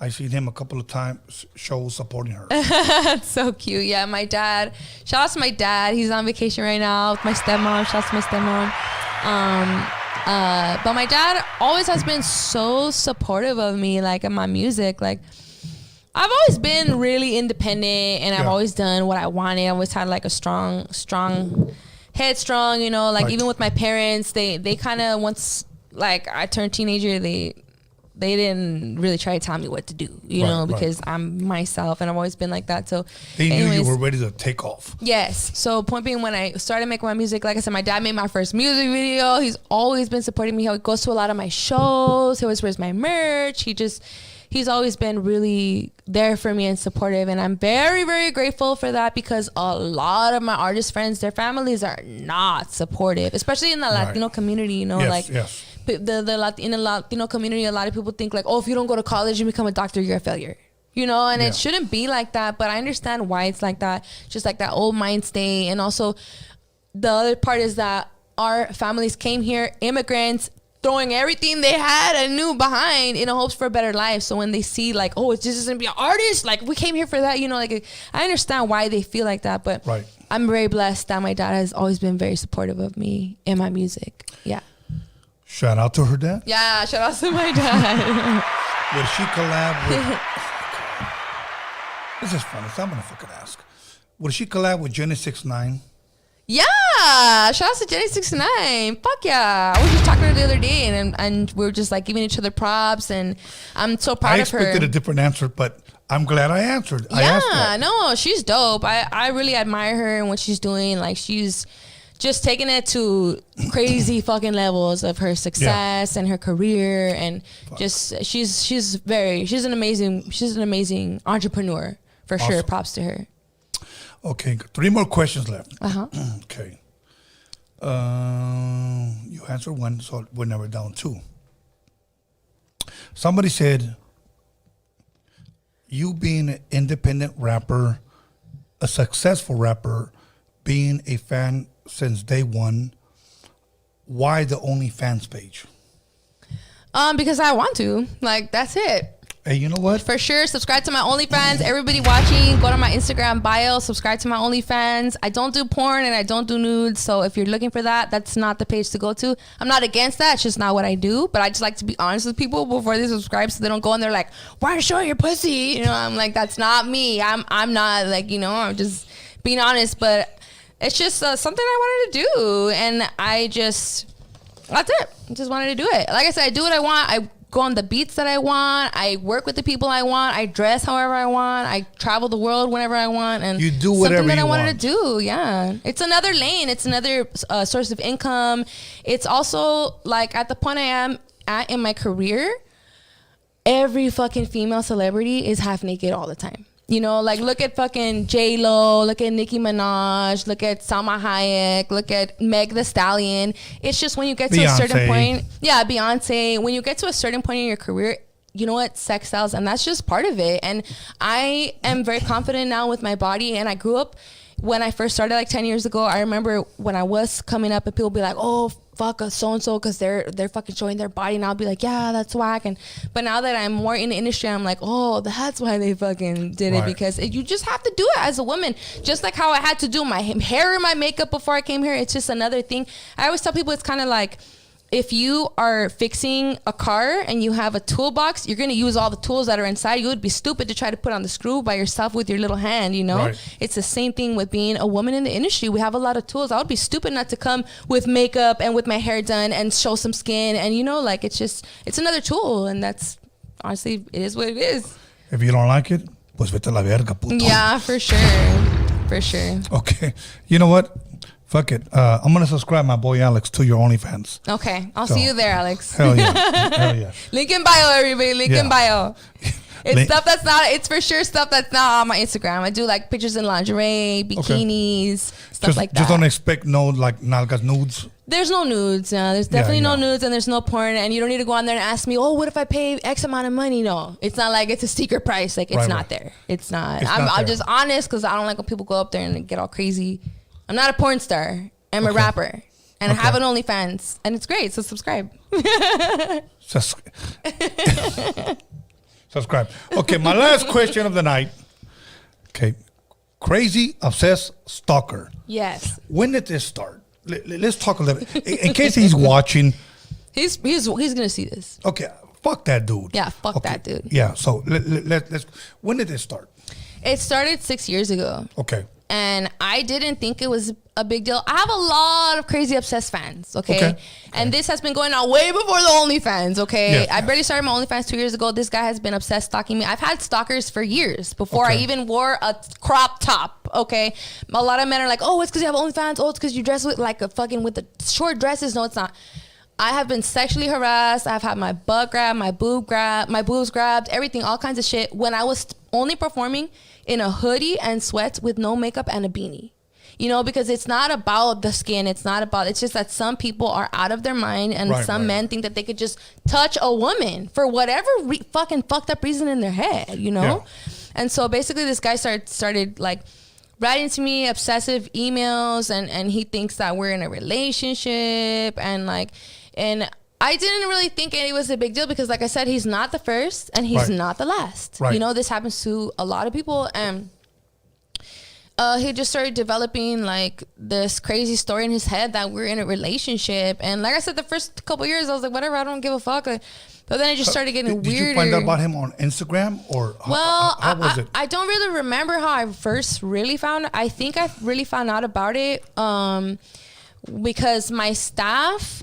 I seen him a couple of times shows supporting her. That's so cute. Yeah, my dad. Shout out to my dad. He's on vacation right now with my stepmom. Shout out to my stepmom. But my dad always has been so supportive of me, like in my music. Like I've always been really independent, and I've always done what I wanted. I always had like a strong headstrong. You know, like right. Even with my parents, they kind of once like I turned teenager, they didn't really try to tell me what to do, you know, because I'm myself, and I've always been like that. So they knew you were ready to take off. Yes. So point being, when I started making my music, like I said, my dad made my first music video. He's always been supporting me. He goes to a lot of my shows. He always wears my merch. He's always been really there for me and supportive. And I'm very, very grateful for that, because a lot of my artist friends, their families are not supportive, especially in the Latino community, you know, in the Latino community, a lot of people think like, oh, if you don't go to college and become a doctor, you're a failure, you know, and it shouldn't be like that. But I understand why it's like that, just like that old mind state. And also the other part is that our families came here, immigrants, throwing everything they had and knew behind in hopes for a better life. So when they see like, oh, it's just gonna be an artist, like we came here for that, you know, like I understand why they feel like that. But I'm very blessed that my dad has always been very supportive of me and my music. Yeah. Shout out to her dad? Yeah, shout out to my dad. Would she collab with... This is funny, so I'm going to fucking ask. Would she collab with Jenny 6ix9ine? Yeah, shout out to Jenny 6ix9ine. Fuck yeah. I was just talking to her the other day, and we were just like giving each other props, and I'm so proud of her. I expected a different answer, but I'm glad I answered. Yeah, no, she's dope. I really admire her and what she's doing. Like, she's just taking it to crazy fucking levels of her success and her career, and just she's an amazing entrepreneur for sure. Props to her. Okay, 3 more questions left. Okay. You answered 1, so we're never down 2. Somebody said, you being an independent rapper, a successful rapper, being a fan since day one, why the OnlyFans page? Because I want to. Like, that's it. Hey, you know what? For sure, subscribe to my OnlyFans. Everybody watching, go to my Instagram bio, subscribe to my OnlyFans. I don't do porn and I don't do nudes, so if you're looking for that, that's not the page to go to. I'm not against that. It's just not what I do, but I just like to be honest with people before they subscribe, so they don't go and they're like, why are you showing your pussy? You know, I'm like, that's not me. I'm not, like, you know, I'm just being honest, but it's just something I wanted to do, and that's it. I just wanted to do it. Like I said, I do what I want. I go on the beats that I want. I work with the people I want. I dress however I want. I travel the world whenever I want. And you do whatever something that you I wanted want. to do. Yeah, it's another lane. It's another source of income. It's also like at the point I am at in my career, every fucking female celebrity is half naked all the time. You know, like look at fucking J-Lo, look at Nicki Minaj, look at Salma Hayek, look at Meg the Stallion. It's just when you get to a certain point, Beyonce, when you get to a certain point in your career, you know what, sex sells, and that's just part of it. And I am very confident now with my body, and I grew up, when I first started like 10 years ago, I remember when I was coming up and people be like, oh, fuck a so-and-so because they're fucking showing their body, and I'll be like, yeah, that's whack. But now that I'm more in the industry, I'm like, oh, that's why they fucking did it, because you just have to do it as a woman. Just like how I had to do my hair and my makeup before I came here. It's just another thing. I always tell people it's kind of like, if you are fixing a car and you have a toolbox, you're going to use all the tools that are inside. You would be stupid to try to put on the screw by yourself with your little hand, you know? It's the same thing with being a woman in the industry. We have a lot of tools. I would be stupid not to come with makeup and with my hair done and show some skin. And, you know, like, it's another tool. And that's, honestly, it is what it is. If you don't like it, pues vete a la verga, puto. Yeah, for sure. For sure. Okay. You know what? Fuck it. I'm going to subscribe my boy Alex to your OnlyFans. Okay. I'll see you there, Alex. Hell yeah. Hell yeah. Link in bio, everybody. Link in bio. It's stuff that's not, it's for sure stuff that's not on my Instagram. I do like pictures in lingerie, bikinis, stuff like that. Just don't expect no like nalgas nudes. There's no nudes. No, there's definitely no nudes, and there's no porn. And you don't need to go on there and ask me, oh, what if I pay X amount of money? No, it's not like it's a secret price. Like it's not there. It's not. I'm just honest because I don't like when people go up there and get all crazy. I'm not a porn star. I'm a rapper, and I have an OnlyFans, and it's great. So subscribe. Subscribe. Okay, my last question of the night. Okay, crazy, obsessed, stalker. Yes. When did this start? Let's talk a little bit. In case he's watching. He's gonna see this. Okay, fuck that dude. Yeah, fuck that dude. Yeah, so let's. When did this start? It started 6 years ago. Okay. And I didn't think it was a big deal. I have a lot of crazy obsessed fans, okay? And this has been going on way before the OnlyFans, okay? I barely started my OnlyFans 2 years ago. This guy has been obsessed stalking me. I've had stalkers for years before I even wore a crop top, okay? A lot of men are like, oh, it's because you have OnlyFans. Oh, it's because you dress with like a fucking with the short dresses. No, it's not. I have been sexually harassed. I've had my butt grabbed, my boobs grabbed, everything, all kinds of shit. When I was only performing in a hoodie and sweats with no makeup and a beanie. You know, because it's not about the skin. It's just that some people are out of their mind and some men think that they could just touch a woman for whatever fucking fucked up reason in their head, you know? Yeah. And so basically this guy started like writing to me obsessive emails and he thinks that we're in a relationship and I didn't really think it was a big deal because like I said, he's not the first and he's not the last. You know, this happens to a lot of people and he just started developing like this crazy story in his head that we're in a relationship. And like I said, the first couple of years I was like, whatever, I don't give a fuck. But then it just started getting weirder. Did you find out about him on Instagram or how was it? I don't really remember how I first really found it. I think I really found out about it because my staff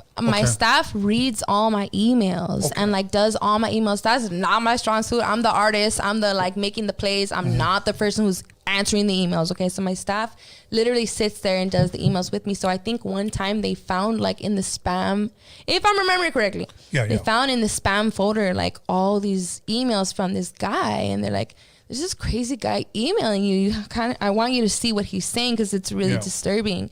reads all my emails and like does all my emails. That's not my strong suit. I'm the artist. I'm the like making the plays. I'm not the person who's answering the emails. Okay, so my staff literally sits there and does the emails with me. So I think one time they found like in the spam, if I'm remembering correctly, they found in the spam folder like all these emails from this guy, and they're like, "There's this crazy guy emailing you. I want you to see what he's saying because it's really disturbing."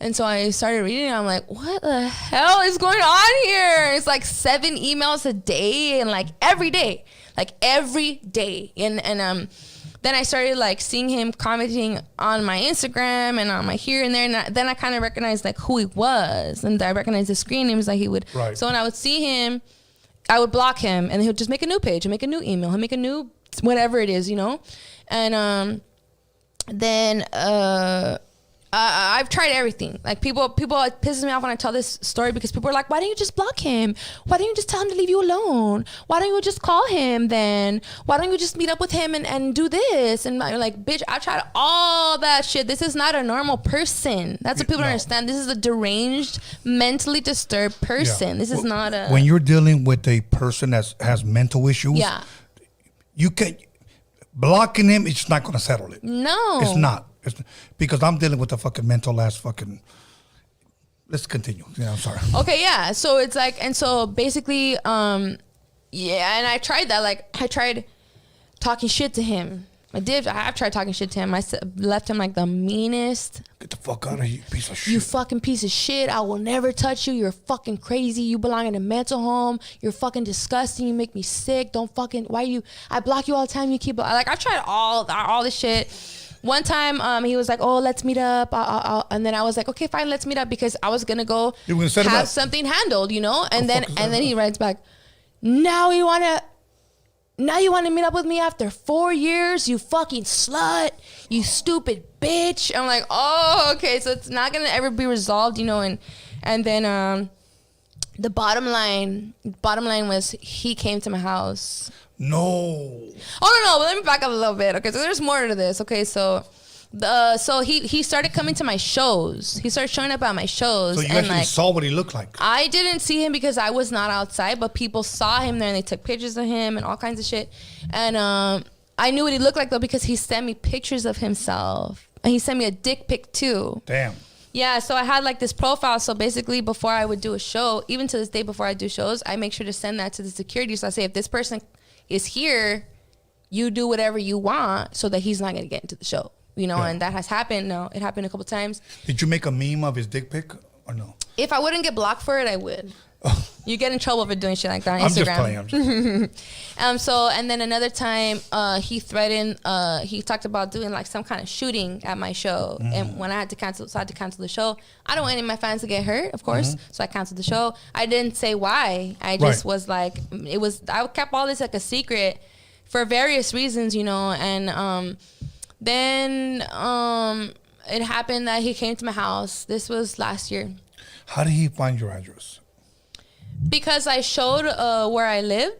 And so I started reading it. I'm like, what the hell is going on here? It's like 7 emails a day and like every day. And then I started like seeing him commenting on my Instagram and on my here and there. And then I kind of recognized like who he was. And I recognized the screen names like he would. So when I would see him, I would block him and he'll just make a new page and make a new email. He'll make a new whatever it is, you know? And then I've tried everything. Like people, it pisses me off when I tell this story because people are like, why don't you just block him? Why don't you just tell him to leave you alone? Why don't you just call him then? Why don't you just meet up with him and do this? And I'm like, bitch, I tried all that shit. This is not a normal person. That's what people don't understand. This is a deranged, mentally disturbed person. This is not a... When you're dealing with a person that has mental issues, you can... Blocking him, it's not going to settle it. No. It's not. Because I'm dealing with a fucking mental ass fucking... Let's continue. Yeah, I'm sorry. Okay, yeah. So it's like... And so basically, and I tried that. Like, I tried talking shit to him. I've tried talking shit to him. I left him like the meanest. Get the fuck out of here, you piece of shit. You fucking piece of shit. I will never touch you. You're fucking crazy. You belong in a mental home. You're fucking disgusting. You make me sick. Don't fucking... I block you all the time. You keep... Like, I've tried all this shit. One time, he was like, oh, let's meet up. And then I was like, okay, fine, let's meet up because I was going to go have something handled, you know? And then he writes back, now you want to meet up with me after 4 years, you fucking slut, you stupid bitch. I'm like, oh, okay, so it's not going to ever be resolved, you know? And then the bottom line was he came to my house. No. Oh, no. Let me back up a little bit. Okay, so there's more to this. Okay, so he started coming to my shows. He started showing up at my shows. So you actually saw what he looked like? I didn't see him because I was not outside, but people saw him there and they took pictures of him and all kinds of shit. And I knew what he looked like, though, because he sent me pictures of himself. And he sent me a dick pic, too. Damn. Yeah, so I had like this profile. So basically before I would do a show, even to this day before I do shows, I make sure to send that to the security. So I say, if this person is here, you do whatever you want so that he's not going to get into the show, you know? And that has happened. No, it happened a couple times. Did you make a meme of his dick pic? or no? If I wouldn't get blocked for it, I would. You get in trouble for doing shit like that on I'm Instagram. just playing. So, and then another time, he threatened, he talked about doing like some kind of shooting at my show. And when I had to cancel, so I had to cancel the show. I don't want any of my fans to get hurt, of course. So I canceled the show. I didn't say why. I just was like, I kept all this like a secret for various reasons, you know. And then it happened that he came to my house. This was last year. How did he find your address? Because I showed where I live.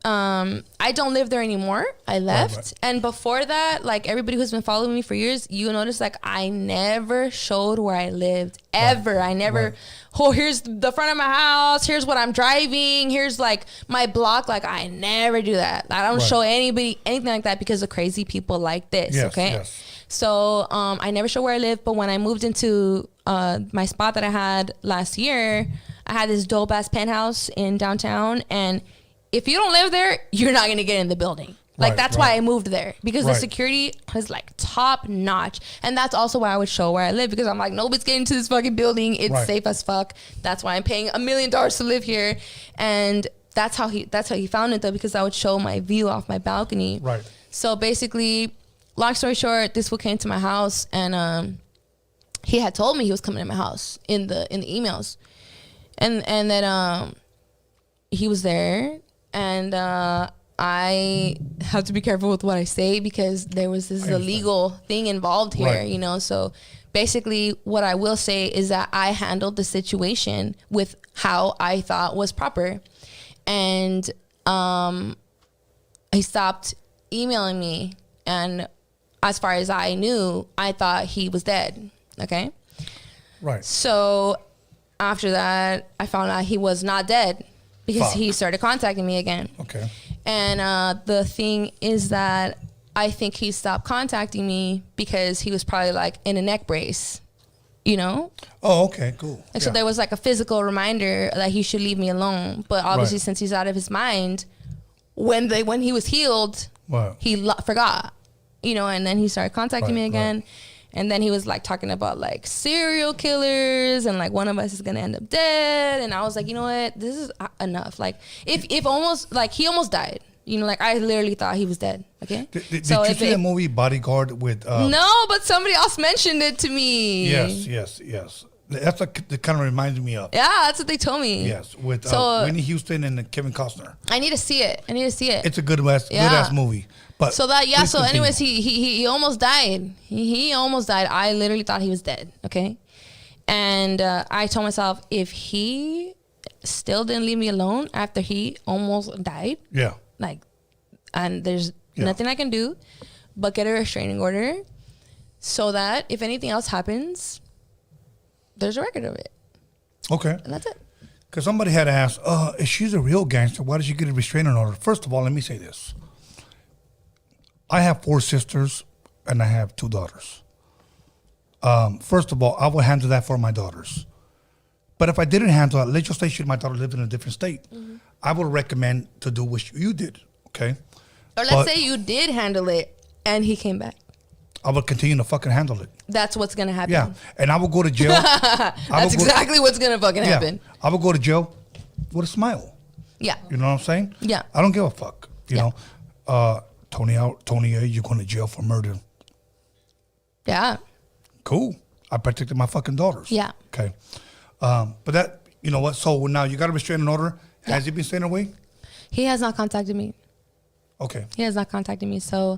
I don't live there anymore. I left. Right. And before that, like everybody who's been following me for years, you notice like I never showed where I lived ever. Right. I never, oh, here's the front of my house. Here's what I'm driving. Here's like my block. Like I never do that. I don't show anybody anything like that because of crazy people like this. Yes, okay. Yes. So I never show where I live. But when I moved into my spot that I had last year, I had this dope ass penthouse in downtown, and if you don't live there, you're not gonna get in the building. Like that's why I moved there, because the security is like top notch, and that's also why I would show where I live, because I'm like, nobody's getting to this fucking building. It's safe as fuck. That's why I'm paying $1 million to live here, and that's how he found it though, because I would show my view off my balcony. Right. So basically, long story short, this fool came to my house, and he had told me he was coming to my house in the emails. And then he was there, and I have to be careful with what I say, because there was this illegal thing involved here, you know. So basically what I will say is that I handled the situation with how I thought was proper. And he stopped emailing me, and as far as I knew, I thought he was dead. Okay. Right. So after that, I found out he was not dead, because he started contacting me again. Okay. And the thing is that I think he stopped contacting me because he was probably like in a neck brace, you know? Oh, okay, cool. And so there was like a physical reminder that he should leave me alone. But obviously, since he's out of his mind, when he was healed, he forgot, you know, and then he started contacting me again. And then he was like talking about like serial killers, and like one of us is gonna end up dead. And I was like, you know what, this is enough. Like if almost, like he almost died. You know, like I literally thought he was dead. Okay. Did you see the movie Bodyguard with? No, but somebody else mentioned it to me. Yes. That's what it kind of reminds me of. Yeah, that's what they told me. Yes, with Whitney Houston and Kevin Costner. I need to see it. It's a good ass movie. But so that so anyways, he almost died. He almost died. I literally thought he was dead. Okay, and I told myself, if he still didn't leave me alone after he almost died, like, and there's nothing I can do but get a restraining order, so that if anything else happens, there's a record of it. Okay. And that's it. Because somebody had asked, if she's a real gangster, why did she get a restraining order? First of all, let me say this. I have 4 sisters, and I have 2 daughters. First of all, I would handle that for my daughters. But if I didn't handle it, let's just say my daughter lived in a different state, I would recommend to do what you did, okay? Or let's say you did handle it, and he came back. I would continue to fucking handle it. That's what's going to happen. Yeah, and I will go to jail. That's exactly what's going to fucking happen. I will go to jail with a smile. Yeah. You know what I'm saying? Yeah. I don't give a fuck, you know? Tony A, you're going to jail for murder. Yeah. Cool. I protected my fucking daughters. Yeah. Okay. But that, you know what? So now you got a restraining order. Has he been staying away? He has not contacted me. Okay. He has not contacted me. So,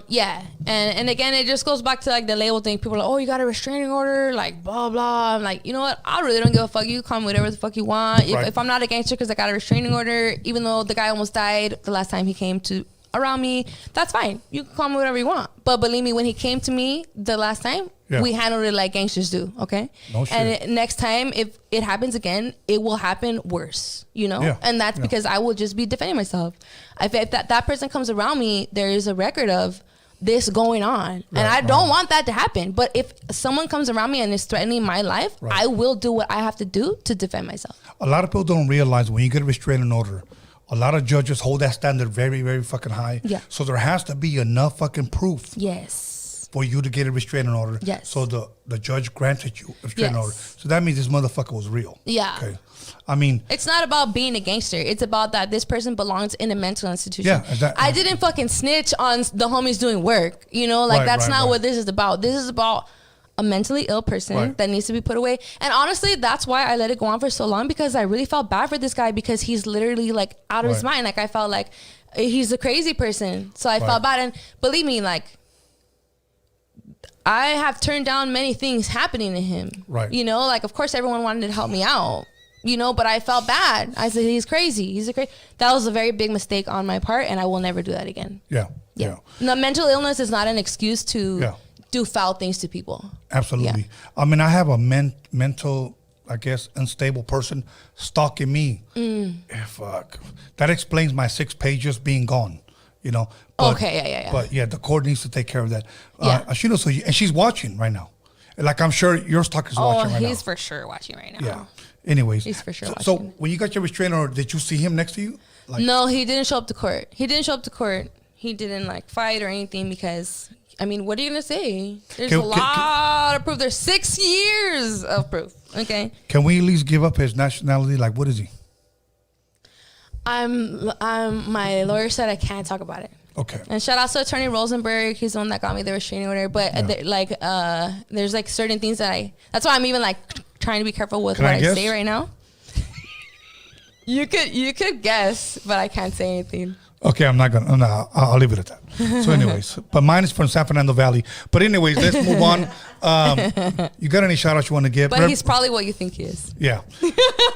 yeah. And again, it just goes back to like the label thing. People are like, oh, you got a restraining order, like blah, blah. I'm like, you know what? I really don't give a fuck. You call me whatever the fuck you want. If I'm not a gangster because I got a restraining order, even though the guy almost died the last time he came to around me, that's fine. You can call me whatever you want. But believe me, when he came to me the last time, we handled it like gangsters do, okay? No shit. And next time, if it happens again, it will happen worse, you know? Yeah. And that's because I will just be defending myself. If that person comes around me, there is a record of this going on. Right, and I don't want that to happen. But if someone comes around me and is threatening my life, I will do what I have to do to defend myself. A lot of people don't realize when you get a restraining order, a lot of judges hold that standard very, very fucking high. Yeah. So there has to be enough fucking proof. Yes. for you to get a restraining order. Yes. So the judge granted you a restraining Yes. order. So that means this motherfucker was real. Yeah. Okay. I mean, It's not about being a gangster. It's about that this person belongs in a mental institution. Yeah, exactly. I didn't fucking snitch on the homies doing work. You know, like Right, that's right, not right. what this is about. This is about a mentally ill person Right. that needs to be put away. And honestly, that's why I let it go on for so long, because I really felt bad for this guy, because he's literally like out of his Right. mind. Like I felt like he's a crazy person. So I Right. felt bad. And believe me, like I have turned down many things happening to him. Right. You know, like of course everyone wanted to help me out. You know, but I felt bad. I said, he's crazy. He's a crazy. That was a very big mistake on my part, and I will never do that again. yeah. No, mental illness is not an excuse to Yeah. do foul things to people. Absolutely. Yeah. I mean, I have a mental, I guess, unstable person stalking me. Fuck. That explains my 6 pages being gone. You know. But, Okay, yeah. But yeah, the court needs to take care of that. Yeah. She knows, and she's watching right now. Like I'm sure your stalker's watching right now. he's for sure watching right now. Yeah. Anyways, He's for sure So watching. when you got your restraining order, did you see him next to you? Like, No, he didn't show up to court. He didn't like fight or anything, because I mean, what are you gonna say? There's a lot of proof. There's 6 years of proof. Okay. Can we at least give up his nationality? Like, what is he? My lawyer said I can't talk about it. Okay. And shout out to Attorney Rosenberg. He's the one that got me the restraining order. But there's like certain things that that's why I'm even like trying to be careful with Can what I I guess? say right now. You could guess, but I can't say anything. Okay, I'm not gonna. No, I'll leave it at that. So, anyways, but mine is from San Fernando Valley. But anyways, let's move on. You got any shout outs you want to give? But he's probably what you think he is. Yeah.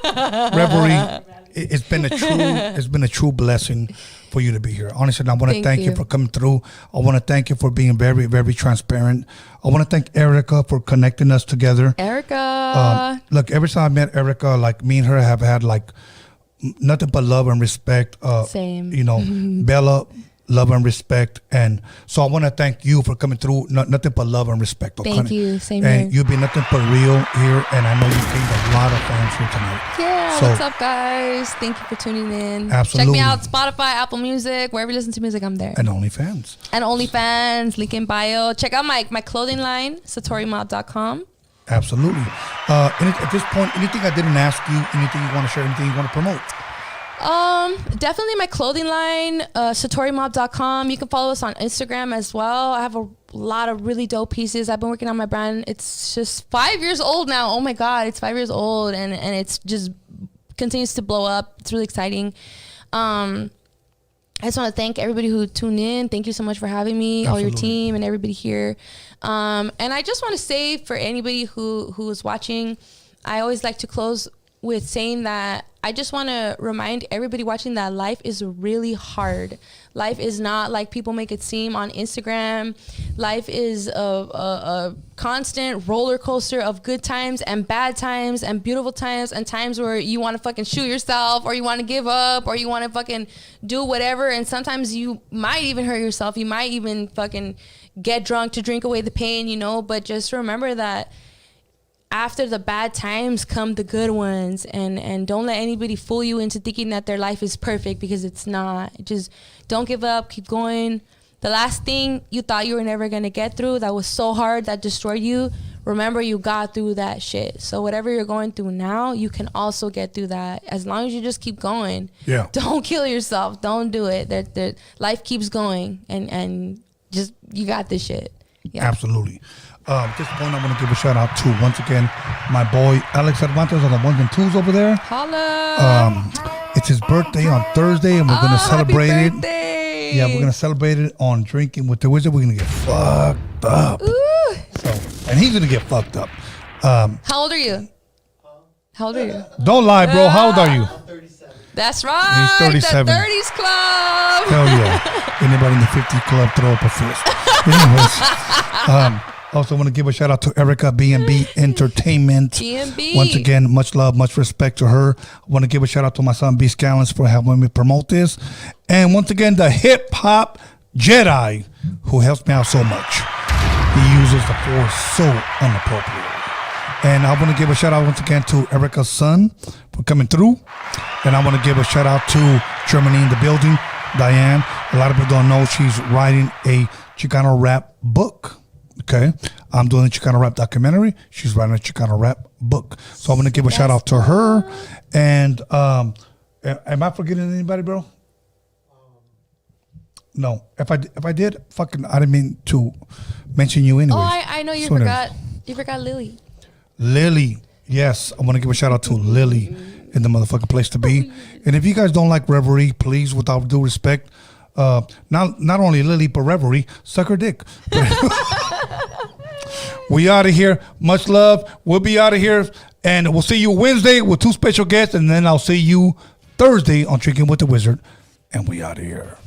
Reverie, it's been a true blessing for you to be here. Honestly, I want to thank you for coming through. I want to thank you for being very, very transparent. I want to thank Erica for connecting us together. Erica. Look, every time I met Erica, like me and her have had like nothing but love and respect. Same. You know, Bella, love and respect. And so I want to thank you for coming through. Nothing but love and respect. Okay? Thank you. Same and here. you've been nothing but real here. And I know you gained a lot of fans here tonight. Yeah, So- what's up, guys? Thank you for tuning in. Absolutely. Check me out, Spotify, Apple Music, wherever you listen to music, I'm there. And OnlyFans. And OnlyFans, link in bio. Check out my clothing line, satorimob.com. Absolutely. At this point, anything I didn't ask you, anything you want to share, anything you want to promote? Definitely my clothing line, satorimob.com. You can follow us on Instagram as well. I have a lot of really dope pieces. I've been working on my brand. It's just 5 years old now. Oh my God, it's 5 years old, and it's just continues to blow up. It's really exciting. I just want to thank everybody who tuned in. Thank you so much for having me, all your Absolutely. team and everybody here. And I just want to say for anybody who is watching, I always like to close with saying that I just want to remind everybody watching that life is really hard. Life is not like people make it seem on Instagram. Life is a constant roller coaster of good times and bad times and beautiful times and times where you want to fucking shoot yourself or you want to give up or you want to fucking do whatever. And sometimes you might even hurt yourself. You might even fucking get drunk to drink away the pain, you know, but just remember that after the bad times come the good ones, and don't let anybody fool you into thinking that their life is perfect, because it's not. Just don't give up, keep going. The last thing you thought you were never gonna get through, that was so hard, that destroyed you, remember you got through that shit. So whatever you're going through now, you can also get through that as long as you just keep going. Yeah. Don't kill yourself. Don't do it. Life keeps going, and just, you got this shit. Yeah. Absolutely. At this point, I want to give a shout out to, once again, my boy Alex Cervantes on the ones and twos over there. Holla. It's his birthday on Thursday, and we're going to celebrate happy it. birthday. Yeah, we're going to celebrate it on Drinking with the Wizard. We're going to get fucked up. Ooh. So, and he's going to get fucked up. How old are you? How old are you? Don't lie, bro. How old are you? That's right. He's 37. The 30s club. Hell yeah. Anybody in the 50 club, throw up a fist. Anyways, also want to give a shout out to Erica B&B Entertainment. B&B. Once again, much love, much respect to her. I want to give a shout out to my son B Scallons for helping me promote this. And once again, the hip hop JEDI, who helps me out so much. He uses the force so inappropriately. And I want to give a shout out once again to Erica's son for coming through. And I want to give a shout out to Germany in the building, Diane. A lot of people don't know she's writing a Chicano rap book. Okay. I'm doing a Chicano rap documentary. She's writing a Chicano rap book. So I'm going to give a shout out to her. And am I forgetting anybody, bro? No. If I did, fucking, I didn't mean to mention you anyway. Oh, I know you forgot. You forgot Lily. Lily. Yes. I want to give a shout out to Lily in the motherfucking place to be. And if you guys don't like Reverie, please, without due respect, not only Lily, but Reverie, suck her dick. We out of here. Much love. We'll be out of here. And we'll see you Wednesday with 2 special guests. And then I'll see you Thursday on Drinking with the Wizard. And we out of here.